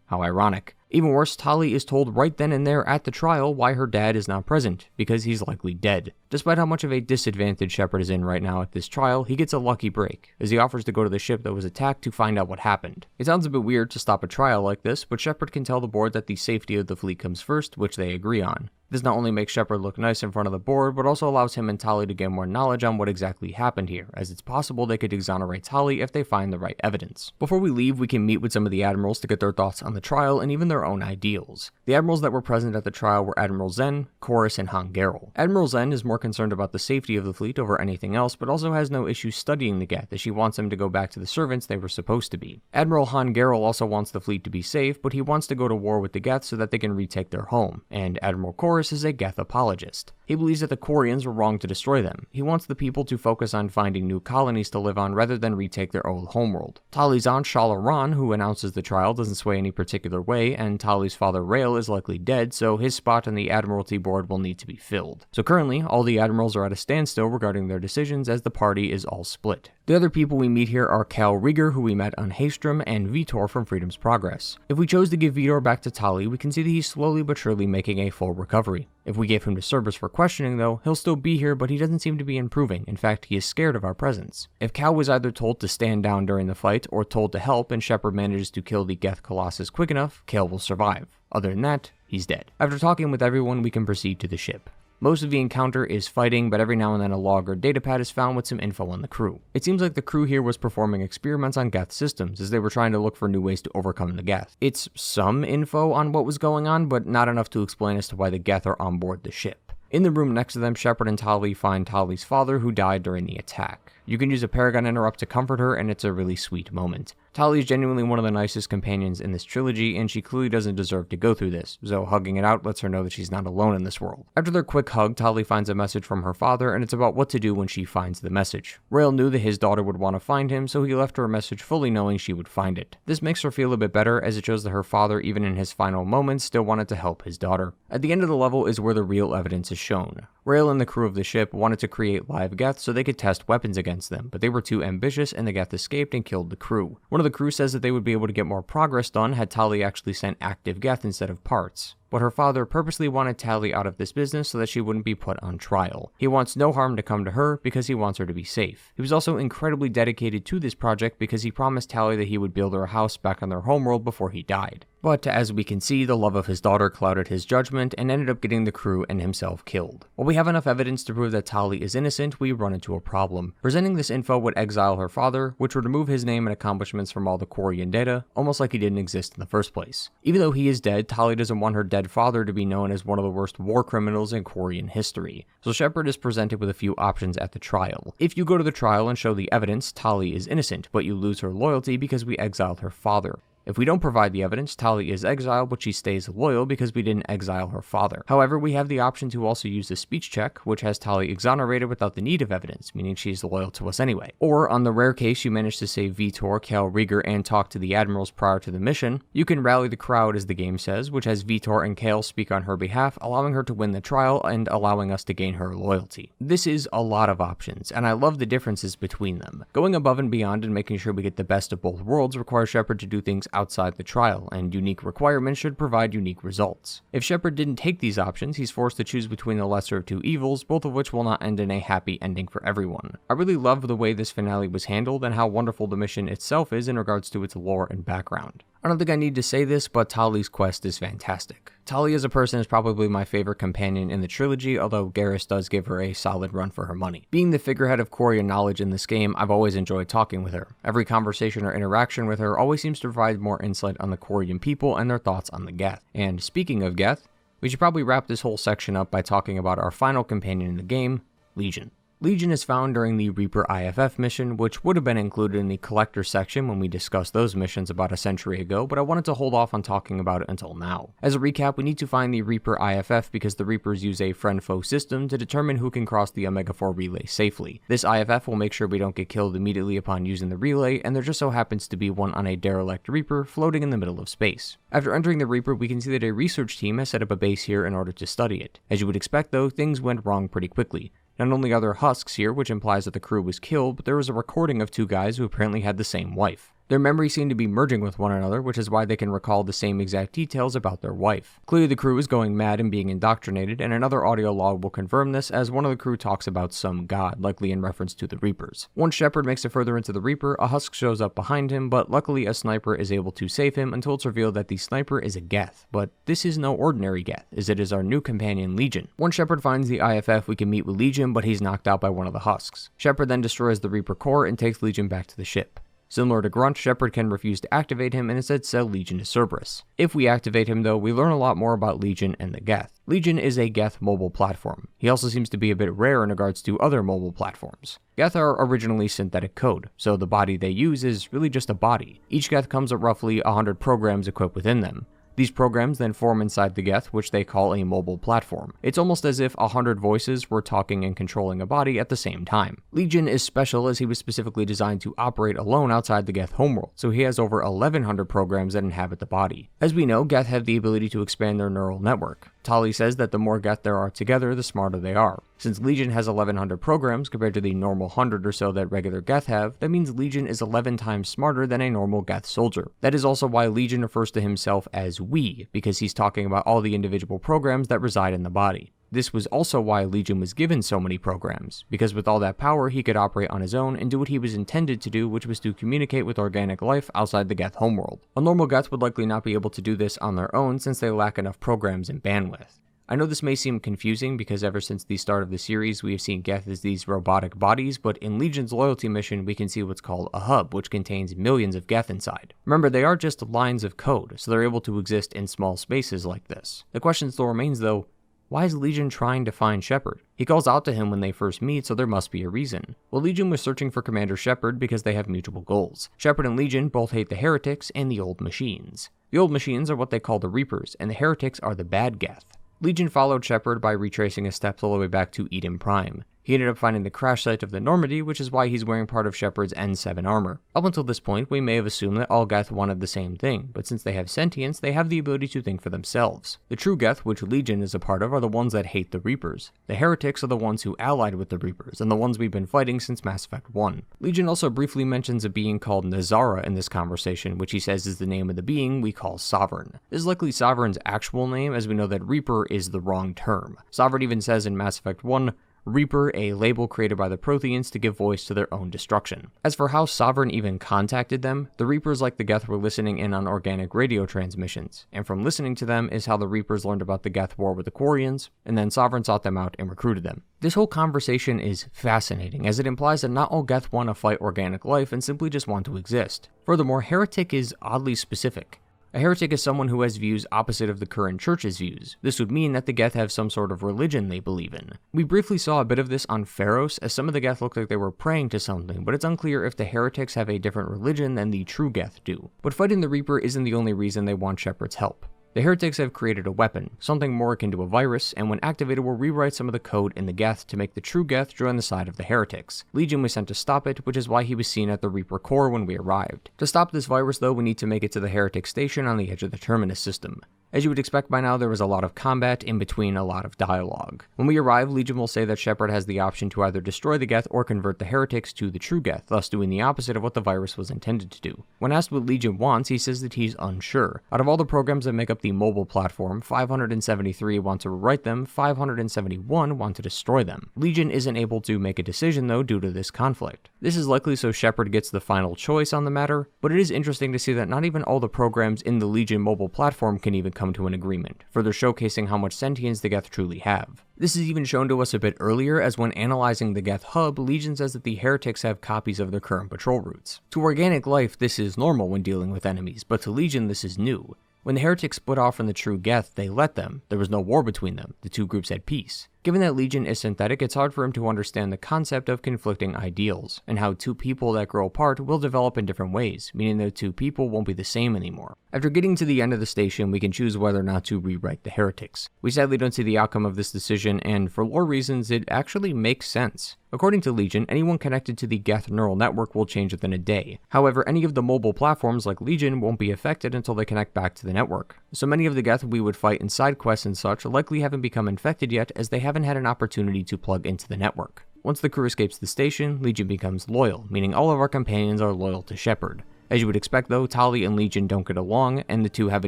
How ironic. Even worse, Tali is told right then and there at the trial why her dad is not present, because he's likely dead. Despite how much of a disadvantage Shepard is in right now at this trial, he gets a lucky break, as he offers to go to the ship that was attacked to find out what happened. It sounds a bit weird to stop a trial like this, but Shepard can tell the board that the safety of the fleet comes first, which they agree on. This not only makes Shepard look nice in front of the board, but also allows him and Tali to get more knowledge on what exactly happened here, as it's possible they could exonerate Tali if they find the right evidence. Before we leave, we can meet with some of the admirals to get their thoughts on the trial and even their own ideals. The admirals that were present at the trial were Admiral Zen, Chorus, and Han Garel. Admiral Zen is more concerned about the safety of the fleet over anything else, but also has no issue studying the Geth, as she wants them to go back to the servants they were supposed to be. Admiral Han Garel also wants the fleet to be safe, but he wants to go to war with the Geth so that they can retake their home, and Admiral Chorus is a Geth apologist. He believes that the Quarians were wrong to destroy them. He wants the people to focus on finding new colonies to live on rather than retake their old homeworld. Tali's aunt Shala Ran, who announces the trial, doesn't sway any particular way, and Tali's father Rael is likely dead, so his spot on the Admiralty board will need to be filled. So currently, all the admirals are at a standstill regarding their decisions as the party is all split. The other people we meet here are Cal Rieger, who we met on Haestrom, and Vitor from Freedom's Progress. If we chose to give Vitor back to Tali, we can see that he's slowly but surely making a full recovery. If we gave him to Cerberus for questioning though, he'll still be here, but he doesn't seem to be improving. In fact, he is scared of our presence. If Cal was either told to stand down during the fight or told to help and Shepard manages to kill the Geth Colossus quick enough, Cal will survive. Other than that, he's dead. After talking with everyone, we can proceed to the ship. Most of the encounter is fighting, but every now and then a log or datapad is found with some info on the crew. It seems like the crew here was performing experiments on Geth systems, as they were trying to look for new ways to overcome the Geth. It's some info on what was going on, but not enough to explain as to why the Geth are on board the ship. In the room next to them, Shepard and Tali find Tali's father, who died during the attack. You can use a Paragon Interrupt to comfort her, and it's a really sweet moment. Tali is genuinely one of the nicest companions in this trilogy, and she clearly doesn't deserve to go through this, so hugging it out lets her know that she's not alone in this world. After their quick hug, Tali finds a message from her father, and it's about what to do when she finds the message. Rael knew that his daughter would want to find him, so he left her a message fully knowing she would find it. This makes her feel a bit better, as it shows that her father, even in his final moments, still wanted to help his daughter. At the end of the level is where the real evidence is shown. Rael and the crew of the ship wanted to create live Geth so they could test weapons against them, but they were too ambitious and the Geth escaped and killed the crew. One of the crew says that they would be able to get more progress done had Tali actually sent active Geth instead of parts. But her father purposely wanted Tali out of this business so that she wouldn't be put on trial. He wants no harm to come to her because he wants her to be safe. He was also incredibly dedicated to this project because he promised Tali that he would build her a house back on their homeworld before he died. But as we can see, the love of his daughter clouded his judgment and ended up getting the crew and himself killed. While we have enough evidence to prove that Tali is innocent, we run into a problem. Presenting this info would exile her father, which would remove his name and accomplishments from all the Quarian data, almost like he didn't exist in the first place. Even though he is dead, Tali doesn't want her dead father to be known as one of the worst war criminals in Quarian history. So Shepard is presented with a few options at the trial. If you go to the trial and show the evidence, Tali is innocent, but you lose her loyalty because we exiled her father. If we don't provide the evidence, Tali is exiled, but she stays loyal because we didn't exile her father. However, we have the option to also use the speech check, which has Tali exonerated without the need of evidence, meaning she's loyal to us anyway. Or, on the rare case you manage to save Vitor, Cal Rieger, and talk to the admirals prior to the mission, you can rally the crowd as the game says, which has Vitor and Cal speak on her behalf, allowing her to win the trial and allowing us to gain her loyalty. This is a lot of options, and I love the differences between them. Going above and beyond and making sure we get the best of both worlds requires Shepard to do things outside the trial, and unique requirements should provide unique results. If Shepard didn't take these options, he's forced to choose between the lesser of two evils, both of which will not end in a happy ending for everyone. I really love the way this finale was handled and how wonderful the mission itself is in regards to its lore and background. I don't think I need to say this, but Tali's quest is fantastic. Tali as a person is probably my favorite companion in the trilogy, although Garrus does give her a solid run for her money. Being the figurehead of Quarian knowledge in this game, I've always enjoyed talking with her. Every conversation or interaction with her always seems to provide more insight on the Quarian people and their thoughts on the Geth. And speaking of Geth, we should probably wrap this whole section up by talking about our final companion in the game, Legion. Legion is found during the Reaper IFF mission, which would have been included in the Collector section when we discussed those missions about a century ago, but I wanted to hold off on talking about it until now. As a recap, we need to find the Reaper IFF because the Reapers use a friend-foe system to determine who can cross the Omega-4 relay safely. This IFF will make sure we don't get killed immediately upon using the relay, and there just so happens to be one on a derelict Reaper floating in the middle of space. After entering the Reaper, we can see that a research team has set up a base here in order to study it. As you would expect though, things went wrong pretty quickly. Not only are there husks here, which implies that the crew was killed, but there was a recording of two guys who apparently had the same wife. Their memories seem to be merging with one another, which is why they can recall the same exact details about their wife. Clearly the crew is going mad and being indoctrinated, and another audio log will confirm this as one of the crew talks about some god, likely in reference to the Reapers. Once Shepard makes it further into the Reaper, a husk shows up behind him, but luckily a sniper is able to save him until it's revealed that the sniper is a Geth. But this is no ordinary Geth, as it is our new companion Legion. Once Shepard finds the IFF, we can meet with Legion, but he's knocked out by one of the husks. Shepard then destroys the Reaper core and takes Legion back to the ship. Similar to Grunt, Shepard can refuse to activate him and instead sell Legion to Cerberus. If we activate him though, we learn a lot more about Legion and the Geth. Legion is a Geth mobile platform. He also seems to be a bit rare in regards to other mobile platforms. Geth are originally synthetic code, so the body they use is really just a body. Each Geth comes with roughly 100 programs equipped within them. These programs then form inside the Geth, which they call a mobile platform. It's almost as if 100 voices were talking and controlling a body at the same time. Legion is special as he was specifically designed to operate alone outside the Geth homeworld, so he has over 1100 programs that inhabit the body. As we know, Geth have the ability to expand their neural network. Tali says that the more Geth there are together, the smarter they are. Since Legion has 1100 programs compared to the normal 100 or so that regular Geth have, that means Legion is 11 times smarter than a normal Geth soldier. That is also why Legion refers to himself as we, because he's talking about all the individual programs that reside in the body. This was also why Legion was given so many programs, because with all that power he could operate on his own and do what he was intended to do, which was to communicate with organic life outside the Geth homeworld. A normal Geth would likely not be able to do this on their own since they lack enough programs and bandwidth. I know this may seem confusing because ever since the start of the series we have seen Geth as these robotic bodies, but in Legion's loyalty mission we can see what's called a hub, which contains millions of Geth inside. Remember, they are just lines of code, so they're able to exist in small spaces like this. The question still remains though, why is Legion trying to find Shepard? He calls out to him when they first meet, so there must be a reason. Well, Legion was searching for Commander Shepard because they have mutual goals. Shepard and Legion both hate the Heretics and the Old Machines. The Old Machines are what they call the Reapers, and the Heretics are the bad Geth. Legion followed Shepard by retracing his steps all the way back to Eden Prime. He ended up finding the crash site of the Normandy, which is why he's wearing part of Shepard's N7 armor. Up until this point, we may have assumed that all Geth wanted the same thing, but since they have sentience, they have the ability to think for themselves. The true Geth, which Legion is a part of, are the ones that hate the Reapers. The Heretics are the ones who allied with the Reapers, and the ones we've been fighting since Mass Effect 1. Legion also briefly mentions a being called Nazara in this conversation, which he says is the name of the being we call Sovereign. This is likely Sovereign's actual name, as we know that Reaper is the wrong term. Sovereign even says in Mass Effect 1, Reaper, a label created by the Protheans to give voice to their own destruction. As for how Sovereign even contacted them, the Reapers like the Geth were listening in on organic radio transmissions, and from listening to them is how the Reapers learned about the Geth war with the Quarians, and then Sovereign sought them out and recruited them. This whole conversation is fascinating, as it implies that not all Geth want to fight organic life and simply just want to exist. Furthermore, Heretic is oddly specific. A heretic is someone who has views opposite of the current church's views. This would mean that the Geth have some sort of religion they believe in. We briefly saw a bit of this on Pharos, as some of the Geth looked like they were praying to something, but it's unclear if the heretics have a different religion than the true Geth do. But fighting the Reaper isn't the only reason they want Shepard's help. The Heretics have created a weapon, something more akin to a virus, and when activated will rewrite some of the code in the Geth to make the true Geth join the side of the Heretics. Legion was sent to stop it, which is why he was seen at the Reaper core when we arrived. To stop this virus though, we need to make it to the Heretic station on the edge of the Terminus system. As you would expect by now, there was a lot of combat in between a lot of dialogue. When we arrive, Legion will say that Shepard has the option to either destroy the Geth or convert the heretics to the true Geth, thus doing the opposite of what the virus was intended to do. When asked what Legion wants, he says that he's unsure. Out of all the programs that make up the mobile platform, 573 want to rewrite them, 571 want to destroy them. Legion isn't able to make a decision though due to this conflict. This is likely so Shepard gets the final choice on the matter, but it is interesting to see that not even all the programs in the Legion mobile platform can even come to an agreement, further showcasing how much sentience the Geth truly have. This is even shown to us a bit earlier, as when analyzing the Geth hub, Legion says that the heretics have copies of their current patrol routes. To organic life, this is normal when dealing with enemies, but to Legion this is new. When the heretics split off from the true Geth, they let them. There was no war between them. The two groups had peace. Given that Legion is synthetic, it's hard for him to understand the concept of conflicting ideals, and how two people that grow apart will develop in different ways, meaning that two people won't be the same anymore. After getting to the end of the station, we can choose whether or not to rewrite the heretics. We sadly don't see the outcome of this decision, and for lore reasons, it actually makes sense. According to Legion, anyone connected to the Geth neural network will change within a day. However, any of the mobile platforms like Legion won't be affected until they connect back to the network. So many of the Geth we would fight in side quests and such likely haven't become infected yet, as they haven't had an opportunity to plug into the network. Once the crew escapes the station, Legion becomes loyal, meaning all of our companions are loyal to Shepard. As you would expect though, Tali and Legion don't get along, and the two have a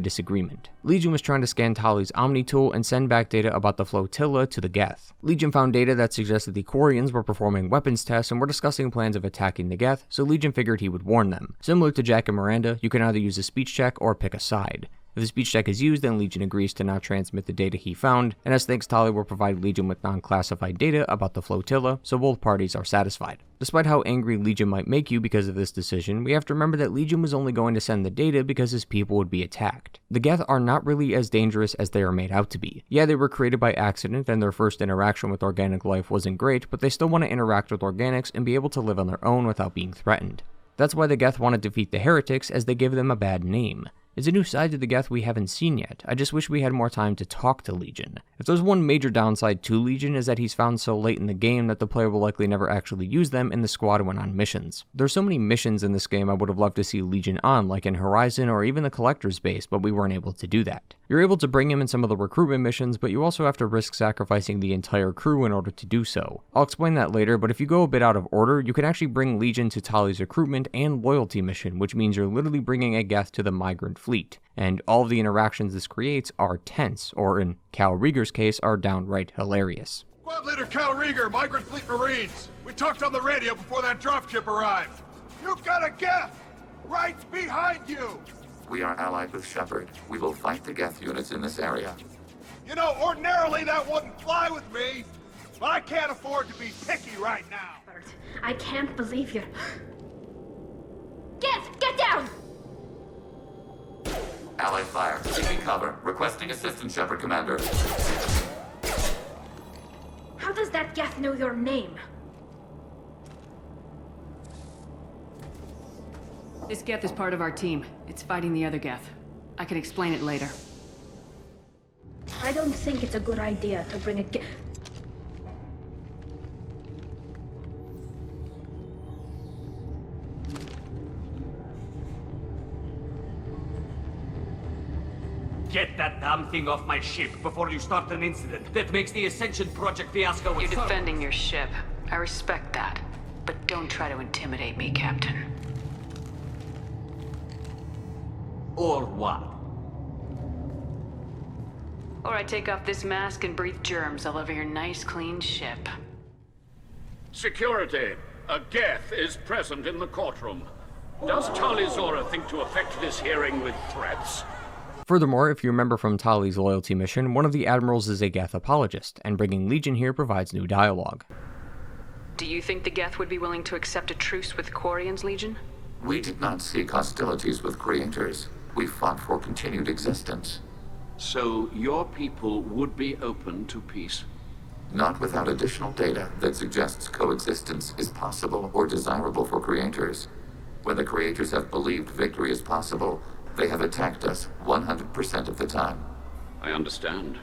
disagreement. Legion was trying to scan Tali's Omni tool and send back data about the flotilla to the Geth. Legion found data that suggested the Quarians were performing weapons tests and were discussing plans of attacking the Geth, so Legion figured he would warn them. Similar to Jack and Miranda, you can either use a speech check or pick a side. If the speech check is used, then Legion agrees to not transmit the data he found, and as thanks, Tali will provide Legion with non-classified data about the flotilla, so both parties are satisfied. Despite how angry Legion might make you because of this decision, we have to remember that Legion was only going to send the data because his people would be attacked. The Geth are not really as dangerous as they are made out to be. Yeah, they were created by accident and their first interaction with organic life wasn't great, but they still want to interact with organics and be able to live on their own without being threatened. That's why the Geth want to defeat the heretics, as they give them a bad name. It's a new side to the Geth we haven't seen yet. I just wish we had more time to talk to Legion. If there's one major downside to Legion, is that he's found so late in the game that the player will likely never actually use them in the squad when on missions. There's so many missions in this game I would have loved to see Legion on, like in Horizon or even the Collector's Base, but we weren't able to do that. You're able to bring him in some of the recruitment missions, but you also have to risk sacrificing the entire crew in order to do so. I'll explain that later, but if you go a bit out of order, you can actually bring Legion to Tali's recruitment and loyalty mission, which means you're literally bringing a Geth to the migrant fleet. And all of the interactions this creates are tense, or in Cal Rieger's case, are downright hilarious. Squad Leader Cal Rieger, Migrant Fleet Marines. We talked on the radio before that dropship arrived. You've got a Geth right behind you. We are allied with Shepard. We will fight the Geth units in this area. You know, ordinarily that wouldn't fly with me, but I can't afford to be picky right now. I can't believe you. Get down! Allied fire. Seeking cover. Requesting assistance, Shepard Commander. How does that Geth know your name? This Geth is part of our team. It's fighting the other Geth. I can explain it later. I don't think it's a good idea to bring a Geth. Get that damn thing off my ship before you start an incident that makes the Ascension Project fiasco. You're defending your ship. I respect that. But don't try to intimidate me, Captain. Or what? Or I take off this mask and breathe germs all over your nice, clean ship. Security. A Geth is present in the courtroom. Does Tali Zora think to affect this hearing with threats? Furthermore, if you remember from Tali's loyalty mission, one of the admirals is a Geth apologist, and bringing Legion here provides new dialogue. Do you think the Geth would be willing to accept a truce with Quarians, Legion? We did not seek hostilities with creators. We fought for continued existence. So your people would be open to peace? Not without additional data that suggests coexistence is possible or desirable for creators. When the creators have believed victory is possible, they have attacked us 100% of the time. I understand.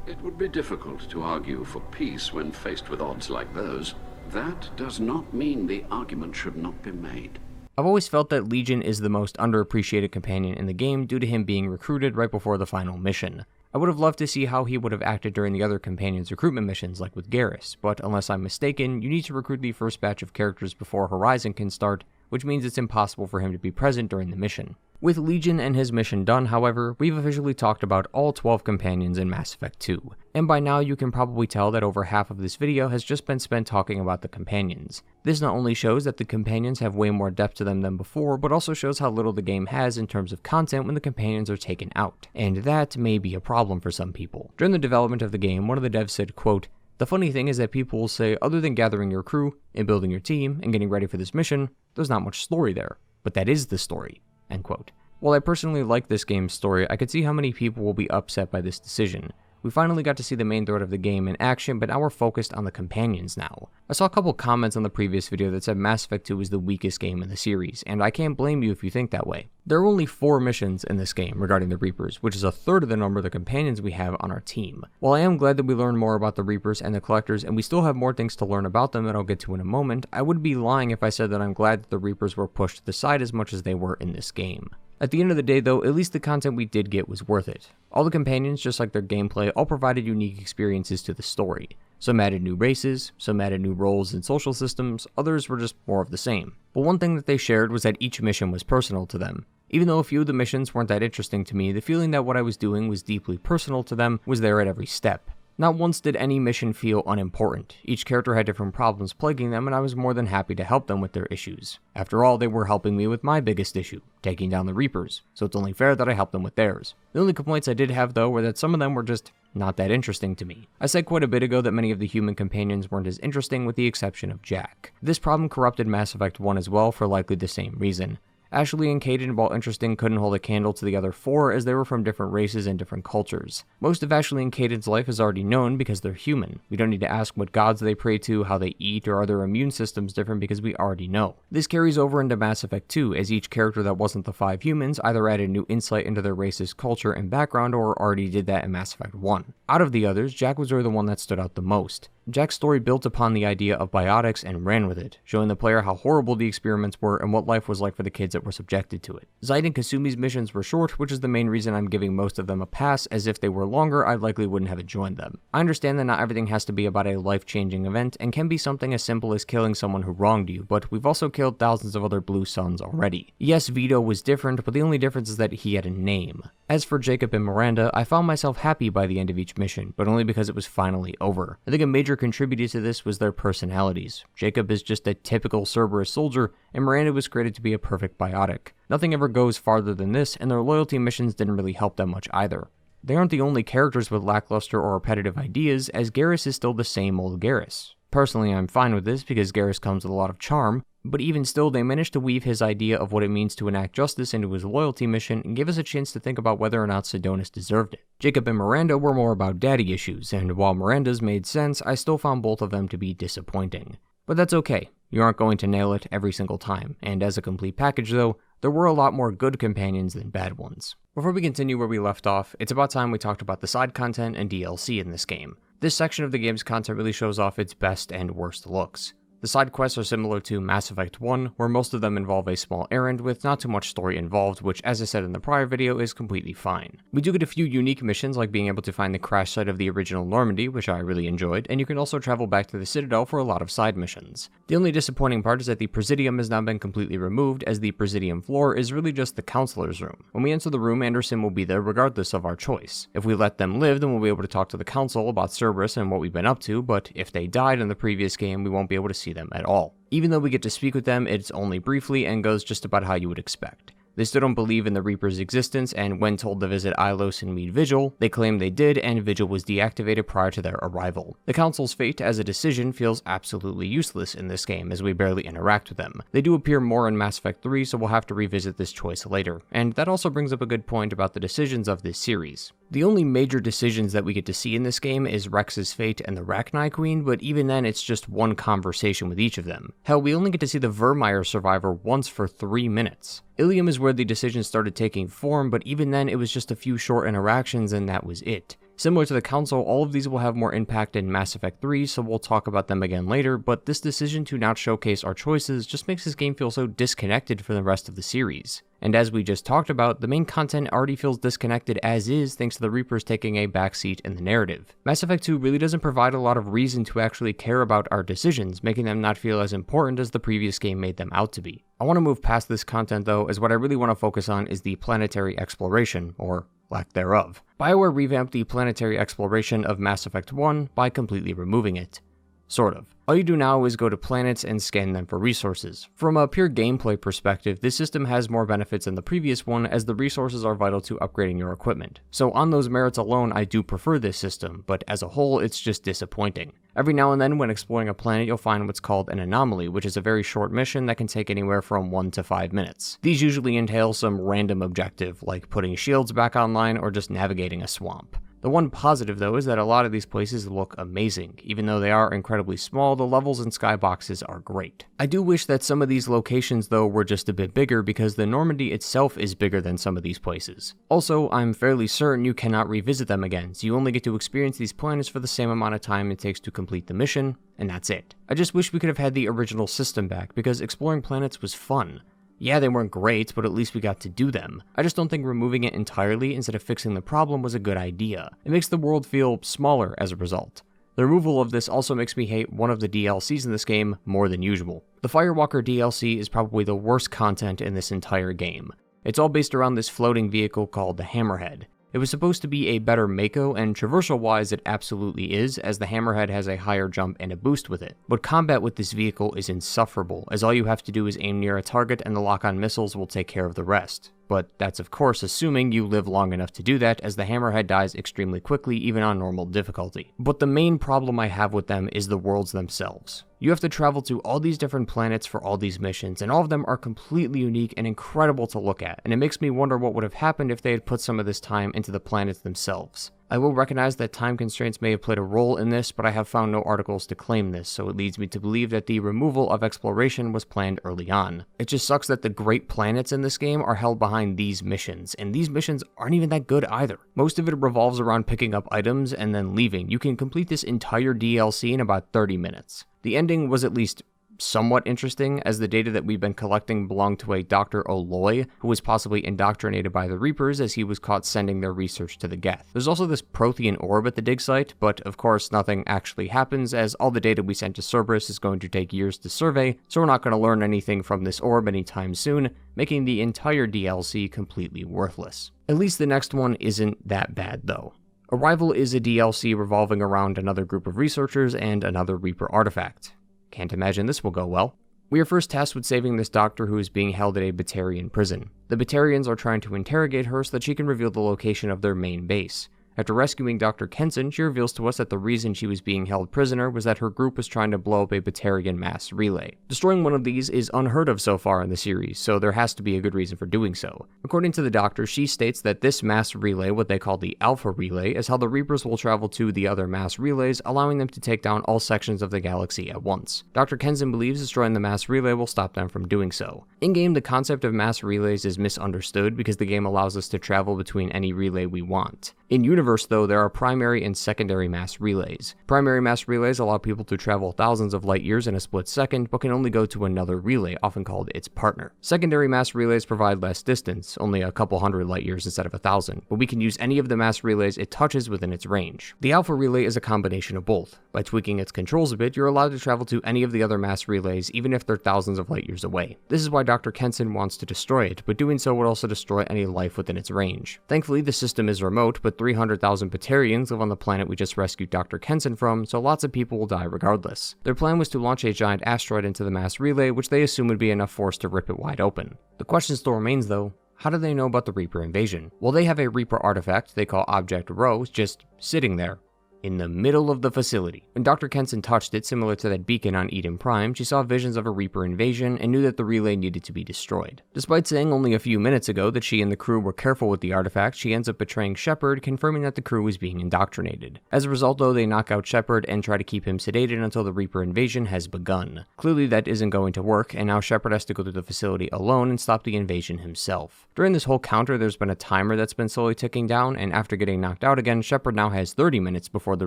It would be difficult to argue for peace when faced with odds like those. That does not mean the argument should not be made. I've always felt that Legion is the most underappreciated companion in the game due to him being recruited right before the final mission. I would have loved to see how he would have acted during the other companions' recruitment missions like with Garrus, but unless I'm mistaken, you need to recruit the first batch of characters before Horizon can start, which means it's impossible for him to be present during the mission. With Legion and his mission done, however, we've officially talked about all 12 companions in Mass Effect 2, and by now you can probably tell that over half of this video has just been spent talking about the companions. This not only shows that the companions have way more depth to them than before, but also shows how little the game has in terms of content when the companions are taken out, and that may be a problem for some people. During the development of the game, one of the devs said, quote, "The funny thing is that people will say other than gathering your crew, and building your team, and getting ready for this mission, there's not much story there, but that is the story." End quote. While I personally like this game's story, I could see how many people will be upset by this decision. We finally got to see the main thread of the game in action, but now we're focused on the companions now. I saw a couple comments on the previous video that said Mass Effect 2 is the weakest game in the series, and I can't blame you if you think that way. There are only 4 missions in this game regarding the Reapers, which is a third of the number of the companions we have on our team. While I am glad that we learned more about the Reapers and the Collectors, and we still have more things to learn about them that I'll get to in a moment, I would be lying if I said that I'm glad that the Reapers were pushed to the side as much as they were in this game. At the end of the day though, at least the content we did get was worth it. All the companions, just like their gameplay, all provided unique experiences to the story. Some added new races, some added new roles and social systems, others were just more of the same. But one thing that they shared was that each mission was personal to them. Even though a few of the missions weren't that interesting to me, the feeling that what I was doing was deeply personal to them was there at every step. Not once did any mission feel unimportant. Each character had different problems plaguing them, and I was more than happy to help them with their issues. After all, they were helping me with my biggest issue, taking down the Reapers, so it's only fair that I helped them with theirs. The only complaints I did have though were that some of them were just not that interesting to me. I said quite a bit ago that many of the human companions weren't as interesting with the exception of Jack. This problem corrupted Mass Effect 1 as well for likely the same reason. Ashley and Kaidan, while interesting, couldn't hold a candle to the other 4 as they were from different races and different cultures. Most of Ashley and Kaidan's life is already known because they're human. We don't need to ask what gods they pray to, how they eat, or are their immune systems different because we already know. This carries over into Mass Effect 2 as each character that wasn't the 5 humans either added new insight into their race's culture and background or already did that in Mass Effect 1. Out of the others, Jack was really the one that stood out the most. Jack's story built upon the idea of biotics and ran with it, showing the player how horrible the experiments were and what life was like for the kids that were subjected to it. Zaid and Kasumi's missions were short, which is the main reason I'm giving most of them a pass, as if they were longer, I likely wouldn't have enjoyed them. I understand that not everything has to be about a life-changing event, and can be something as simple as killing someone who wronged you, but we've also killed thousands of other Blue Suns already. Yes, Vito was different, but the only difference is that he had a name. As for Jacob and Miranda, I found myself happy by the end of each mission, but only because it was finally over. I think a major contributor to this was their personalities. Jacob is just a typical Cerberus soldier, and Miranda was created to be a perfect biotic. Nothing ever goes farther than this, and their loyalty missions didn't really help them much either. They aren't the only characters with lackluster or repetitive ideas, as Garrus is still the same old Garrus. Personally, I'm fine with this because Garrus comes with a lot of charm, but even still, they managed to weave his idea of what it means to enact justice into his loyalty mission and give us a chance to think about whether or not Sidonis deserved it. Jacob and Miranda were more about daddy issues, and while Miranda's made sense, I still found both of them to be disappointing. But that's okay. You aren't going to nail it every single time, and as a complete package though, there were a lot more good companions than bad ones. Before we continue where we left off, it's about time we talked about the side content and DLC in this game. This section of the game's content really shows off its best and worst looks. The side quests are similar to Mass Effect 1, where most of them involve a small errand with not too much story involved, which, as I said in the prior video, is completely fine. We do get a few unique missions, like being able to find the crash site of the original Normandy, which I really enjoyed, and you can also travel back to the Citadel for a lot of side missions. The only disappointing part is that the Presidium has now been completely removed, as the Presidium floor is really just the Counselor's room. When we enter the room, Anderson will be there regardless of our choice. If we let them live, then we'll be able to talk to the Council about Cerberus and what we've been up to, but if they died in the previous game, we won't be able to see them at all. Even though we get to speak with them, it's only briefly and goes just about how you would expect. They still don't believe in the Reaper's existence, and when told to visit Ilos and meet Vigil, they claim they did, and Vigil was deactivated prior to their arrival. The Council's fate as a decision feels absolutely useless in this game, as we barely interact with them. They do appear more in Mass Effect 3, so we'll have to revisit this choice later, and that also brings up a good point about the decisions of this series. The only major decisions that we get to see in this game is Rex's fate and the Rachni Queen, but even then it's just one conversation with each of them. Hell, we only get to see the Virmire survivor once for 3 minutes. Ilium is where the decisions started taking form, but even then it was just a few short interactions and that was it. Similar to the Council, all of these will have more impact in Mass Effect 3, so we'll talk about them again later, but this decision to not showcase our choices just makes this game feel so disconnected from the rest of the series. And as we just talked about, the main content already feels disconnected as is thanks to the Reapers taking a backseat in the narrative. Mass Effect 2 really doesn't provide a lot of reason to actually care about our decisions, making them not feel as important as the previous game made them out to be. I want to move past this content though, as what I really want to focus on is the planetary exploration, or lack thereof. BioWare revamped the planetary exploration of Mass Effect 1 by completely removing it. Sort of. All you do now is go to planets and scan them for resources. From a pure gameplay perspective, this system has more benefits than the previous one, as the resources are vital to upgrading your equipment. So on those merits alone, I do prefer this system, but as a whole, it's just disappointing. Every now and then when exploring a planet, you'll find what's called an anomaly, which is a very short mission that can take anywhere from 1 to 5 minutes. These usually entail some random objective, like putting shields back online or just navigating a swamp. The one positive though is that a lot of these places look amazing. Even though they are incredibly small, the levels and skyboxes are great. I do wish that some of these locations though were just a bit bigger, because the Normandy itself is bigger than some of these places. Also, I'm fairly certain you cannot revisit them again, so you only get to experience these planets for the same amount of time it takes to complete the mission, and that's it. I just wish we could have had the original system back, because exploring planets was fun. Yeah, they weren't great, but at least we got to do them. I just don't think removing it entirely instead of fixing the problem was a good idea. It makes the world feel smaller as a result. The removal of this also makes me hate one of the DLCs in this game more than usual. The Firewalker DLC is probably the worst content in this entire game. It's all based around this floating vehicle called the Hammerhead. It was supposed to be a better Mako, and traversal-wise it absolutely is, as the Hammerhead has a higher jump and a boost with it. But combat with this vehicle is insufferable, as all you have to do is aim near a target and the lock-on missiles will take care of the rest. But that's of course assuming you live long enough to do that, as the Hammerhead dies extremely quickly even on normal difficulty. But the main problem I have with them is the worlds themselves. You have to travel to all these different planets for all these missions, and all of them are completely unique and incredible to look at, and it makes me wonder what would have happened if they had put some of this time into the planets themselves. I will recognize that time constraints may have played a role in this, but I have found no articles to claim this, so it leads me to believe that the removal of exploration was planned early on. It just sucks that the great planets in this game are held behind these missions, and these missions aren't even that good either. Most of it revolves around picking up items and then leaving. You can complete this entire DLC in about 30 minutes. The ending was at least somewhat interesting, as the data that we've been collecting belonged to a Dr. Oloy, who was possibly indoctrinated by the Reapers as he was caught sending their research to the Geth. There's also this Prothean orb at the dig site, but of course nothing actually happens, as all the data we sent to Cerberus is going to take years to survey, so we're not going to learn anything from this orb anytime soon, making the entire DLC completely worthless. At least the next one isn't that bad though. Arrival is a DLC revolving around another group of researchers and another Reaper artifact. Can't imagine this will go well. We are first tasked with saving this doctor who is being held at a Batarian prison. The Batarians are trying to interrogate her so that she can reveal the location of their main base. After rescuing Dr. Kenson, she reveals to us that the reason she was being held prisoner was that her group was trying to blow up a Batarian mass relay. Destroying one of these is unheard of so far in the series, so there has to be a good reason for doing so. According to the Doctor, she states that this mass relay, what they call the Alpha Relay, is how the Reapers will travel to the other mass relays, allowing them to take down all sections of the galaxy at once. Dr. Kenson believes destroying the mass relay will stop them from doing so. In-game, the concept of mass relays is misunderstood because the game allows us to travel between any relay we want. In universe, though, there are primary and secondary mass relays. Primary mass relays allow people to travel thousands of light years in a split second, but can only go to another relay, often called its partner. Secondary mass relays provide less distance, only a couple hundred light years instead of 1,000, but we can use any of the mass relays it touches within its range. The Alpha Relay is a combination of both. By tweaking its controls a bit, you're allowed to travel to any of the other mass relays, even if they're thousands of light years away. This is why Dr. Kenson wants to destroy it, but doing so would also destroy any life within its range. Thankfully, the system is remote, but 300,000 Batarians live on the planet we just rescued Dr. Kenson from, so lots of people will die regardless. Their plan was to launch a giant asteroid into the mass relay, which they assume would be enough force to rip it wide open. The question still remains though, how do they know about the Reaper invasion? Well, they have a Reaper artifact they call Object Rho just sitting there. in the middle of the facility. When Dr. Kenson touched it, similar to that beacon on Eden Prime, she saw visions of a Reaper invasion and knew that the relay needed to be destroyed. Despite saying only a few minutes ago that she and the crew were careful with the artifact, she ends up betraying Shepard, confirming that the crew was being indoctrinated. As a result, though, they knock out Shepard and try to keep him sedated until the Reaper invasion has begun. Clearly that isn't going to work, and now Shepard has to go through the facility alone and stop the invasion himself. During this whole counter, there's been a timer that's been slowly ticking down, and after getting knocked out again, Shepard now has 30 minutes before the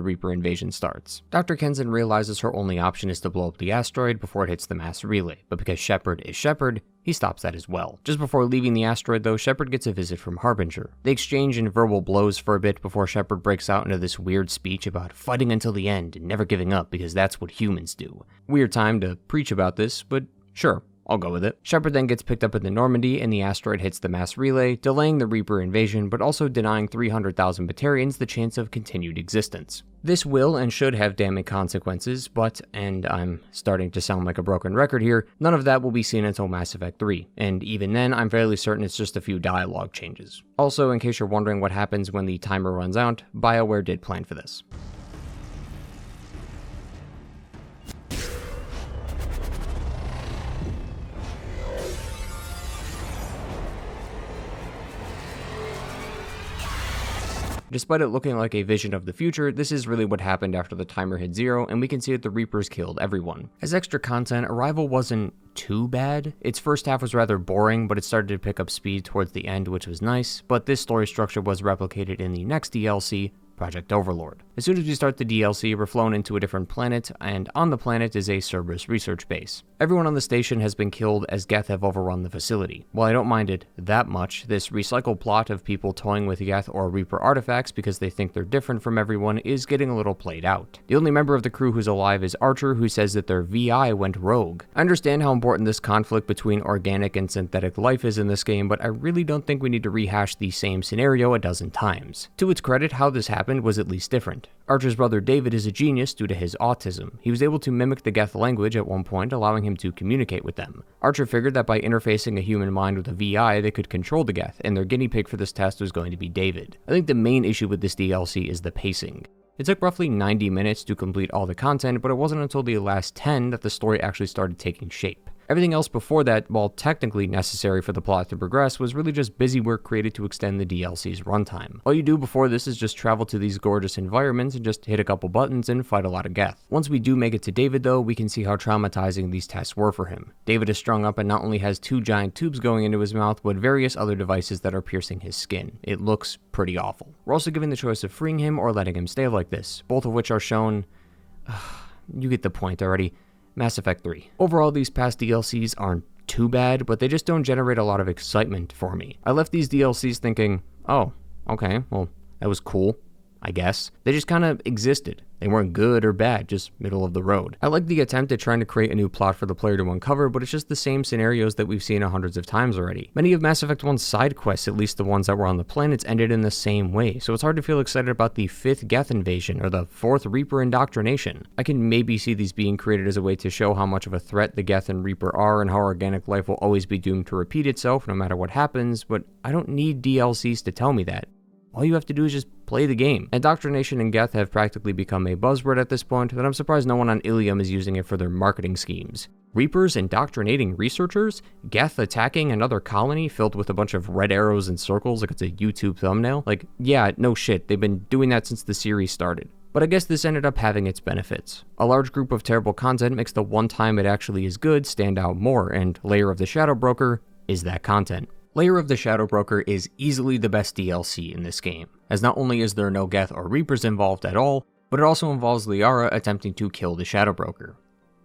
Reaper invasion starts. Dr. Kenson realizes her only option is to blow up the asteroid before it hits the mass relay, but because Shepard is Shepard, he stops that as well. Just before leaving the asteroid though, Shepard gets a visit from Harbinger. They exchange in verbal blows for a bit before Shepard breaks out into this weird speech about fighting until the end and never giving up because that's what humans do. Weird time to preach about this, but sure. I'll go with it. Shepard then gets picked up in the Normandy and the asteroid hits the mass relay, delaying the Reaper invasion but also denying 300,000 Batarians the chance of continued existence. This will and should have damning consequences, but, and I'm starting to sound like a broken record here, none of that will be seen until Mass Effect 3, and even then I'm fairly certain it's just a few dialogue changes. Also, in case you're wondering what happens when the timer runs out, BioWare did plan for this. Despite it looking like a vision of the future, this is really what happened after the timer hit 0, and we can see that the Reapers killed everyone. As extra content, Arrival wasn't too bad. Its first half was rather boring, but it started to pick up speed towards the end, which was nice, but this story structure was replicated in the next DLC, Project Overlord. As soon as we start the DLC, we're flown into a different planet, and on the planet is a Cerberus research base. Everyone on the station has been killed as Geth have overrun the facility. While I don't mind it that much, this recycled plot of people toying with Geth or Reaper artifacts because they think they're different from everyone is getting a little played out. The only member of the crew who's alive is Archer, who says that their VI went rogue. I understand how important this conflict between organic and synthetic life is in this game, but I really don't think we need to rehash the same scenario a dozen times. To its credit, how this happened was at least different. Archer's brother David is a genius due to his autism. He was able to mimic the Geth language at one point, allowing him to communicate with them. Archer figured that by interfacing a human mind with a VI, they could control the Geth, and their guinea pig for this test was going to be David. I think the main issue with this DLC is the pacing. It took roughly 90 minutes to complete all the content, but it wasn't until the last 10 that the story actually started taking shape. Everything else before that, while technically necessary for the plot to progress, was really just busy work created to extend the DLC's runtime. All you do before this is just travel to these gorgeous environments and just hit a couple buttons and fight a lot of Geth. Once we do make it to David though, we can see how traumatizing these tests were for him. David is strung up and not only has 2 giant tubes going into his mouth, but various other devices that are piercing his skin. It looks pretty awful. We're also given the choice of freeing him or letting him stay like this, both of which are shown... you get the point already. Mass Effect 3. Overall, these past DLCs aren't too bad, but they just don't generate a lot of excitement for me. I left these DLCs thinking, oh, okay, well, that was cool, I guess. They just kind of existed. They weren't good or bad, just middle of the road. I like the attempt at trying to create a new plot for the player to uncover, but it's just the same scenarios that we've seen hundreds of times already. Many of Mass Effect 1's side quests, at least the ones that were on the planets, ended in the same way, so it's hard to feel excited about the 5th Geth invasion or the 4th Reaper indoctrination. I can maybe see these being created as a way to show how much of a threat the Geth and Reaper are and how organic life will always be doomed to repeat itself no matter what happens, but I don't need DLCs to tell me that. All you have to do is just play the game. Indoctrination and Geth have practically become a buzzword at this point, but I'm surprised no one on Ilium is using it for their marketing schemes. Reapers indoctrinating researchers? Geth attacking another colony filled with a bunch of red arrows and circles like it's a YouTube thumbnail? Like, yeah, no shit, they've been doing that since the series started. But I guess this ended up having its benefits. A large group of terrible content makes the one time it actually is good stand out more, and Lair of the Shadow Broker is that content. Lair of the Shadow Broker is easily the best DLC in this game, as not only is there no Geth or Reapers involved at all, but it also involves Liara attempting to kill the Shadow Broker.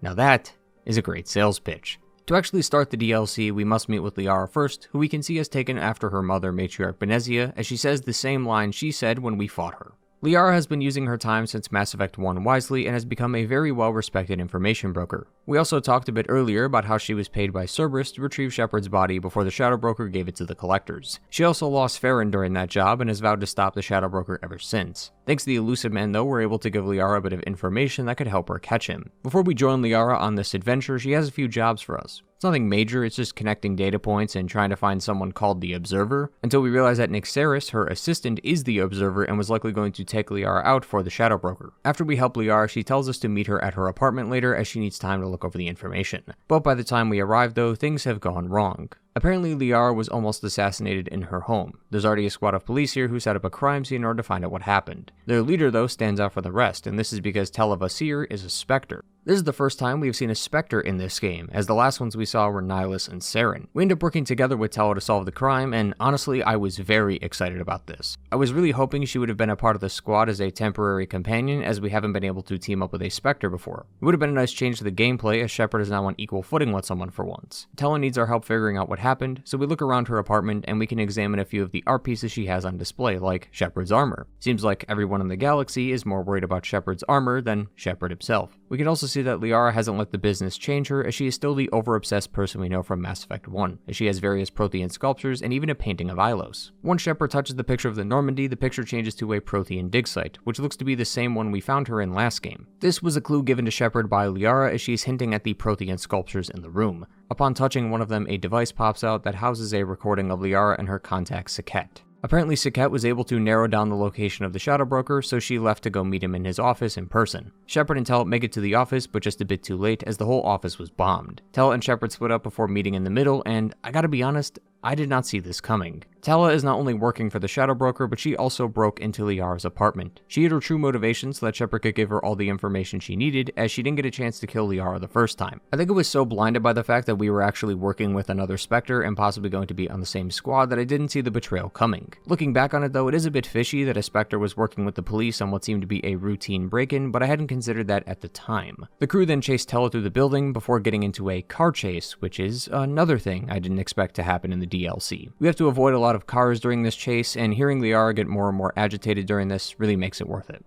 Now that is a great sales pitch. To actually start the DLC, we must meet with Liara first, who we can see has taken after her mother, Matriarch Benezia, as she says the same line she said when we fought her. Liara has been using her time since Mass Effect 1 wisely and has become a very well-respected information broker. We also talked a bit earlier about how she was paid by Cerberus to retrieve Shepard's body before the Shadow Broker gave it to the Collectors. She also lost Farron during that job and has vowed to stop the Shadow Broker ever since. Thanks to the Illusive Man though, we're able to give Liara a bit of information that could help her catch him. Before we join Liara on this adventure, she has a few jobs for us. nothing major, it's just connecting data points and trying to find someone called the Observer, until we realize that Nyxeris, her assistant, is the Observer and was likely going to take Liara out for the Shadow Broker. After we help Liara, she tells us to meet her at her apartment later as she needs time to look over the information. But by the time we arrive though, things have gone wrong. Apparently, Liara was almost assassinated in her home. There's already a squad of police here who set up a crime scene in order to find out what happened. Their leader, though, stands out from the rest, and this is because Tella Vasir is a Spectre. This is the first time we have seen a Spectre in this game, as the last ones we saw were Nihilus and Saren. We end up working together with Tella to solve the crime, and honestly, I was very excited about this. I was really hoping she would have been a part of the squad as a temporary companion, as we haven't been able to team up with a Spectre before. It would have been a nice change to the gameplay, as Shepard is now on equal footing with someone for once. Tella needs our help figuring out what happened, so we look around her apartment and we can examine a few of the art pieces she has on display, like Shepard's armor. Seems like everyone in the galaxy is more worried about Shepard's armor than Shepard himself. We can also see that Liara hasn't let the business change her, as she is still the over-obsessed person we know from Mass Effect 1, as she has various Prothean sculptures and even a painting of Ilos. Once Shepard touches the picture of the Normandy, the picture changes to a Prothean dig site, which looks to be the same one we found her in last game. This was a clue given to Shepard by Liara, as she is hinting at the Prothean sculptures in the room. Upon touching one of them, a device pops out that houses a recording of Liara and her contact Saket. Apparently, Saket was able to narrow down the location of the Shadow Broker, so she left to go meet him in his office in person. Shepard and Tella make it to the office, but just a bit too late, as the whole office was bombed. Tella and Shepard split up before meeting in the middle, and I gotta be honest, I did not see this coming. Tella is not only working for the Shadow Broker, but she also broke into Liara's apartment. She hid her true motivation so that Shepard could give her all the information she needed, as she didn't get a chance to kill Liara the first time. I think I was so blinded by the fact that we were actually working with another Spectre and possibly going to be on the same squad that I didn't see the betrayal coming. Looking back on it though, it is a bit fishy that a Spectre was working with the police on what seemed to be a routine break-in, but I hadn't considered that at the time. The crew then chased Tella through the building before getting into a car chase, which is another thing I didn't expect to happen in the DLC. We have to avoid a lot of cars during this chase, and hearing Liara get more and more agitated during this really makes it worth it.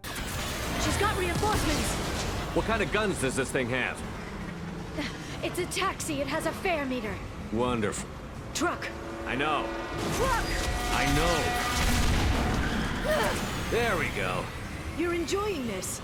She's got reinforcements! What kind of guns does this thing have? It's a taxi. It has a fare meter. Wonderful. Truck. I know. Truck! I know. There we go. You're enjoying this.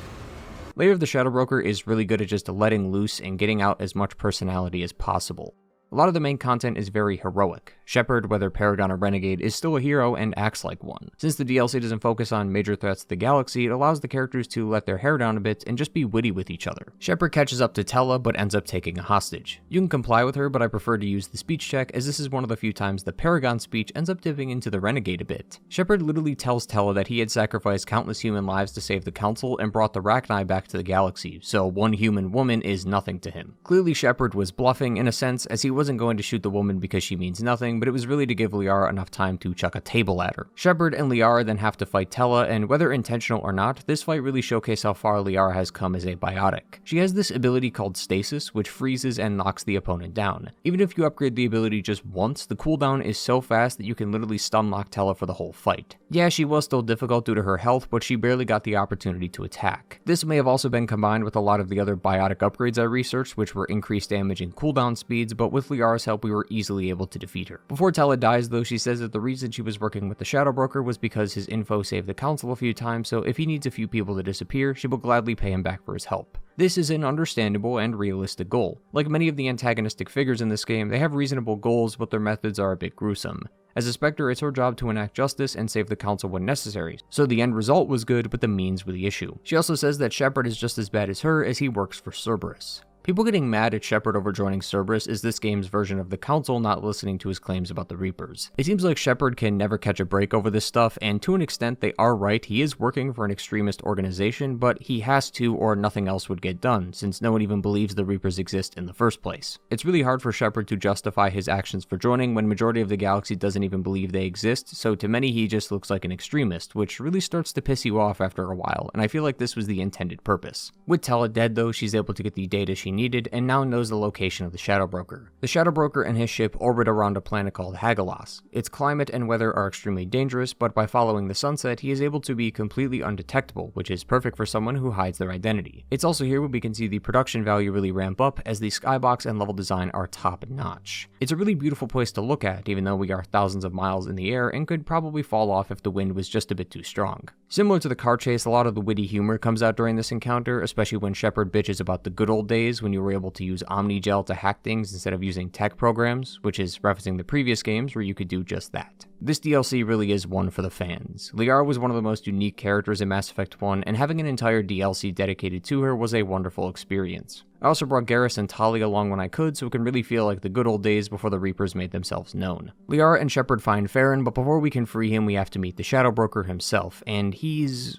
Lair of the Shadow Broker is really good at just letting loose and getting out as much personality as possible. A lot of the main content is very heroic. Shepard, whether Paragon or Renegade, is still a hero and acts like one. Since the DLC doesn't focus on major threats to the galaxy, it allows the characters to let their hair down a bit and just be witty with each other. Shepard catches up to Tella, but ends up taking a hostage. You can comply with her, but I prefer to use the speech check, as this is one of the few times the Paragon speech ends up dipping into the Renegade a bit. Shepard literally tells Tella that he had sacrificed countless human lives to save the Council and brought the Rachni back to the galaxy, so one human woman is nothing to him. Clearly Shepard was bluffing in a sense, as he wasn't going to shoot the woman because she means nothing, but it was really to give Liara enough time to chuck a table at her. Shepard and Liara then have to fight Tella, and whether intentional or not, this fight really showcased how far Liara has come as a biotic. She has this ability called Stasis, which freezes and knocks the opponent down. Even if you upgrade the ability just once, the cooldown is so fast that you can literally stun lock Tella for the whole fight. Yeah, she was still difficult due to her health, but she barely got the opportunity to attack. This may have also been combined with a lot of the other biotic upgrades I researched, which were increased damage and cooldown speeds, but with Liara's help we were easily able to defeat her. Before Tella dies though, she says that the reason she was working with the Shadow Broker was because his info saved the Council a few times, so if he needs a few people to disappear, she will gladly pay him back for his help. This is an understandable and realistic goal. Like many of the antagonistic figures in this game, they have reasonable goals, but their methods are a bit gruesome. As a Spectre, it's her job to enact justice and save the Council when necessary, so the end result was good, but the means were the issue. She also says that Shepard is just as bad as her, as he works for Cerberus. People getting mad at Shepard over joining Cerberus is this game's version of the Council not listening to his claims about the Reapers. It seems like Shepard can never catch a break over this stuff, and to an extent they are right, he is working for an extremist organization, but he has to or nothing else would get done, since no one even believes the Reapers exist in the first place. It's really hard for Shepard to justify his actions for joining when majority of the galaxy doesn't even believe they exist, so to many he just looks like an extremist, which really starts to piss you off after a while, and I feel like this was the intended purpose. With Tella dead though, she's able to get the data she needed, and now knows the location of the Shadow Broker. The Shadow Broker and his ship orbit around a planet called Hagalas. Its climate and weather are extremely dangerous, but by following the sunset, he is able to be completely undetectable, which is perfect for someone who hides their identity. It's also here where we can see the production value really ramp up, as the skybox and level design are top-notch. It's a really beautiful place to look at, even though we are thousands of miles in the air and could probably fall off if the wind was just a bit too strong. Similar to the car chase, a lot of the witty humor comes out during this encounter, especially when Shepard bitches about the good old days, when you were able to use Omnigel to hack things instead of using tech programs, which is referencing the previous games where you could do just that. This DLC really is one for the fans. Liara was one of the most unique characters in Mass Effect 1, and having an entire DLC dedicated to her was a wonderful experience. I also brought Garrus and Tali along when I could, so it can really feel like the good old days before the Reapers made themselves known. Liara and Shepard find Farron, but before we can free him, we have to meet the Shadow Broker himself, and he's...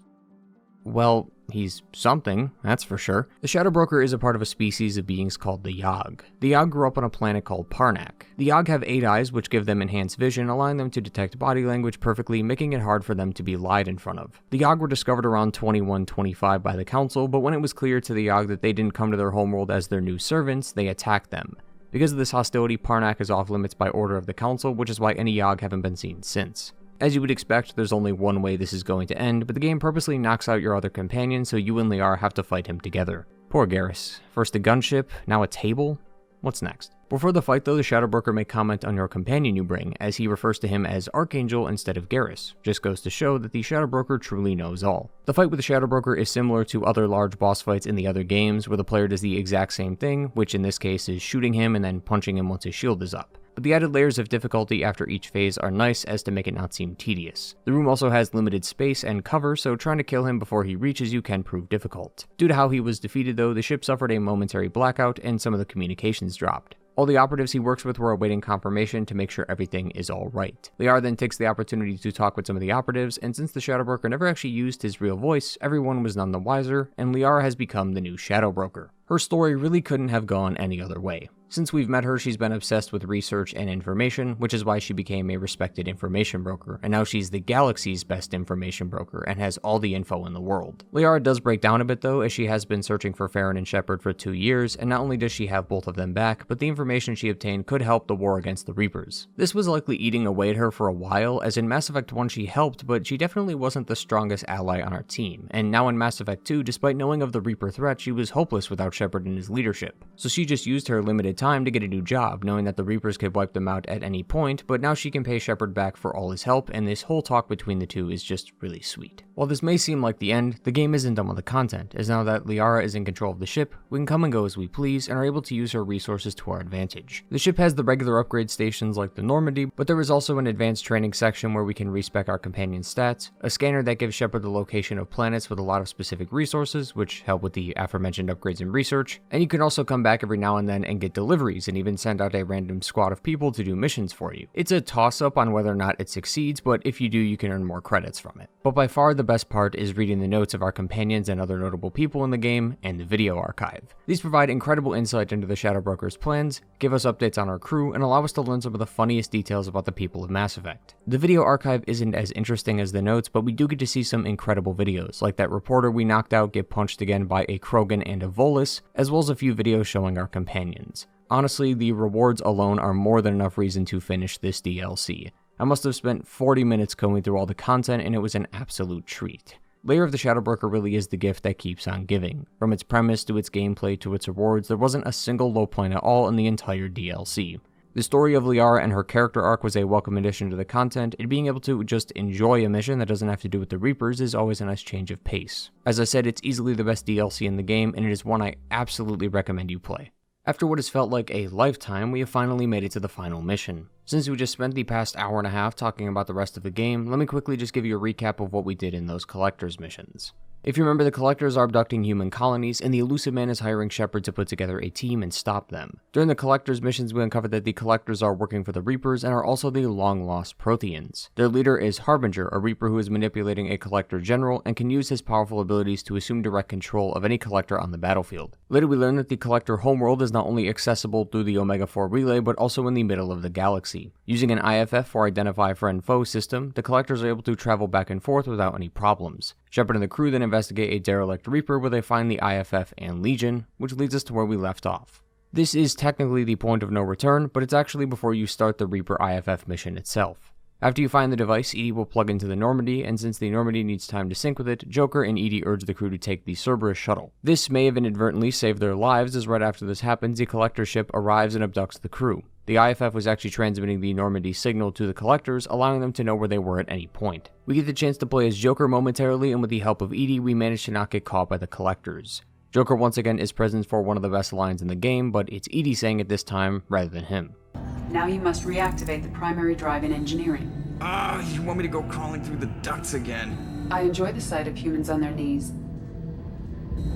well, he's something, that's for sure. The Shadow Broker is a part of a species of beings called the Yogg. The Yogg grew up on a planet called Parnack. The Yogg have 8 eyes, which give them enhanced vision, allowing them to detect body language perfectly, making it hard for them to be lied in front of. The Yogg were discovered around 2125 by the Council, but when it was clear to the Yogg that they didn't come to their homeworld as their new servants, they attacked them. Because of this hostility, Parnack is off limits by order of the Council, which is why any Yogg haven't been seen since. As you would expect, there's only one way this is going to end, but the game purposely knocks out your other companion, so you and Liara have to fight him together. Poor Garrus. First a gunship, now a table? What's next? Before the fight though, the Shadow Broker may comment on your companion you bring, as he refers to him as Archangel instead of Garrus. Just goes to show that the Shadow Broker truly knows all. The fight with the Shadow Broker is similar to other large boss fights in the other games, where the player does the exact same thing, which in this case is shooting him and then punching him once his shield is up. But the added layers of difficulty after each phase are nice as to make it not seem tedious. The room also has limited space and cover, so trying to kill him before he reaches you can prove difficult. Due to how he was defeated though, the ship suffered a momentary blackout and some of the communications dropped. All the operatives he works with were awaiting confirmation to make sure everything is alright. Liara then takes the opportunity to talk with some of the operatives, and since the Shadow Broker never actually used his real voice, everyone was none the wiser, and Liara has become the new Shadow Broker. Her story really couldn't have gone any other way. Since we've met her, she's been obsessed with research and information, which is why she became a respected information broker, and now she's the galaxy's best information broker and has all the info in the world. Liara does break down a bit though, as she has been searching for Farron and Shepard for 2 years, and not only does she have both of them back, but the information she obtained could help the war against the Reapers. This was likely eating away at her for a while, as in Mass Effect 1 she helped, but she definitely wasn't the strongest ally on our team, and now in Mass Effect 2, despite knowing of the Reaper threat, she was hopeless without Shepard and his leadership. So she just used her limited time to get a new job, knowing that the Reapers could wipe them out at any point, but now she can pay Shepard back for all his help, and this whole talk between the two is just really sweet. While this may seem like the end, the game isn't done with the content, as now that Liara is in control of the ship, we can come and go as we please, and are able to use her resources to our advantage. The ship has the regular upgrade stations like the Normandy, but there is also an advanced training section where we can respec our companion's stats, a scanner that gives Shepard the location of planets with a lot of specific resources, which help with the aforementioned upgrades and research, and you can also come back every now and then and get deliveries, and even send out a random squad of people to do missions for you. It's a toss-up on whether or not it succeeds, but if you do, you can earn more credits from it. But by far the best part is reading the notes of our companions and other notable people in the game, and the video archive. These provide incredible insight into the Shadow Broker's plans, give us updates on our crew, and allow us to learn some of the funniest details about the people of Mass Effect. The video archive isn't as interesting as the notes, but we do get to see some incredible videos, like that reporter we knocked out get punched again by a Krogan and a Volus, as well as a few videos showing our companions. Honestly, the rewards alone are more than enough reason to finish this DLC. I must have spent 40 minutes going through all the content, and it was an absolute treat. Lair of the Shadow Broker really is the gift that keeps on giving. From its premise to its gameplay to its rewards, there wasn't a single low point at all in the entire DLC. The story of Liara and her character arc was a welcome addition to the content, and being able to just enjoy a mission that doesn't have to do with the Reapers is always a nice change of pace. As I said, it's easily the best DLC in the game, and it is one I absolutely recommend you play. After what has felt like a lifetime, we have finally made it to the final mission. Since we just spent the past hour and a half talking about the rest of the game, let me quickly just give you a recap of what we did in those Collector's missions. If you remember, the Collectors are abducting human colonies, and the Illusive Man is hiring Shepard to put together a team and stop them. During the Collectors missions, we uncovered that the Collectors are working for the Reapers and are also the long-lost Protheans. Their leader is Harbinger, a Reaper who is manipulating a Collector general and can use his powerful abilities to assume direct control of any Collector on the battlefield. Later, we learn that the Collector homeworld is not only accessible through the Omega-4 relay, but also in the middle of the galaxy. Using an IFF or Identify Friend-Foe system, the Collectors are able to travel back and forth without any problems. Shepard and the crew then investigate a derelict Reaper where they find the IFF and Legion, which leads us to where we left off. This is technically the point of no return, but it's actually before you start the Reaper IFF mission itself. After you find the device, EDI will plug into the Normandy, and since the Normandy needs time to sync with it, Joker and EDI urge the crew to take the Cerberus shuttle. This may have inadvertently saved their lives, as right after this happens, the Collector ship arrives and abducts the crew. The IFF was actually transmitting the Normandy signal to the Collectors, allowing them to know where they were at any point. We get the chance to play as Joker momentarily, and with the help of EDI, we managed to not get caught by the Collectors. Joker once again is present for one of the best lines in the game, but it's EDI saying it this time rather than him. Now you must reactivate the primary drive in engineering. You want me to go crawling through the ducts again? I enjoy the sight of humans on their knees.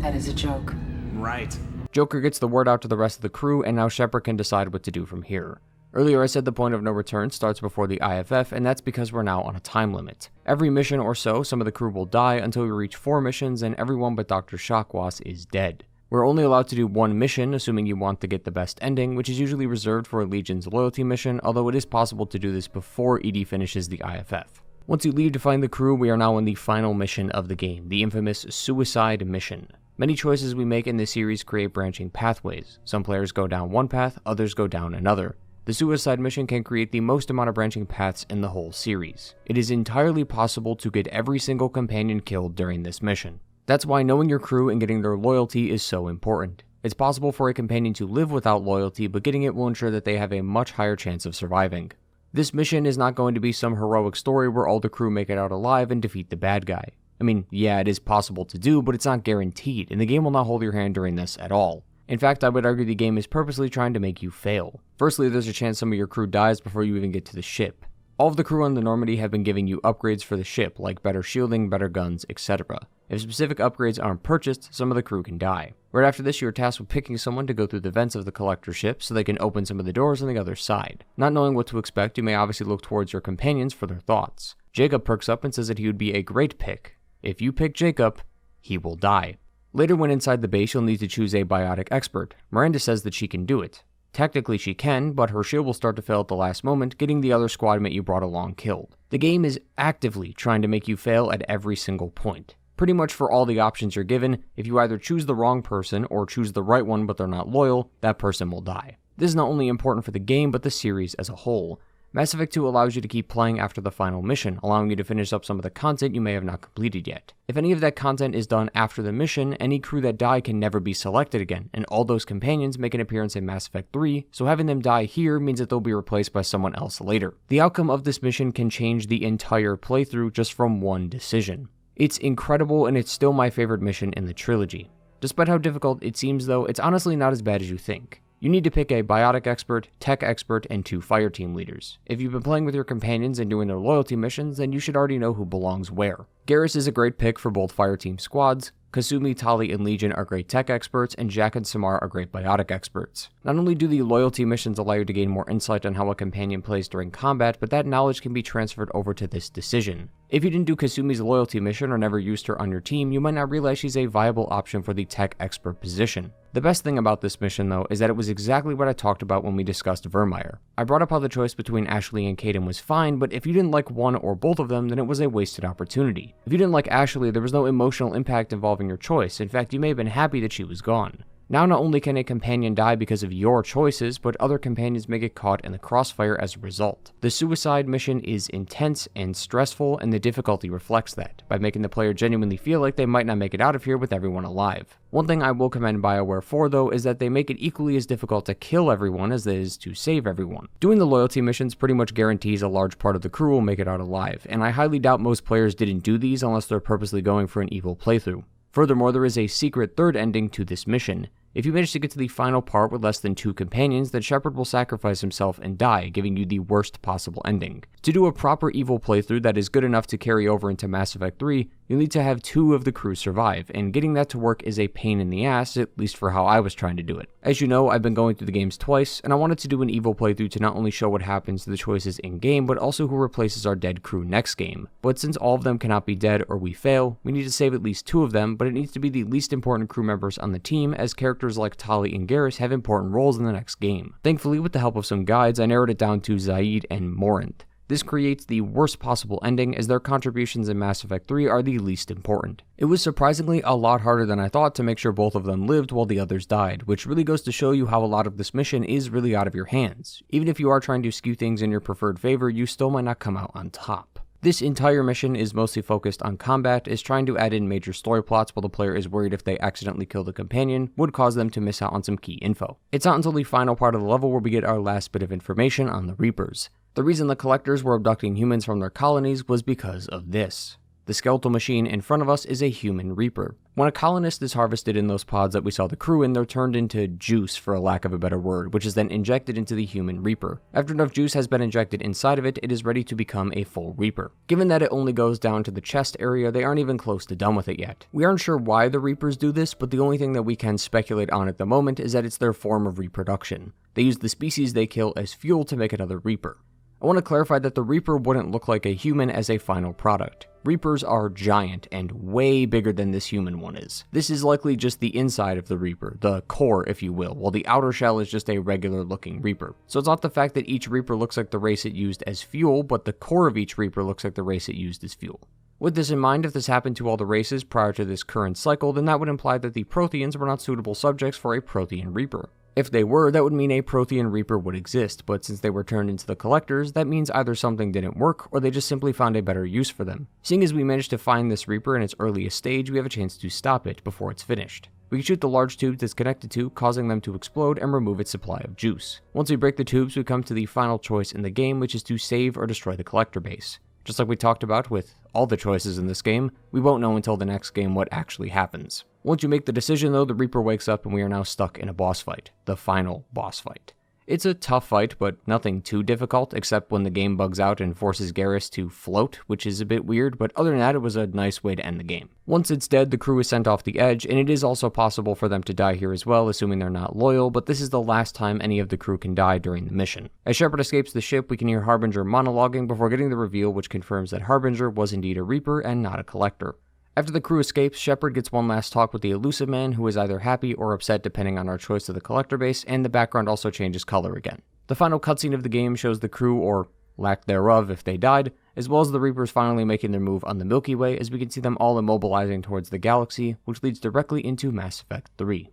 That is a joke. Right. Joker gets the word out to the rest of the crew, and now Shepard can decide what to do from here. Earlier I said the point of no return starts before the IFF, and that's because we're now on a time limit. Every mission or so, some of the crew will die until we reach 4 missions and everyone but Dr. Chakwas is dead. We're only allowed to do 1 mission, assuming you want to get the best ending, which is usually reserved for a Legion's loyalty mission, although it is possible to do this before EDI finishes the IFF. Once you leave to find the crew, we are now in the final mission of the game, the infamous Suicide Mission. Many choices we make in this series create branching pathways. Some players go down one path, others go down another. The Suicide Mission can create the most amount of branching paths in the whole series. It is entirely possible to get every single companion killed during this mission. That's why knowing your crew and getting their loyalty is so important. It's possible for a companion to live without loyalty, but getting it will ensure that they have a much higher chance of surviving. This mission is not going to be some heroic story where all the crew make it out alive and defeat the bad guy. I mean, yeah, it is possible to do, but it's not guaranteed, and the game will not hold your hand during this at all. In fact, I would argue the game is purposely trying to make you fail. Firstly, there's a chance some of your crew dies before you even get to the ship. All of the crew on the Normandy have been giving you upgrades for the ship, like better shielding, better guns, etc. If specific upgrades aren't purchased, some of the crew can die. Right after this, you are tasked with picking someone to go through the vents of the Collector ship so they can open some of the doors on the other side. Not knowing what to expect, you may obviously look towards your companions for their thoughts. Jacob perks up and says that he would be a great pick. If you pick Jacob, he will die. Later, when inside the base, you'll need to choose a biotic expert. Miranda says that she can do it. Technically she can, but her shield will start to fail at the last moment, getting the other squad mate you brought along killed. The game is actively trying to make you fail at every single point. Pretty much for all the options you're given, if you either choose the wrong person or choose the right one but they're not loyal, that person will die. This is not only important for the game, but the series as a whole. Mass Effect 2 allows you to keep playing after the final mission, allowing you to finish up some of the content you may have not completed yet. If any of that content is done after the mission, any crew that die can never be selected again, and all those companions make an appearance in Mass Effect 3, so having them die here means that they'll be replaced by someone else later. The outcome of this mission can change the entire playthrough just from one decision. It's incredible, and it's still my favorite mission in the trilogy. Despite how difficult it seems though, it's honestly not as bad as you think. You need to pick a biotic expert, tech expert, and 2 fire team leaders. If you've been playing with your companions and doing their loyalty missions, then you should already know who belongs where. Garrus is a great pick for both fire team squads. Kasumi, Tali, and Legion are great tech experts, and Jack and Samar are great biotic experts. Not only do the loyalty missions allow you to gain more insight on how a companion plays during combat, but that knowledge can be transferred over to this decision. If you didn't do Kasumi's loyalty mission or never used her on your team, you might not realize she's a viable option for the tech expert position. The best thing about this mission though is that it was exactly what I talked about when we discussed Virmire. I brought up how the choice between Ashley and Kaidan was fine, but if you didn't like one or both of them, then it was a wasted opportunity. If you didn't like Ashley, there was no emotional impact involving your choice. In fact, you may have been happy that she was gone. Now not only can a companion die because of your choices, but other companions may get caught in the crossfire as a result. The suicide mission is intense and stressful, and the difficulty reflects that, by making the player genuinely feel like they might not make it out of here with everyone alive. One thing I will commend BioWare for though is that they make it equally as difficult to kill everyone as it is to save everyone. Doing the loyalty missions pretty much guarantees a large part of the crew will make it out alive, and I highly doubt most players didn't do these unless they're purposely going for an evil playthrough. Furthermore, there is a secret third ending to this mission. If you manage to get to the final part with less than 2 companions, then Shepard will sacrifice himself and die, giving you the worst possible ending. To do a proper evil playthrough that is good enough to carry over into Mass Effect 3, you'll need to have 2 of the crew survive, and getting that to work is a pain in the ass, at least for how I was trying to do it. As you know, I've been going through the games twice, and I wanted to do an evil playthrough to not only show what happens to the choices in-game, but also who replaces our dead crew next game. But since all of them cannot be dead or we fail, we need to save at least 2 of them, but it needs to be the least important crew members on the team, as characters like Tali and Garrus have important roles in the next game. Thankfully, with the help of some guides, I narrowed it down to Zaid and Morant. This creates the worst possible ending, as their contributions in Mass Effect 3 are the least important. It was surprisingly a lot harder than I thought to make sure both of them lived while the others died, which really goes to show you how a lot of this mission is really out of your hands. Even if you are trying to skew things in your preferred favor, you still might not come out on top. This entire mission is mostly focused on combat, is trying to add in major story plots while the player is worried if they accidentally kill the companion would cause them to miss out on some key info. It's not until the final part of the level where we get our last bit of information on the Reapers. The reason the Collectors were abducting humans from their colonies was because of this. The skeletal machine in front of us is a human Reaper. When a colonist is harvested in those pods that we saw the crew in, they're turned into juice, for a lack of a better word, which is then injected into the human Reaper. After enough juice has been injected inside of it, it is ready to become a full Reaper. Given that it only goes down to the chest area, they aren't even close to done with it yet. We aren't sure why the Reapers do this, but the only thing that we can speculate on at the moment is that it's their form of reproduction. They use the species they kill as fuel to make another Reaper. I want to clarify that the Reaper wouldn't look like a human as a final product. Reapers are giant and way bigger than this human one is. This is likely just the inside of the Reaper, the core if you will, while the outer shell is just a regular looking Reaper. So it's not the fact that each Reaper looks like the race it used as fuel, but the core of each Reaper looks like the race it used as fuel. With this in mind, if this happened to all the races prior to this current cycle, then that would imply that the Protheans were not suitable subjects for a Prothean Reaper. If they were, that would mean a Prothean Reaper would exist, but since they were turned into the Collectors, that means either something didn't work, or they just simply found a better use for them. Seeing as we managed to find this Reaper in its earliest stage, we have a chance to stop it before it's finished. We can shoot the large tubes it's connected to, causing them to explode and remove its supply of juice. Once we break the tubes, we come to the final choice in the game, which is to save or destroy the Collector base. Just like we talked about with all the choices in this game, we won't know until the next game what actually happens. Once you make the decision though, the Reaper wakes up and we are now stuck in a boss fight. The final boss fight. It's a tough fight, but nothing too difficult, except when the game bugs out and forces Garrus to float, which is a bit weird, but other than that, it was a nice way to end the game. Once it's dead, the crew is sent off the edge, and it is also possible for them to die here as well, assuming they're not loyal, but this is the last time any of the crew can die during the mission. As Shepard escapes the ship, we can hear Harbinger monologuing before getting the reveal which confirms that Harbinger was indeed a Reaper and not a Collector. After the crew escapes, Shepard gets one last talk with the Illusive Man, who is either happy or upset depending on our choice of the Collector base, and the background also changes color again. The final cutscene of the game shows the crew, or lack thereof if they died, as well as the Reapers finally making their move on the Milky Way, as we can see them all immobilizing towards the galaxy, which leads directly into Mass Effect 3.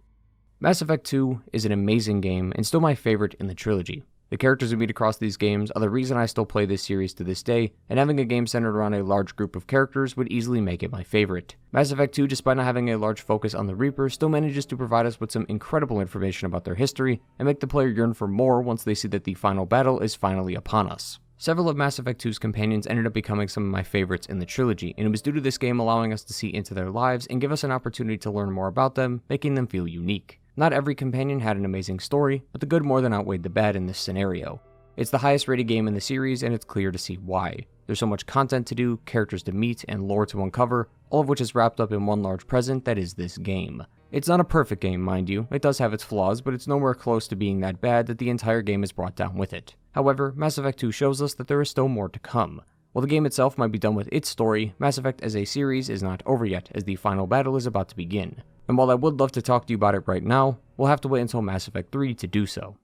Mass Effect 2 is an amazing game, and still my favorite in the trilogy. The characters we meet across these games are the reason I still play this series to this day, and having a game centered around a large group of characters would easily make it my favorite. Mass Effect 2, despite not having a large focus on the Reapers, still manages to provide us with some incredible information about their history, and make the player yearn for more once they see that the final battle is finally upon us. Several of Mass Effect 2's companions ended up becoming some of my favorites in the trilogy, and it was due to this game allowing us to see into their lives and give us an opportunity to learn more about them, making them feel unique. Not every companion had an amazing story, but the good more than outweighed the bad in this scenario. It's the highest rated game in the series, and it's clear to see why. There's so much content to do, characters to meet, and lore to uncover, all of which is wrapped up in one large present that is this game. It's not a perfect game, mind you. It does have its flaws, but it's nowhere close to being that bad that the entire game is brought down with it. However, Mass Effect 2 shows us that there is still more to come. While the game itself might be done with its story, Mass Effect as a series is not over yet, as the final battle is about to begin. And while I would love to talk to you about it right now, we'll have to wait until Mass Effect 3 to do so.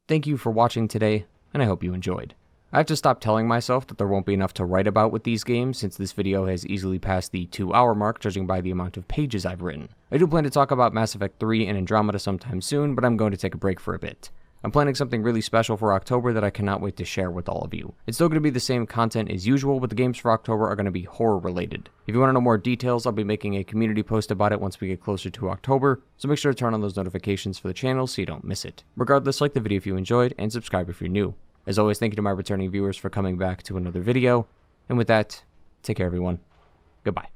Thank you for watching today, and I hope you enjoyed. I have to stop telling myself that there won't be enough to write about with these games, since this video has easily passed the 2-hour mark judging by the amount of pages I've written. I do plan to talk about Mass Effect 3 and Andromeda sometime soon, but I'm going to take a break for a bit. I'm planning something really special for October that I cannot wait to share with all of you. It's still going to be the same content as usual, but the games for October are going to be horror related. If you want to know more details, I'll be making a community post about it once we get closer to October, so make sure to turn on those notifications for the channel so you don't miss it. Regardless, like the video if you enjoyed, and subscribe if you're new. As always, thank you to my returning viewers for coming back to another video, and with that, take care everyone. Goodbye.